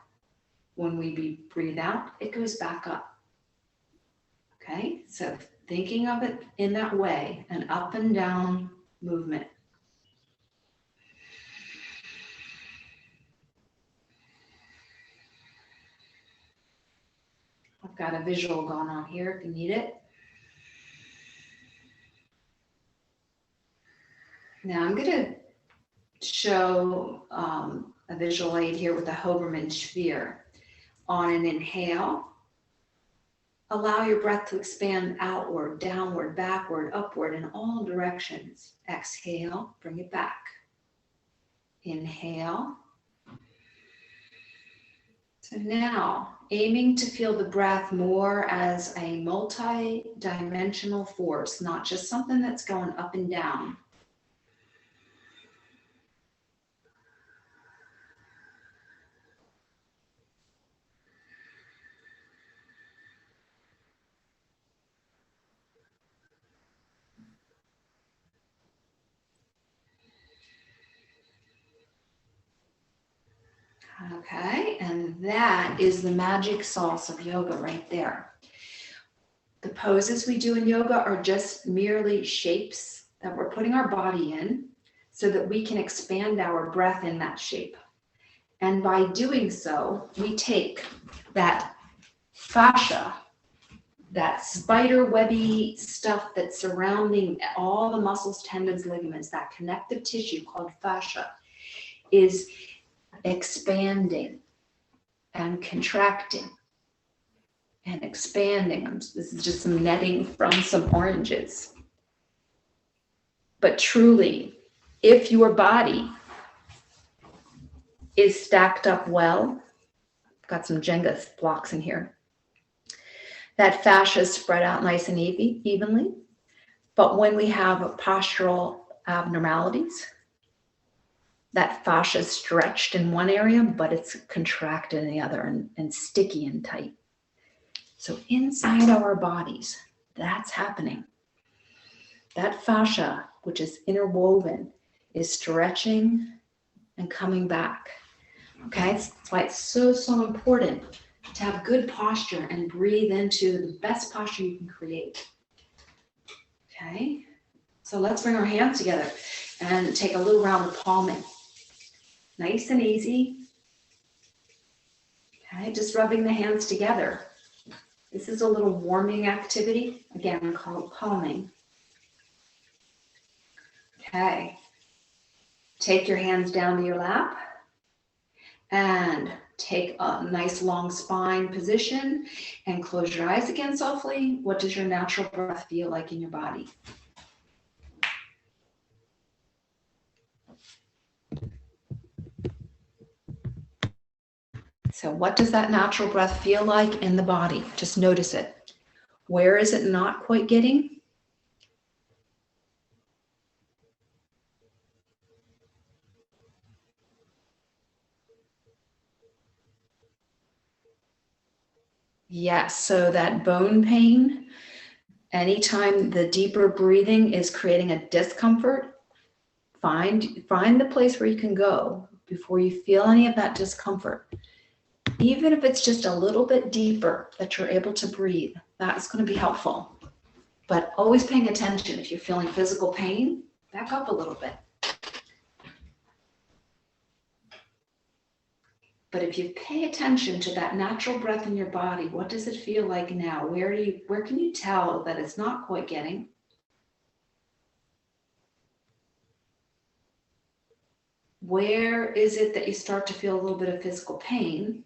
When we breathe out, it goes back up. Okay, so thinking of it in that way, an up and down movement. I've got a visual going on here if you need it. Now I'm going to show a visual aid here with a Hoberman sphere. On an inhale, allow your breath to expand outward, downward, backward, upward, in all directions. Exhale, bring it back. Inhale. So now, aiming to feel the breath more as a multi-dimensional force, not just something that's going up and down. Okay, and that is the magic sauce of yoga right there. The poses we do in yoga are just merely shapes that we're putting our body in so that we can expand our breath in that shape. And by doing so, we take that fascia, that spider webby stuff that's surrounding all the muscles, tendons, ligaments, that connective tissue called fascia is expanding and contracting and expanding. This is just some netting from some oranges. But truly, if your body is stacked up well, I've got some Jenga blocks in here, that fascia is spread out nice and evenly. But when we have postural abnormalities, that fascia is stretched in one area, but it's contracted in the other and sticky and tight. So inside our bodies, that's happening. That fascia, which is interwoven, is stretching and coming back. Okay, that's why it's so important to have good posture and breathe into the best posture you can create. Okay, so let's bring our hands together and take a little round of palming. Nice and easy. Okay, just rubbing the hands together. This is a little warming activity, again called palming. Okay, Take your hands down to your lap and take a nice long spine position and close your eyes again softly. What does your natural breath feel like in your body? So what does that natural breath feel like in the body? Just notice it. Where is it not quite getting? Yes, so that bone pain, anytime the deeper breathing is creating a discomfort, find the place where you can go before you feel any of that discomfort. Even if it's just a little bit deeper that you're able to breathe, that's going to be helpful. But always paying attention. If you're feeling physical pain, back up a little bit. But if you pay attention to that natural breath in your body, what does it feel like now? Where can you tell that it's not quite getting? Where is it that you start to feel a little bit of physical pain?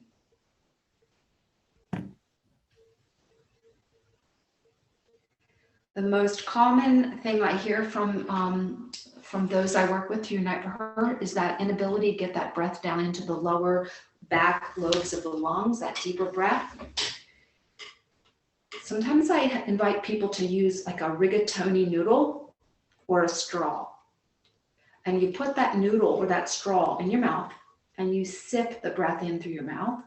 The most common thing I hear from those I work with to Unite for Her is that inability to get that breath down into the lower back lobes of the lungs, that deeper breath. Sometimes I invite people to use like a rigatoni noodle or a straw. And you put that noodle or that straw in your mouth and you sip the breath in through your mouth.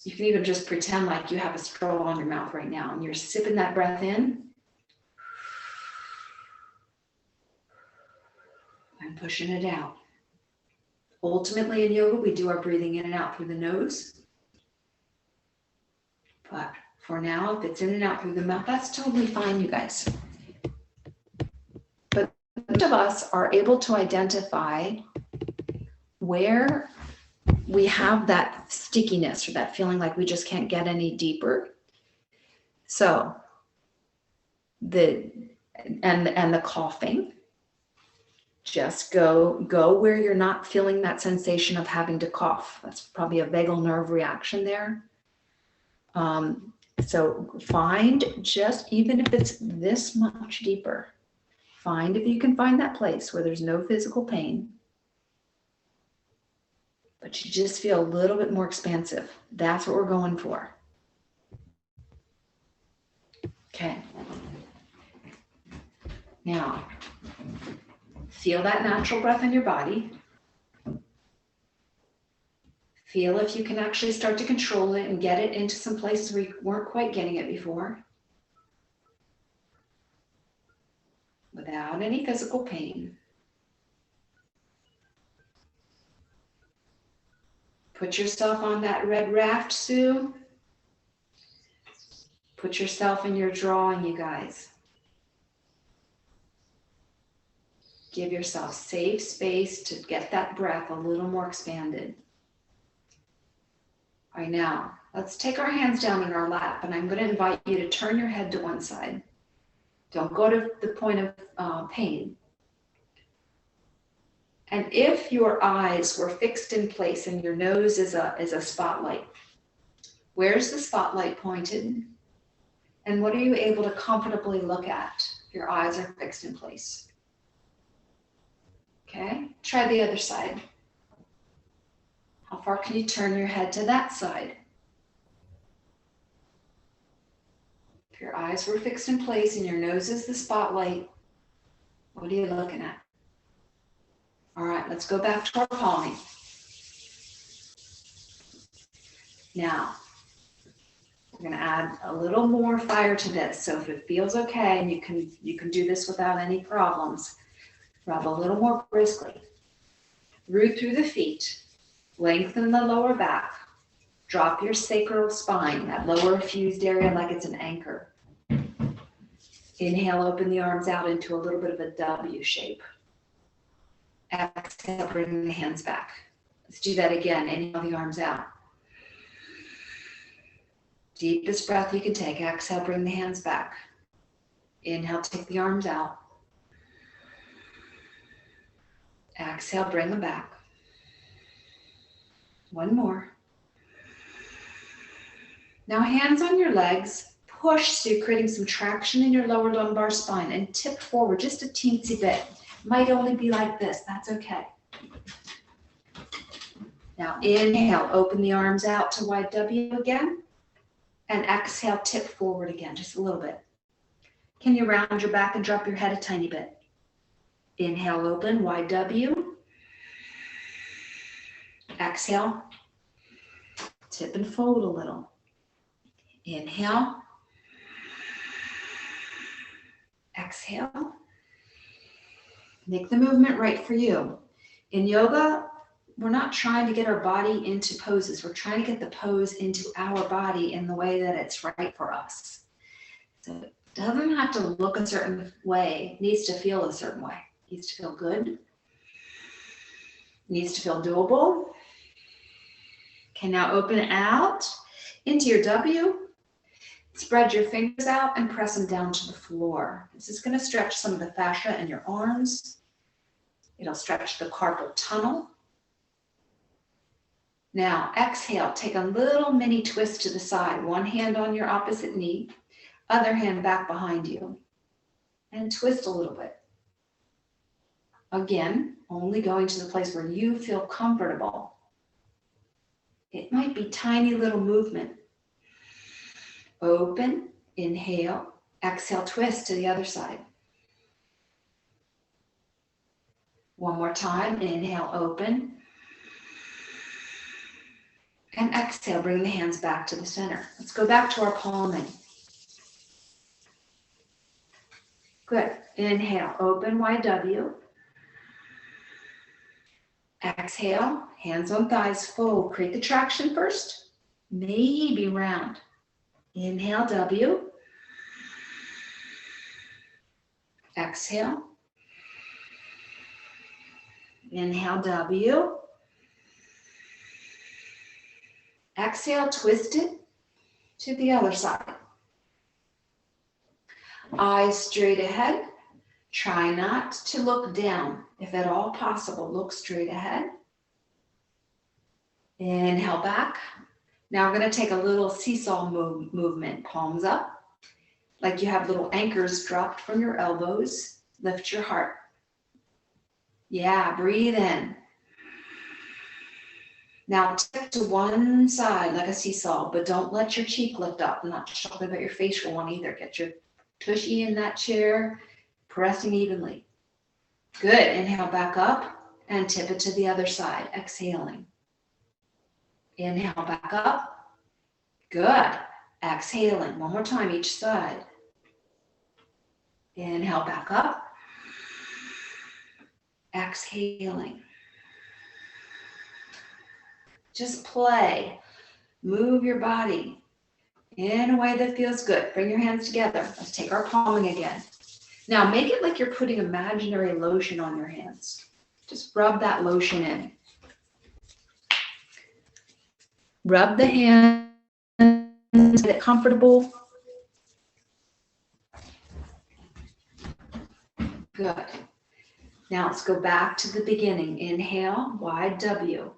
You can even just pretend like you have a straw in your mouth right now and you're sipping that breath in and pushing it out. Ultimately in yoga, we do our breathing in and out through the nose. But for now, if it's in and out through the mouth, that's totally fine, you guys. But most of us are able to identify where we have that stickiness or that feeling like we just can't get any deeper. So the coughing, just go where you're not feeling that sensation of having to cough. That's probably a vagal nerve reaction there. So find, just even if it's this much deeper, find if you can find that place where there's no physical pain, but you just feel a little bit more expansive. That's what we're going for. Okay. Now, feel that natural breath in your body. Feel if you can actually start to control it and get it into some places where you weren't quite getting it before. Without any physical pain. Put yourself on that red raft, Sue. Put yourself in your drawing, you guys. Give yourself safe space to get that breath a little more expanded. All right, now, let's take our hands down in our lap, and I'm going to invite you to turn your head to one side. Don't go to the point of pain. And if your eyes were fixed in place and your nose is a spotlight, where's the spotlight pointed? And what are you able to comfortably look at? Your eyes are fixed in place. Okay, try the other side. How far can you turn your head to that side? If your eyes were fixed in place and your nose is the spotlight, what are you looking at? All right, let's go back to our palming. Now, we're going to add a little more fire to this. So if it feels okay and you can do this without any problems, rub a little more briskly. Root through the feet, lengthen the lower back, drop your sacral spine, that lower fused area like it's an anchor. Inhale, open the arms out into a little bit of a W shape. Exhale, bring the hands back. Let's do that again. Inhale the arms out. Deepest breath you can take. Exhale, bring the hands back. Inhale, take the arms out. Exhale, bring them back. One more. Now hands on your legs, push so you're creating some traction in your lower lumbar spine and tip forward just a teensy bit. Might only be like this, that's okay. Now inhale, open the arms out to wide W again, and exhale, tip forward again, just a little bit. Can you round your back and drop your head a tiny bit? Inhale, open, wide W. Exhale, tip and fold a little. Inhale. Exhale. Make the movement right for you. In yoga, we're not trying to get our body into poses. We're trying to get the pose into our body in the way that it's right for us. So it doesn't have to look a certain way. It needs to feel a certain way. It needs to feel good. It needs to feel doable. Okay, now open it out into your W. Spread your fingers out and press them down to the floor. This is going to stretch some of the fascia in your arms. It'll stretch the carpal tunnel. Now exhale, take a little mini twist to the side. One hand on your opposite knee, other hand back behind you, and twist a little bit. Again, only going to the place where you feel comfortable. It might be tiny little movement. Open, inhale, exhale, twist to the other side. One more time, inhale, open. And exhale, bring the hands back to the center. Let's go back to our palming. Good. Inhale, open, wide W. Exhale, hands on thighs, fold. Create the traction first. Maybe round. Inhale, W. Exhale. Inhale, W. Exhale, twist it to the other side. Eyes straight ahead. Try not to look down. If at all possible, look straight ahead. Inhale back. Now we're going to take a little seesaw movement. Palms up, like you have little anchors dropped from your elbows. Lift your heart. Yeah, breathe in. Now tip to one side like a seesaw, but don't let your cheek lift up. I'm not talking about your facial one either. Get your tushy in that chair, pressing evenly. Good. Inhale back up and tip it to the other side, exhaling. Inhale back up. Good. Exhaling. One more time each side. Inhale back up. Exhaling. Just play. Move your body in a way that feels good. Bring your hands together. Let's take our palming again. Now make it like you're putting imaginary lotion on your hands. Just rub that lotion in. Rub the hands, get it comfortable. Good. Now let's go back to the beginning. Inhale, wide W.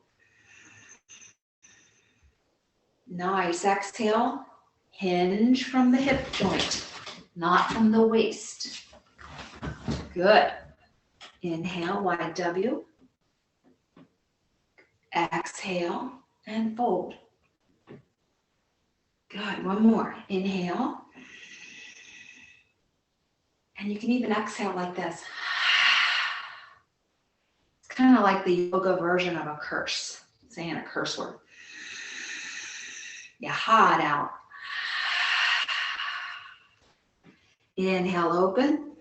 Nice. Exhale, hinge from the hip joint, not from the waist. Good. Inhale, wide W. Exhale and fold. Good. One more. Inhale. And you can even exhale like this. It's kind of like the yoga version of a curse, saying a curse word. Yeah, hot out. Inhale, open.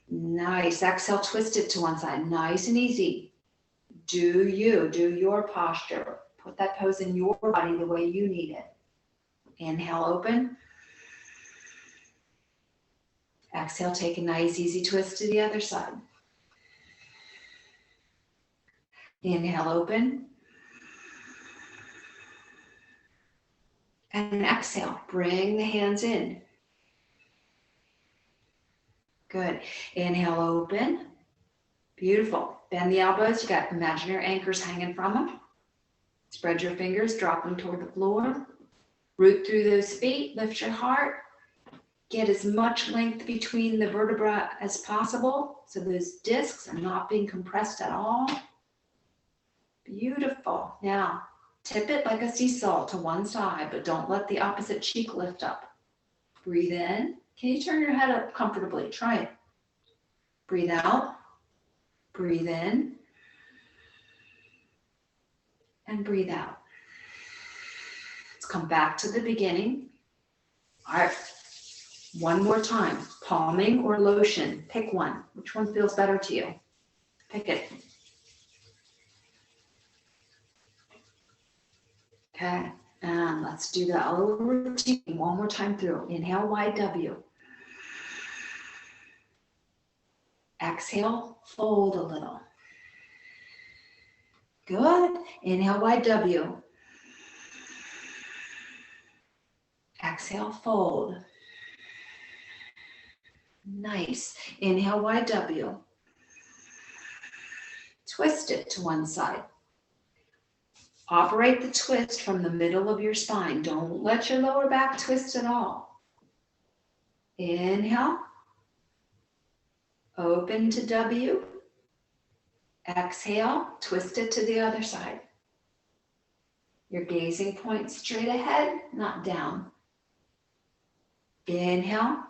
Nice. Exhale, twist it to one side. Nice and easy. Do your posture. Put that pose in your body the way you need it. Inhale, open. Exhale, take a nice, easy twist to the other side. Inhale, open. And exhale, bring the hands in. Good. Inhale, open. Beautiful. Bend the elbows. You got imaginary anchors hanging from them. Spread your fingers, drop them toward the floor. Root through those feet, lift your heart. Get as much length between the vertebra as possible so those discs are not being compressed at all. Beautiful. Now, tip it like a seesaw to one side, but don't let the opposite cheek lift up. Breathe in. Can you turn your head up comfortably? Try it. Breathe out. Breathe in. And breathe out. Let's come back to the beginning. All right. One more time. Palming or lotion. Pick one. Which one feels better to you? Pick it. Okay. And let's do that a little routine one more time through. Inhale, wide W. Exhale, fold a little. Good. Inhale, wide W. Exhale, fold. Nice. Inhale, wide W. Twist it to one side. Operate the twist from the middle of your spine. Don't let your lower back twist at all. Inhale. Open to W. Exhale. Twist it to the other side. Your gazing point straight ahead, not down. Inhale.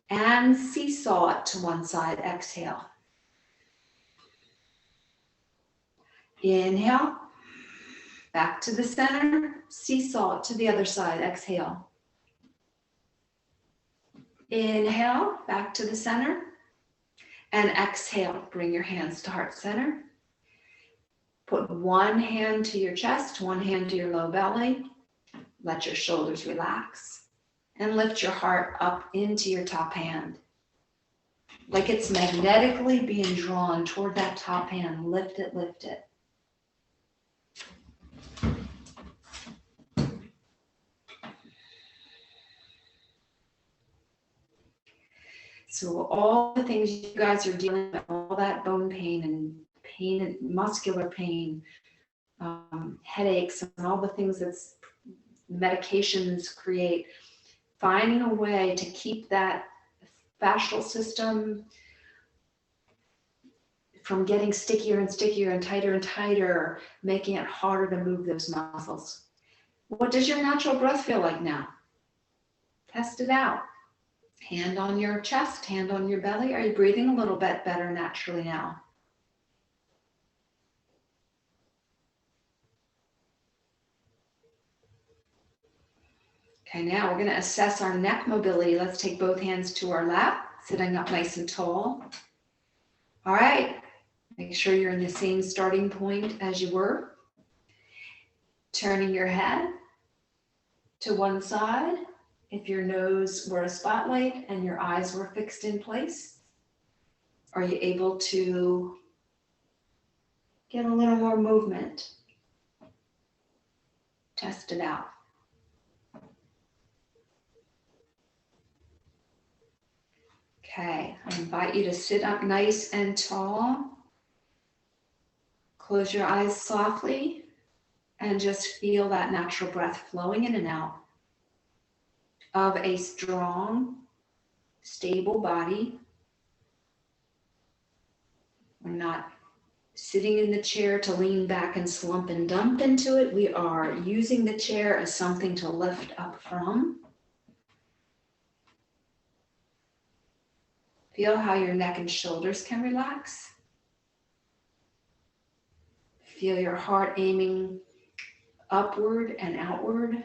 And seesaw it to one side. Exhale. Inhale, back to the center, seesaw to the other side, exhale. Inhale, back to the center, and exhale, bring your hands to heart center. Put one hand to your chest, one hand to your low belly. Let your shoulders relax, and lift your heart up into your top hand. Like it's magnetically being drawn toward that top hand, lift it, lift it. So all the things you guys are dealing with, all that bone pain and muscular pain, headaches, and all the things that medications create, finding a way to keep that fascial system from getting stickier and stickier and tighter, making it harder to move those muscles. What does your natural breath feel like now? Test it out. Hand on your chest, hand on your belly. Are you breathing a little bit better naturally now? Okay, now we're going to assess our neck mobility. Let's take both hands to our lap, sitting up nice and tall. All right, make sure you're in the same starting point as you were. Turning your head to one side. If your nose were a spotlight and your eyes were fixed in place, are you able to get a little more movement? Test it out. Okay, I invite you to sit up nice and tall. Close your eyes softly and just feel that natural breath flowing in and out of a strong, stable body. We're not sitting in the chair to lean back and slump and dump into it. We are using the chair as something to lift up from. Feel how your neck and shoulders can relax. Feel your heart aiming upward and outward.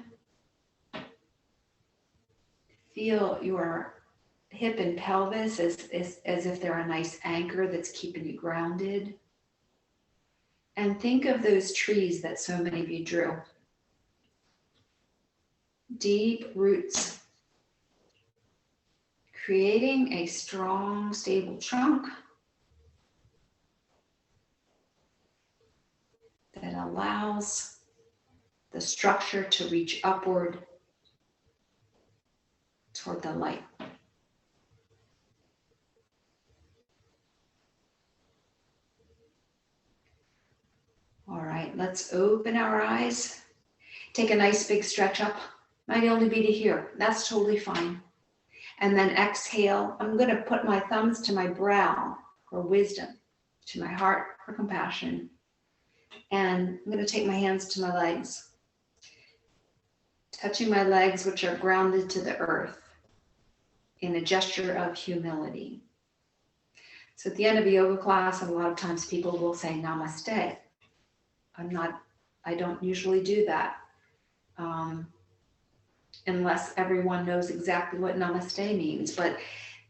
Feel your hip and pelvis as if they're a nice anchor that's keeping you grounded. And think of those trees that so many of you drew. Deep roots, creating a strong, stable trunk that allows the structure to reach upward toward the light. right, let's open our eyes. Take a nice big stretch up. Might only be to here. That's totally fine. And then exhale. I'm going to put my thumbs to my brow for wisdom, to my heart for compassion. And I'm going to take my hands to my legs, touching my legs, which are grounded to the earth in a gesture of humility. So at the end of a yoga class, a lot of times people will say namaste. I don't usually do that unless everyone knows exactly what namaste means. But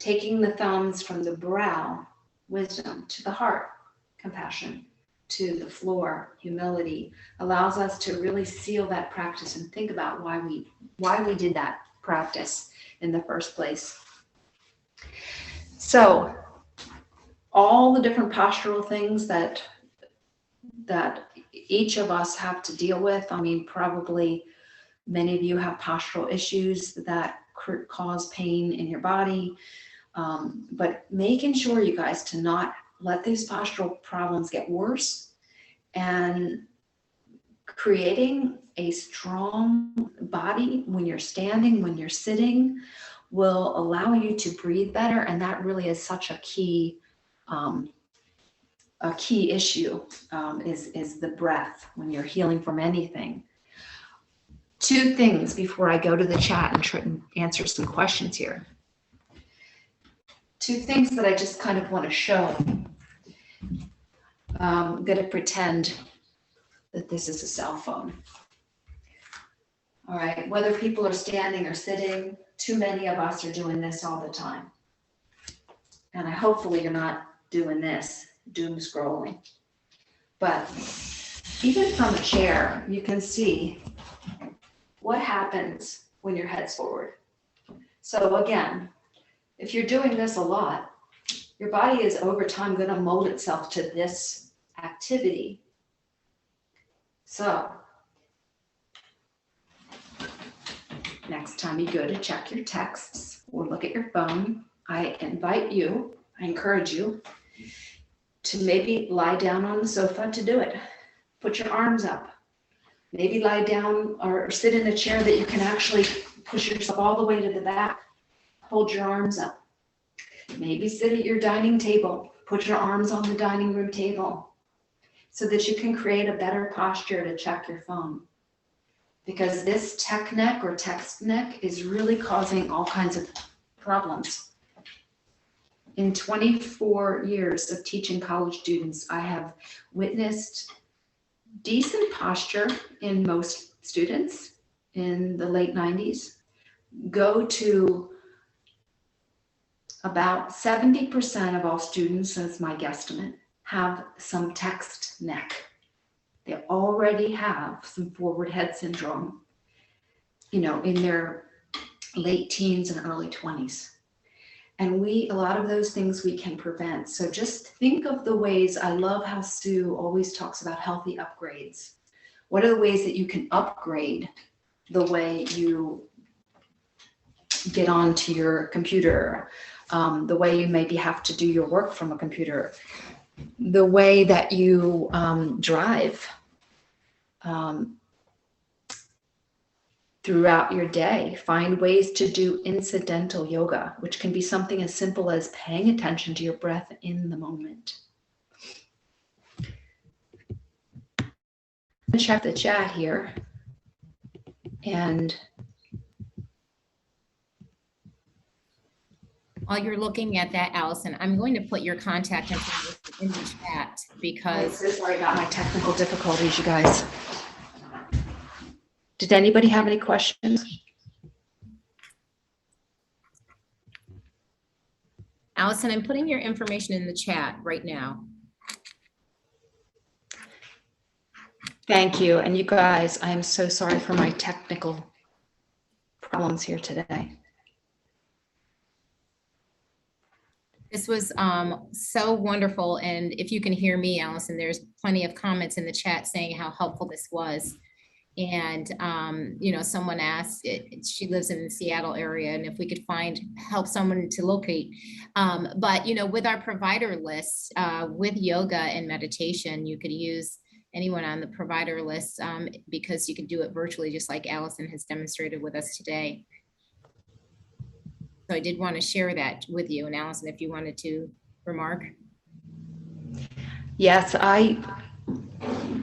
taking the thumbs from the brow, wisdom, to the heart, compassion, to the floor, humility, allows us to really seal that practice and think about why we did that practice in the first place. So all the different postural things that each of us have to deal with. I mean, probably many of you have postural issues that cause pain in your body, but making sure, you guys, to not let these postural problems get worse, and creating a strong body when you're standing, when you're sitting, will allow you to breathe better. And that really is such a key issue, is the breath when you're healing from anything. Two things before I go to the chat and try and answer some questions here. Two things that I just kind of want to show. I'm going to pretend that this is a cell phone. All right, whether people are standing or sitting, too many of us are doing this all the time. And hopefully you're not doing this, doom scrolling. But even from a chair, you can see what happens when your head's forward. So again, if you're doing this a lot, your body is over time going to mold itself to this activity. So next time you go to check your texts or look at your phone, I encourage you to maybe lie down on the sofa to do it. Put your arms up. Maybe lie down or sit in a chair that you can actually push yourself all the way to the back. Hold your arms up. Maybe sit at your dining table. Put your arms on the dining room table so that you can create a better posture to check your phone. Because this tech neck or text neck is really causing all kinds of problems. In 24 years of teaching college students, I have witnessed decent posture in most students in the late 90s, go to about 70% of all students, that's my guesstimate, have some text neck. They already have some forward head syndrome, in their late teens and early 20s. And a lot of those things we can prevent. So just think of the ways. I love how Sue always talks about healthy upgrades. What are the ways that you can upgrade the way you get onto your computer, the way you maybe have to do your work from a computer, the way that you drive throughout your day. Find ways to do incidental yoga, which can be something as simple as paying attention to your breath in the moment. Check the chat here. And
while you're looking at that, Allison, I'm going to put your contact information in the chat because
I'm so sorry about my technical difficulties, you guys. Did anybody have any questions?
Allison, I'm putting your information in the chat right now.
Thank you. And you guys, I am so sorry for my technical problems here today.
This was so wonderful. And if you can hear me, Allison, there's plenty of comments in the chat saying how helpful this was. And, someone asked, she lives in the Seattle area, and if we could help someone to locate. But, with our provider list, with yoga and meditation, you could use, anyone on the provider list, because you can do it virtually, just like Allison has demonstrated with us today. So I did want to share that with you. And Allison, if you wanted to remark.
Yes, I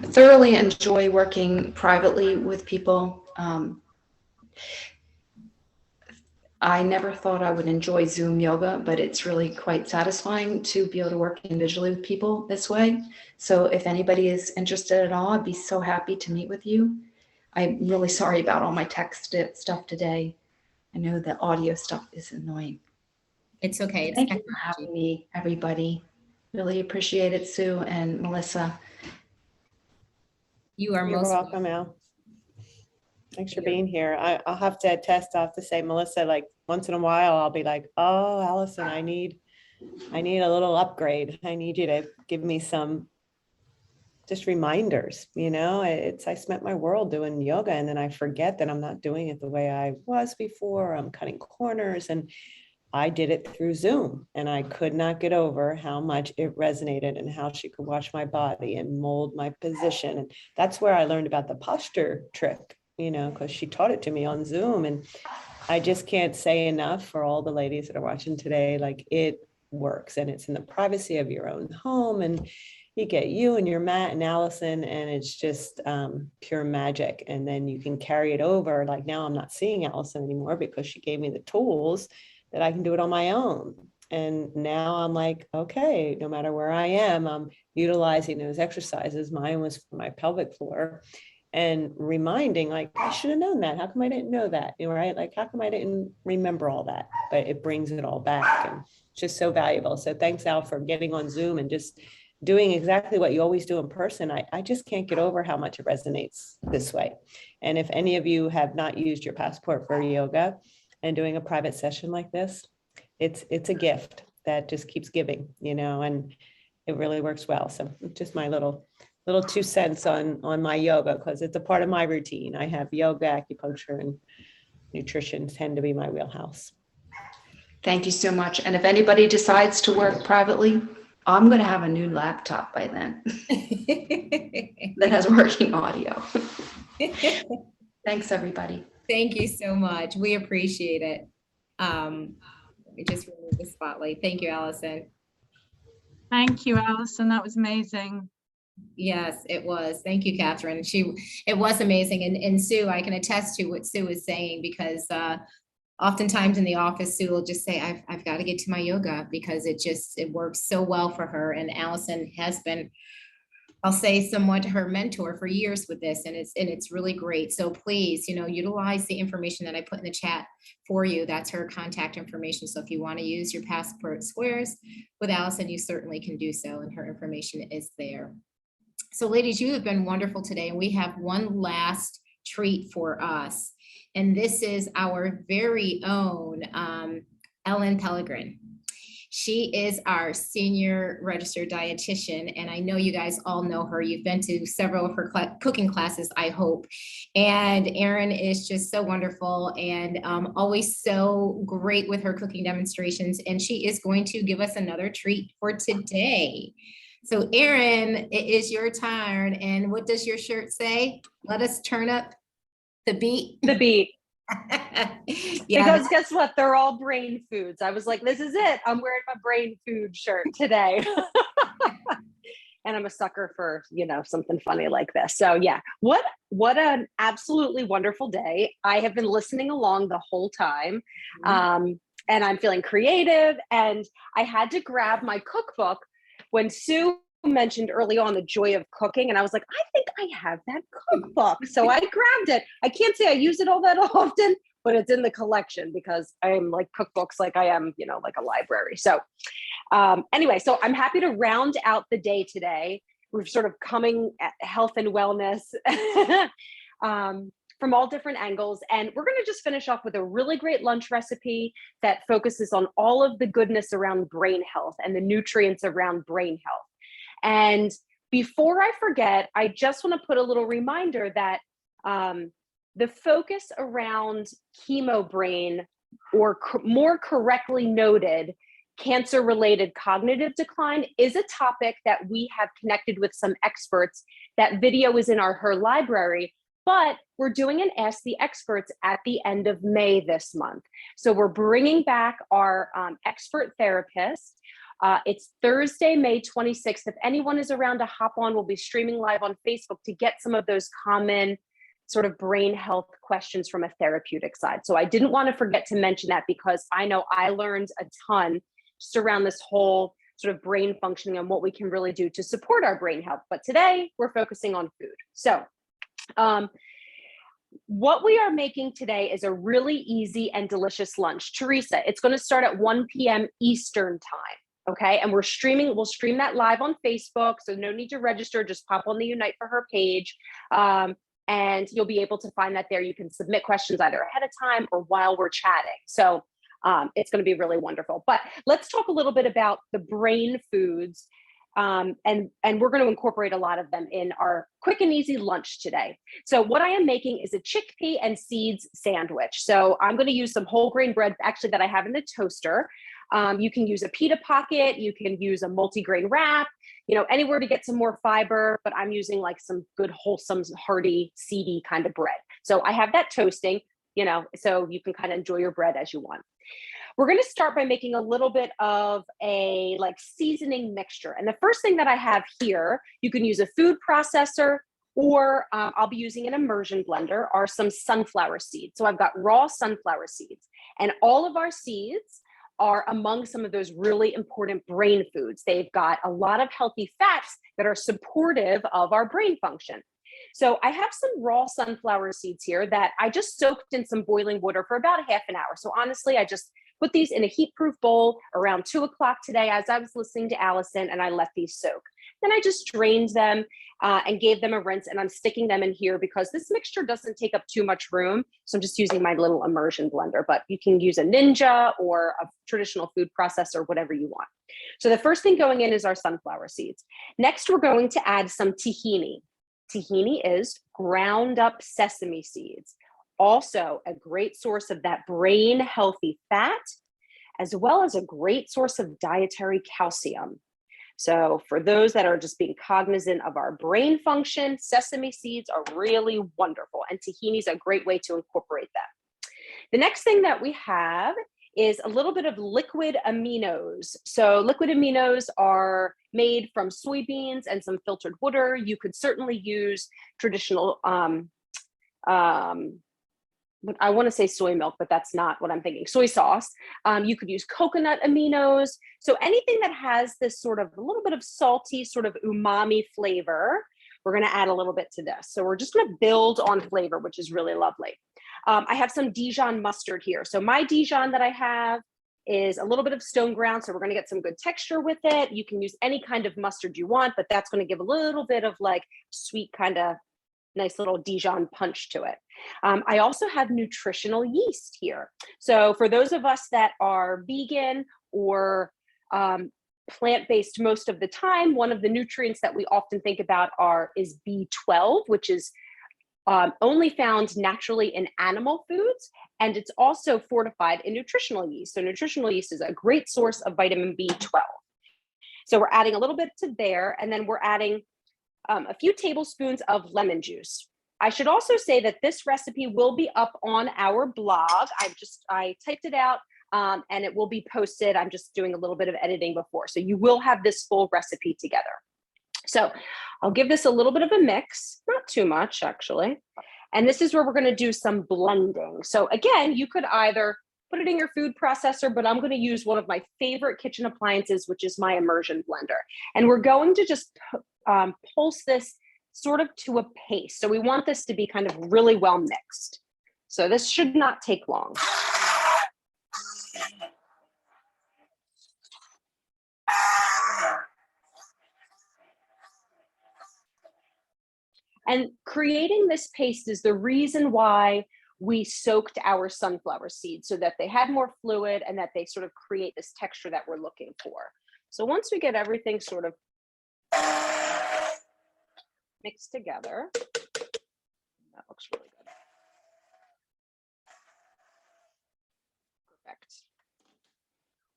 thoroughly enjoy working privately with people. I never thought I would enjoy Zoom yoga, but it's really quite satisfying to be able to work individually with people this way. So if anybody is interested at all, I'd be so happy to meet with you. I'm really sorry about all my text stuff today. I know the audio stuff is annoying.
It's okay.
Thank you for having me, everybody. Really appreciate it, Sue and Melissa.
You are
You're
most
welcome, Al. Thanks for being here. I'll have to attest, I'll have to say, Melissa, like once in a while, I'll be like, oh, Allison, I need a little upgrade. I need you to give me some just reminders, you know, I spent my world doing yoga and then I forget that I'm not doing it the way I was before. I'm cutting corners, and I did it through Zoom, and I could not get over how much it resonated and how she could watch my body and mold my position. And that's where I learned about the posture trick, you know, because she taught it to me on Zoom. And I just can't say enough for all the ladies that are watching today, like it works, and it's in the privacy of your own home, and you get you and your Matt and Allison, and it's just pure magic. And then you can carry it over. Like now I'm not seeing Allison anymore because she gave me the tools that I can do it on my own. And now I'm like, okay, no matter where I am, I'm utilizing those exercises. Mine was for my pelvic floor, and reminding, like, I should have known that. How come I didn't know that? You know, right? Like, how come I didn't remember all that? But it brings it all back, and it's just so valuable. So thanks, Al, for getting on Zoom and just doing exactly what you always do in person. I just can't get over how much it resonates this way. And if any of you have not used your passport for yoga and doing a private session like this, it's a gift that just keeps giving, you know, and it really works well. So just my little 2 cents on my yoga, because it's a part of my routine. I have yoga, acupuncture, and nutrition tend to be my wheelhouse.
Thank you so much. And if anybody decides to work privately, I'm going to have a new laptop by then that has working audio. Thanks, everybody.
Thank you so much. We appreciate it. Let me just remove the spotlight. Thank you, Allison.
Thank you, Allison. That was amazing.
Yes, it was. Thank you, Catherine. It was amazing. And Sue, I can attest to what Sue is saying, because oftentimes in the office, Sue will just say, I've got to get to my yoga, because it works so well for her. And Allison has been, I'll say, somewhat her mentor for years with this, and it's really great. So please, you know, utilize the information that I put in the chat for you. That's her contact information. So if you want to use your passport squares with Allison, you certainly can do so, and her information is there. So ladies, you have been wonderful today, and we have one last treat for us. And this is our very own Ellen Pellegrin. She is our senior registered dietitian, and I know you guys all know her. You've been to several of her cooking classes, I hope. And Erin is just so wonderful and always so great with her cooking demonstrations. And she is going to give us another treat for today. So Erin, it is your turn. And what does your shirt say? Let us turn up the beat.
The beat.
Yeah,
because guess what? They're all brain foods. I was like, this is it. I'm wearing my brain food shirt today. And I'm a sucker for, you know, something funny like this. So yeah, what an absolutely wonderful day. I have been listening along the whole time. And I'm feeling creative. And I had to grab my cookbook when Sue mentioned early on the joy of cooking, and I was like, I think I have that cookbook. So I grabbed it. I can't say I use it all that often, but it's in the collection because I'm like cookbooks, like I am, you know, like a library. So anyway, so I'm happy to round out the day today. We're sort of coming at health and wellness from all different angles. And we're going to just finish off with a really great lunch recipe that focuses on all of the goodness around brain health and the nutrients around brain health. And before I forget, I just want to put a little reminder that the focus around chemo brain, or more correctly noted, cancer-related cognitive decline is a topic that we have connected with some experts. That video is in her library, but we're doing an Ask the Experts at the end of May this month. So we're bringing back our expert therapist. It's Thursday, May 26th. If anyone is around to hop on, we'll be streaming live on Facebook to get some of those common sort of brain health questions from a therapeutic side. So I didn't want to forget to mention that, because I know I learned a ton just around this whole sort of brain functioning and what we can really do to support our brain health. But today we're focusing on food. So what we are making today is a really easy and delicious lunch. Teresa, it's going to start at 1 p.m. Eastern time. Okay. And we'll stream that live on Facebook. So no need to register, just pop on the Unite for Her page. And you'll be able to find that there. You can submit questions either ahead of time or while we're chatting. So it's going to be really wonderful. But let's talk a little bit about the brain foods. And we're going to incorporate a lot of them in our quick and easy lunch today. So what I am making is a chickpea and seeds sandwich. So I'm going to use some whole grain bread, actually, that I have in the toaster. You can use a pita pocket. You can use a multi-grain wrap, anywhere to get some more fiber, but I'm using like some good, wholesome, hearty, seedy kind of bread. So I have that toasting, so you can kind of enjoy your bread as you want. We're going to start by making a little bit of a seasoning mixture. And the first thing that I have here, you can use a food processor, or I'll be using an immersion blender, are some sunflower seeds. So I've got raw sunflower seeds, and all of our seeds are among some of those really important brain foods. They've got a lot of healthy fats that are supportive of our brain function. So I have some raw sunflower seeds here that I just soaked in some boiling water for about a half an hour. So honestly, I just put these in a heat-proof bowl around 2 o'clock today as I was listening to Allison, and I let these soak. Then I just drained them and gave them a rinse, and I'm sticking them in here because this mixture doesn't take up too much room. So I'm just using my little immersion blender, but you can use a Ninja or a traditional food processor, whatever you want. So the first thing going in is our sunflower seeds. Next, we're going to add some tahini. Tahini is ground up sesame seeds. Also a great source of that brain healthy fat, as well as a great source of dietary calcium. So for those that are just being cognizant of our brain function, sesame seeds are really wonderful, and tahini is a great way to incorporate that. The next thing that we have is a little bit of liquid aminos. So liquid aminos are made from soybeans and some filtered water. You could certainly use traditional, I want to say soy milk, but that's not what I'm thinking. Soy sauce. You could use coconut aminos. So anything that has this sort of a little bit of salty, sort of umami flavor, we're going to add a little bit to this. So we're just going to build on flavor, which is really lovely. I have some Dijon mustard here. So my Dijon that I have is a little bit of stone ground. So we're going to get some good texture with it. You can use any kind of mustard you want, but that's going to give a little bit of sweet kind of nice little Dijon punch to it. I also have nutritional yeast here. So for those of us that are vegan or plant-based most of the time, one of the nutrients that we often think about is B12, which is only found naturally in animal foods, and it's also fortified in nutritional yeast. So nutritional yeast is a great source of vitamin B12. So we're adding a little bit to there, and then we're adding a few tablespoons of lemon juice. I should also say that this recipe will be up on our blog. I typed it out and it will be posted. I'm just doing a little bit of editing before. So you will have this full recipe together. So I'll give this a little bit of a mix, not too much actually. And this is where we're going to do some blending. So again, you could either put it in your food processor, but I'm going to use one of my favorite kitchen appliances, which is my immersion blender. And we're going to just pulse this sort of to a paste. So we want this to be kind of really well mixed. So this should not take long. And creating this paste is the reason why we soaked our sunflower seeds, so that they had more fluid and that they sort of create this texture that we're looking for. So once we get everything sort of mixed together, that looks really good. Perfect.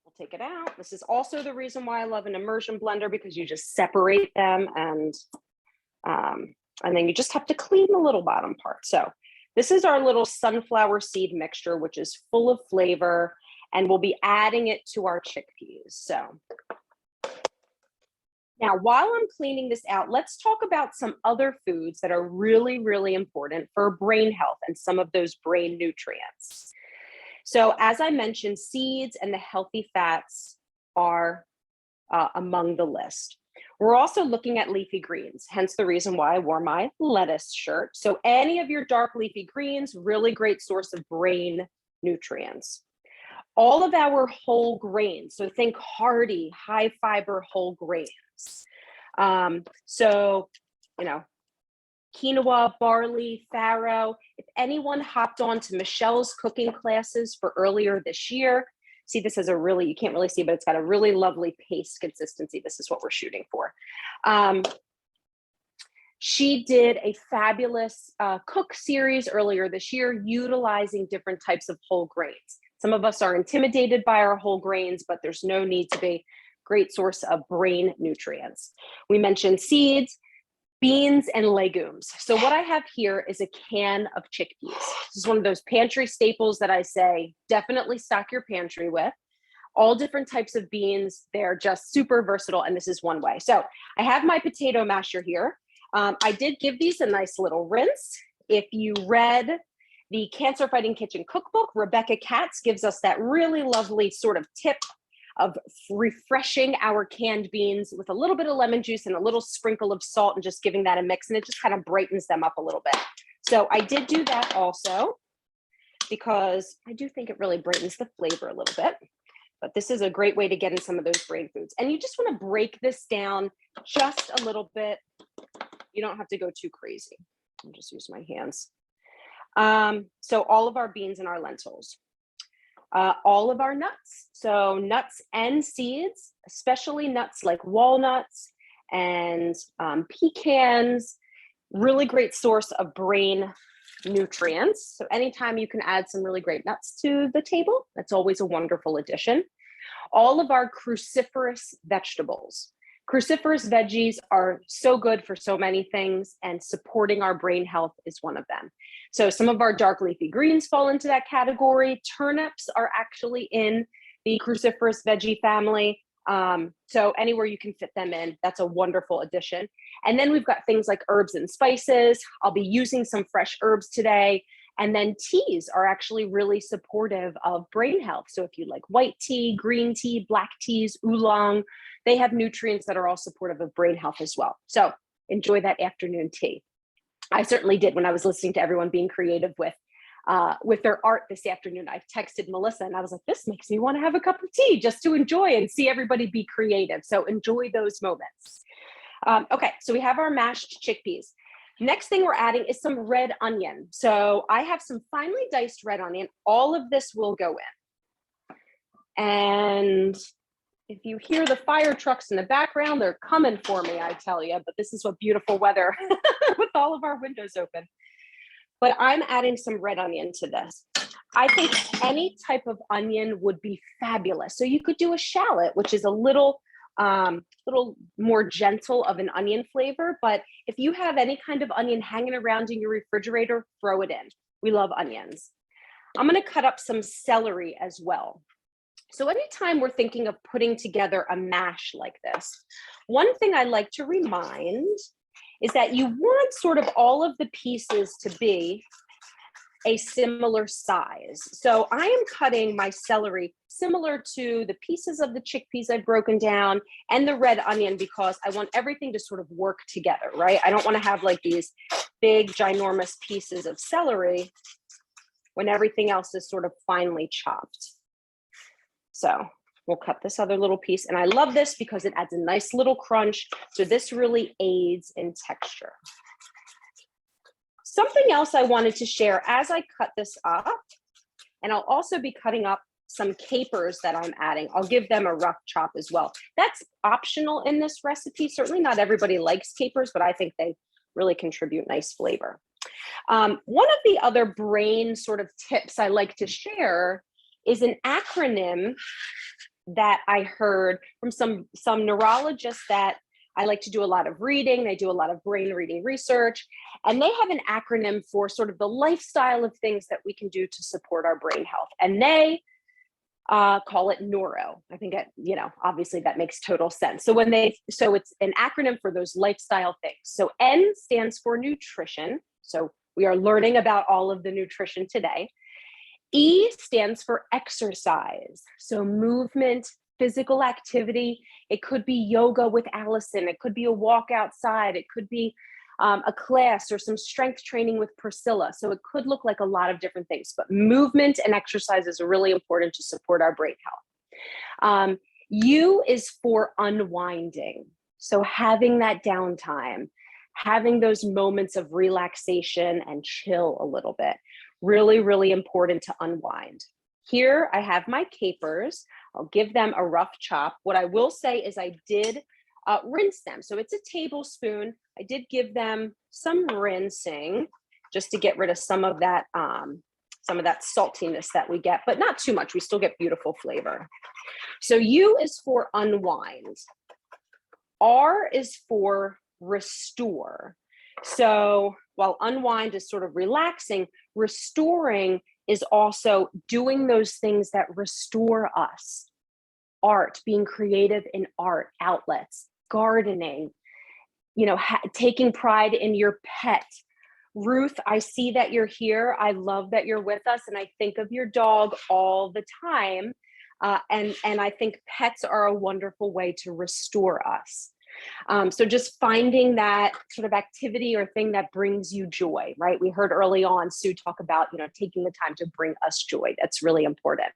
We'll take it out. This is also the reason why I love an immersion blender, because you just separate them and then you just have to clean the little bottom part. So this is our little sunflower seed mixture, which is full of flavor, and we'll be adding it to our chickpeas. So now, while I'm cleaning this out, let's talk about some other foods that are really, really important for brain health and some of those brain nutrients. So as I mentioned, seeds and the healthy fats are among the list. We're also looking at leafy greens, hence the reason why I wore my lettuce shirt. So any of your dark leafy greens, really great source of brain nutrients. All of our whole grains, so think hearty, high fiber whole grains. So, you know, quinoa, barley, farro. If anyone hopped on to Michelle's cooking classes for earlier this year, see, this is a really, you can't really see, but it's got a really lovely paste consistency. This is what we're shooting for. She did a fabulous cook series earlier this year, utilizing different types of whole grains. Some of us are intimidated by our whole grains, but there's no need to be. Great source of brain nutrients. We mentioned seeds, beans, and legumes. So what I have here is a can of chickpeas. This is one of those pantry staples that I say definitely stock your pantry with. All different types of beans. They're just super versatile, and this is one way. So I have my potato masher here. I did give these a nice little rinse. If you read the Cancer Fighting Kitchen cookbook, Rebecca Katz gives us that really lovely sort of tip of refreshing our canned beans with a little bit of lemon juice and a little sprinkle of salt and just giving that a mix, and it just kind of brightens them up a little bit. So I did do that also because I do think it really brightens the flavor a little bit. But this is a great way to get in some of those brain foods. And you just want to break this down just a little bit. You don't have to go too crazy. I'll just use my hands. So all of our beans and our lentils. All of our nuts. So nuts and seeds, especially nuts like walnuts and pecans, really great source of brain nutrients. So anytime you can add some really great nuts to the table, that's always a wonderful addition. All of our cruciferous vegetables. Cruciferous veggies are so good for so many things, and supporting our brain health is one of them. So some of our dark leafy greens fall into that category. Turnips are actually in the cruciferous veggie family. So anywhere you can fit them in, that's a wonderful addition. And then we've got things like herbs and spices. I'll be using some fresh herbs today. And then teas are actually really supportive of brain health. So if you like white tea, green tea, black teas, oolong, they have nutrients that are all supportive of brain health as well. So enjoy that afternoon tea. I certainly did when I was listening to everyone being creative with their art this afternoon. I texted Melissa and I was like, this makes me want to have a cup of tea just to enjoy and see everybody be creative. So enjoy those moments. Okay, so we have our mashed chickpeas. Next thing we're adding is some red onion. So I have some finely diced red onion. All of this will go in. And if you hear the fire trucks in the background, they're coming for me, I tell you, but this is what beautiful weather with all of our windows open. But I'm adding some red onion to this. I think any type of onion would be fabulous. So you could do a shallot, which is a little more gentle of an onion flavor. But if you have any kind of onion hanging around in your refrigerator, throw it in. We love onions. I'm going to cut up some celery as well. So anytime we're thinking of putting together a mash like this, one thing I like to remind is that you want sort of all of the pieces to be a similar size. So I am cutting my celery similar to the pieces of the chickpeas I've broken down and the red onion, because I want everything to sort of work together, right? I don't want to have like these big, ginormous pieces of celery when everything else is sort of finely chopped. So we'll cut this other little piece. And I love this because it adds a nice little crunch. So this really aids in texture. Something else I wanted to share as I cut this up, and I'll also be cutting up some capers that I'm adding. I'll give them a rough chop as well. That's optional in this recipe. Certainly not everybody likes capers, but I think they really contribute nice flavor. One of the other brain sort of tips I like to share is an acronym that I heard from some neurologists that I like to do a lot of reading. They do a lot of brain reading research, and they have an acronym for sort of the lifestyle of things that we can do to support our brain health. And they call it neuro. I think, obviously that makes total sense. So so it's an acronym for those lifestyle things. So N stands for nutrition. So we are learning about all of the nutrition today. E stands for exercise. So movement, physical activity. It could be yoga with Allison. It could be a walk outside. It could be a class or some strength training with Priscilla. So it could look like a lot of different things, but movement and exercise is really important to support our brain health. U is for unwinding. So having that downtime, having those moments of relaxation and chill a little bit, really, really important to unwind. Here I have my capers. I'll give them a rough chop. What I will say is I did rinse them. So it's a tablespoon. I did give them some rinsing just to get rid of some of that saltiness that we get, but not too much. We still get beautiful flavor. So U is for unwind. R is for restore. So while unwind is sort of relaxing, restoring is also doing those things that restore us. Art, being creative in art outlets, gardening, taking pride in your pet. Ruth, I see that you're here. I love that you're with us, and I think of your dog all the time. And I think pets are a wonderful way to restore us. So just finding that sort of activity or thing that brings you joy, right? We heard early on Sue talk about, taking the time to bring us joy. That's really important.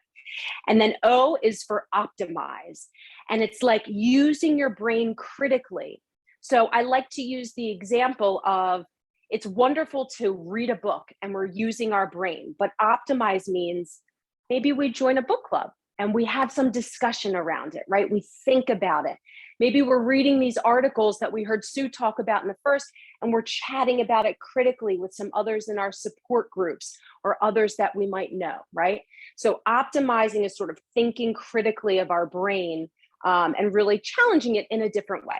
And then O is for optimize. And it's like using your brain critically. So I like to use the example of, it's wonderful to read a book and we're using our brain, but optimize means maybe we join a book club and we have some discussion around it, right? We think about it. Maybe we're reading these articles that we heard Sue talk about in the first, and we're chatting about it critically with some others in our support groups or others that we might know, right? So optimizing is sort of thinking critically of our brain and really challenging it in a different way.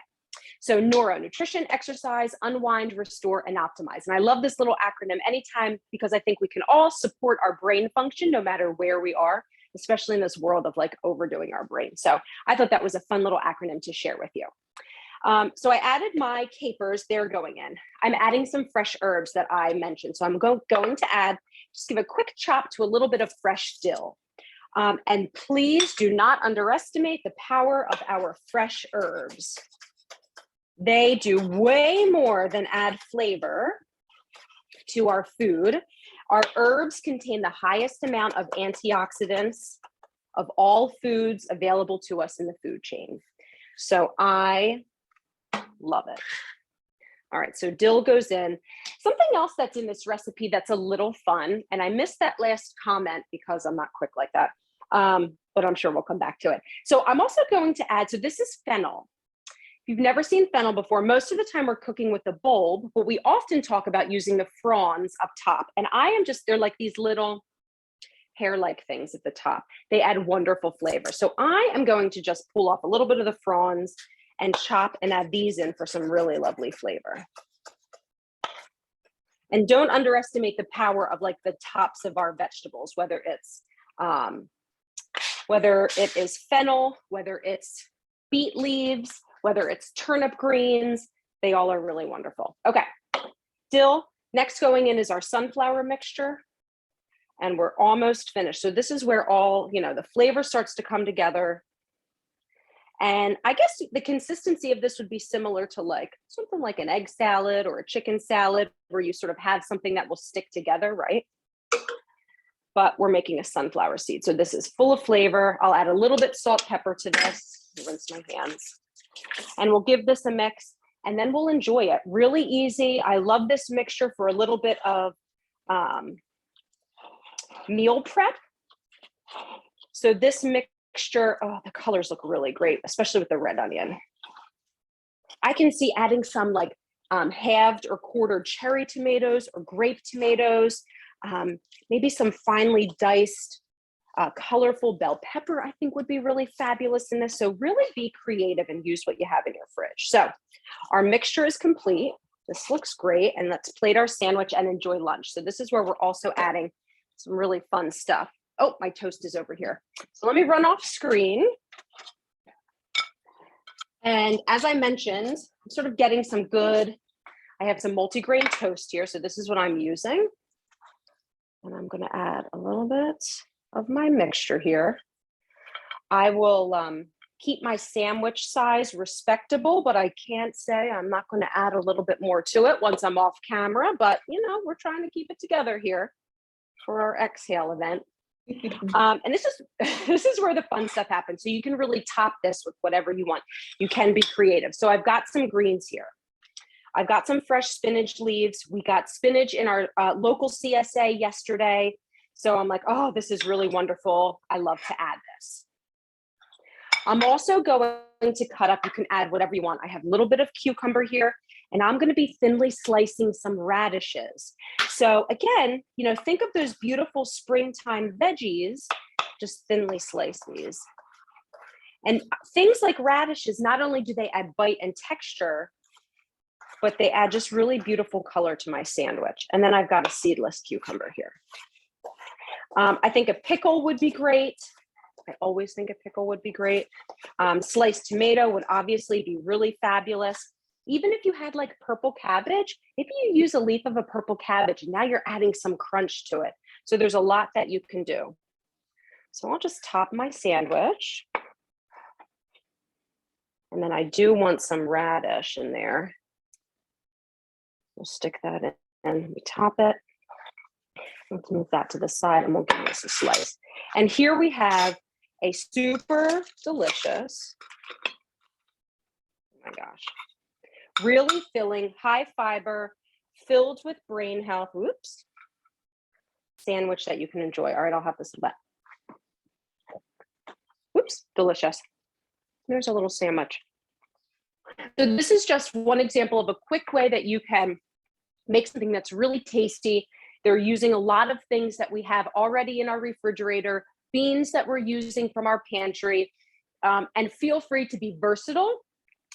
So neuro, nutrition, exercise, unwind, restore, and optimize. And I love this little acronym anytime, because I think we can all support our brain function no matter where we are, especially in this world of like overdoing our brain. So I thought that was a fun little acronym to share with you. So I added my capers, they're going in. I'm adding some fresh herbs that I mentioned. So I'm going to add, just give a quick chop to a little bit of fresh dill. And please do not underestimate the power of our fresh herbs. They do way more than add flavor to our food. Our herbs contain the highest amount of antioxidants of all foods available to us in the food chain. So I love it. All right, so dill goes in. Something else that's in this recipe that's a little fun, and I missed that last comment because I'm not quick like that, but I'm sure we'll come back to it. So I'm also going to add, so this is fennel. If you've never seen fennel before, most of the time we're cooking with the bulb, but we often talk about using the fronds up top. And they're like these little hair-like things at the top. They add wonderful flavor. So I am going to just pull off a little bit of the fronds and chop and add these in for some really lovely flavor. And don't underestimate the power of like the tops of our vegetables, whether it is fennel, whether it's beet leaves, whether it's turnip greens, they all are really wonderful. Okay, dill. Next going in is our sunflower mixture, and we're almost finished. So this is where all, the flavor starts to come together. And I guess the consistency of this would be similar to like something like an egg salad or a chicken salad, where you sort of have something that will stick together, right? But we're making a sunflower seed. So this is full of flavor. I'll add a little bit salt, pepper to this. Rinse my hands. And we'll give this a mix, and then we'll enjoy it. Really easy. I love this mixture for a little bit of meal prep. So this mixture, oh, the colors look really great, especially with the red onion. I can see adding some like halved or quartered cherry tomatoes or grape tomatoes, maybe some finely diced Colorful bell pepper, I think, would be really fabulous in this. So really be creative and use what you have in your fridge. So our mixture is complete. This looks great. And let's plate our sandwich and enjoy lunch. So this is where we're also adding some really fun stuff. Oh, my toast is over here. So let me run off screen. And as I mentioned, I'm sort of getting some good, I have some multigrain toast here. So this is what I'm using. And I'm going to add a little bit of my mixture here. I will keep my sandwich size respectable, but I can't say I'm not going to add a little bit more to it once I'm off camera, but you know, we're trying to keep it together here for our exhale event. And this is where the fun stuff happens. So you can really top this with whatever you want. You can be creative. So I've got some greens here. I've got some fresh spinach leaves. We got spinach in our local CSA yesterday. So I'm like, oh, this is really wonderful. I love to add this. I'm also going to cut up, you can add whatever you want. I have a little bit of cucumber here, and I'm going to be thinly slicing some radishes. So again, you know, think of those beautiful springtime veggies, just thinly slice these. And things like radishes, not only do they add bite and texture, but they add just really beautiful color to my sandwich. And then I've got a seedless cucumber here. I think a pickle would be great. I always think a pickle would be great. Sliced tomato would obviously be really fabulous. Even if you had like purple cabbage, if you use a leaf of a purple cabbage, now you're adding some crunch to it. So there's a lot that you can do. So I'll just top my sandwich. And then I do want some radish in there. We'll stick that in, we top it. Let's move that to the side and we'll give this a slice. And here we have a super delicious, oh my gosh, really filling, high fiber, filled with brain health, whoops, sandwich that you can enjoy. All right, I'll have this back. Whoops, delicious. There's a little sandwich. So this is just one example of a quick way that you can make something that's really tasty. They're using a lot of things that we have already in our refrigerator, beans that we're using from our pantry, and feel free to be versatile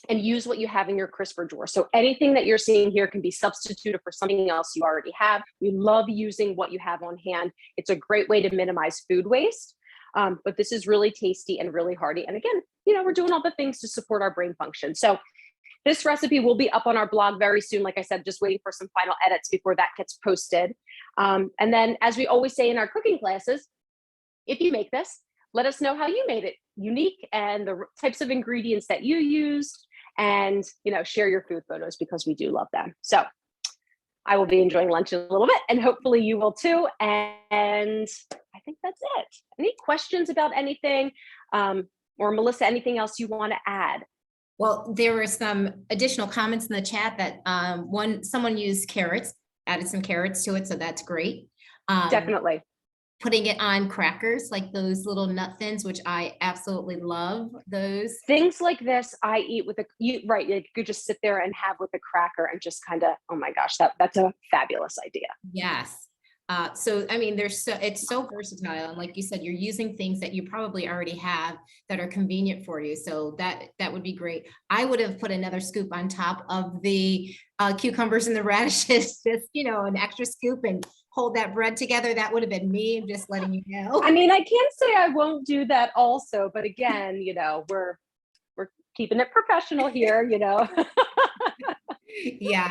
and use what you have in your crisper drawer. So anything that you're seeing here can be substituted for something else you already have. We love using what you have on hand. It's a great way to minimize food waste, but this is really tasty and really hearty. And again, you know, we're doing all the things to support our brain function. So this recipe will be up on our blog very soon. Like I said, just waiting for some final edits before that gets posted. And then, as we always say in our cooking classes, if you make this, let us know how you made it unique and the types of ingredients that you used, and you know, share your food photos because we do love them. So I will be enjoying lunch in a little bit, and hopefully you will too. And I think that's it. Any questions about anything, or Melissa, anything else you want to add?
Well, there were some additional comments in the chat that someone used carrots, added some carrots to it, so that's great.
Definitely.
Putting it on crackers, like those little nut thins, which I absolutely love those.
Things like this I eat with right, you could just sit there and have with a cracker and just kind of, oh my gosh, that's a fabulous idea.
Yes. So, I mean, it's so versatile. And like you said, you're using things that you probably already have that are convenient for you. So that would be great. I would have put another scoop on top of the cucumbers and the radishes, just, you know, an extra scoop, and hold that bread together. That would have been me. I'm just letting you know.
I mean, I can't say I won't do that also, but again, you know, we're keeping it professional here, you know.
Yeah,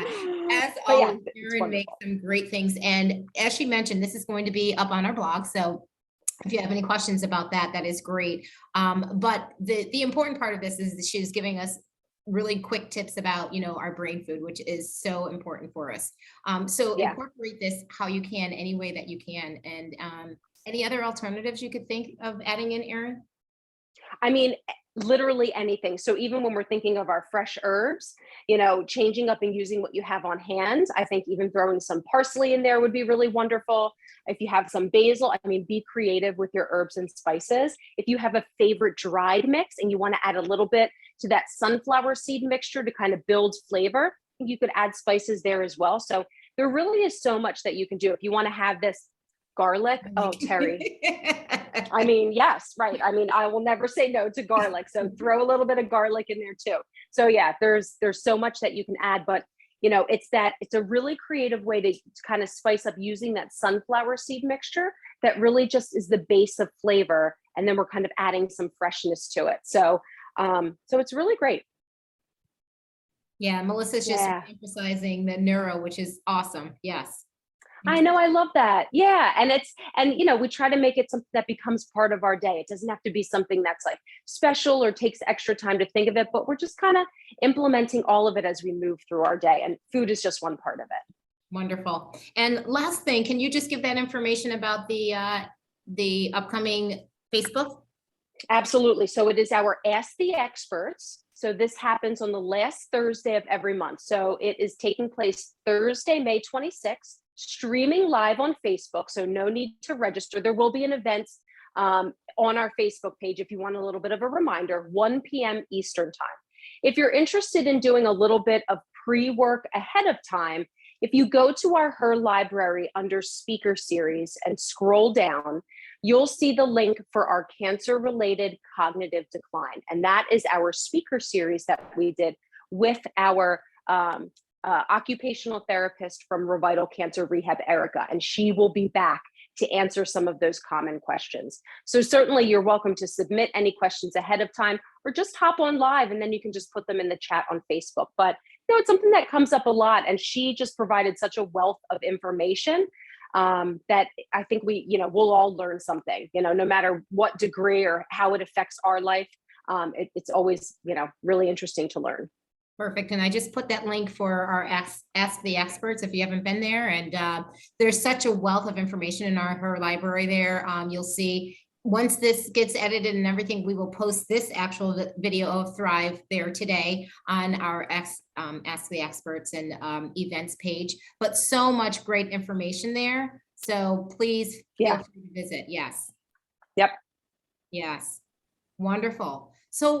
as always, Erin makes some great things. And as she mentioned, this is going to be up on our blog. So if you have any questions about that, that is great. But the important part of this is that she's giving us really quick tips about, you know, our brain food, which is so important for us. So incorporate this how you can, any way that you can. And any other alternatives you could think of adding in, Erin?
I mean, literally anything. So even when we're thinking of our fresh herbs, you know, changing up and using what you have on hand, I think even throwing some parsley in there would be really wonderful. If you have some basil, I mean, be creative with your herbs and spices. If you have a favorite dried mix and you want to add a little bit to that sunflower seed mixture to kind of build flavor, you could add spices there as well. So there really is so much that you can do. If you want to have this Garlic. Oh, Terry. I mean, yes, right. I mean, I will never say no to garlic. So throw a little bit of garlic in there too. So yeah, there's so much that you can add, but you know, it's a really creative way to kind of spice up using that sunflower seed mixture that really just is the base of flavor. And then we're kind of adding some freshness to it. So, so it's really great.
Yeah, Melissa's just emphasizing the neuro, which is awesome. Yes.
I know, I love that. Yeah. And you know, we try to make it something that becomes part of our day. It doesn't have to be something that's like special or takes extra time to think of it, but we're just kind of implementing all of it as we move through our day. And food is just one part of it.
Wonderful. And last thing, can you just give that information about the upcoming Facebook?
Absolutely. So it is our Ask the Experts. So this happens on the last Thursday of every month. So it is taking place Thursday, May 26th, streaming live on Facebook. So no need to register. There will be an event on our Facebook page if you want a little bit of a reminder, 1 p.m. Eastern time. If you're interested in doing a little bit of pre-work ahead of time, if you go to our Her Library under speaker series and scroll down, you'll see the link for our cancer-related cognitive decline. And that is our speaker series that we did with our occupational therapist from Revital Cancer Rehab, Erica, and she will be back to answer some of those common questions. So certainly you're welcome to submit any questions ahead of time or just hop on live and then you can just put them in the chat on Facebook. But you know, it's something that comes up a lot and she just provided such a wealth of information that I think we'll all learn something, you know, no matter what degree or how it affects our life. It's always, you know, really interesting to learn.
Perfect. And I just put that link for our Ask the Experts if you haven't been there. And there's such a wealth of information in Her Library there. You'll see once this gets edited and everything, we will post this actual video of Thrive there today on our Ask the Experts and events page. But so much great information there. So please feel free to visit. Yes.
Yep.
Yes. Wonderful. So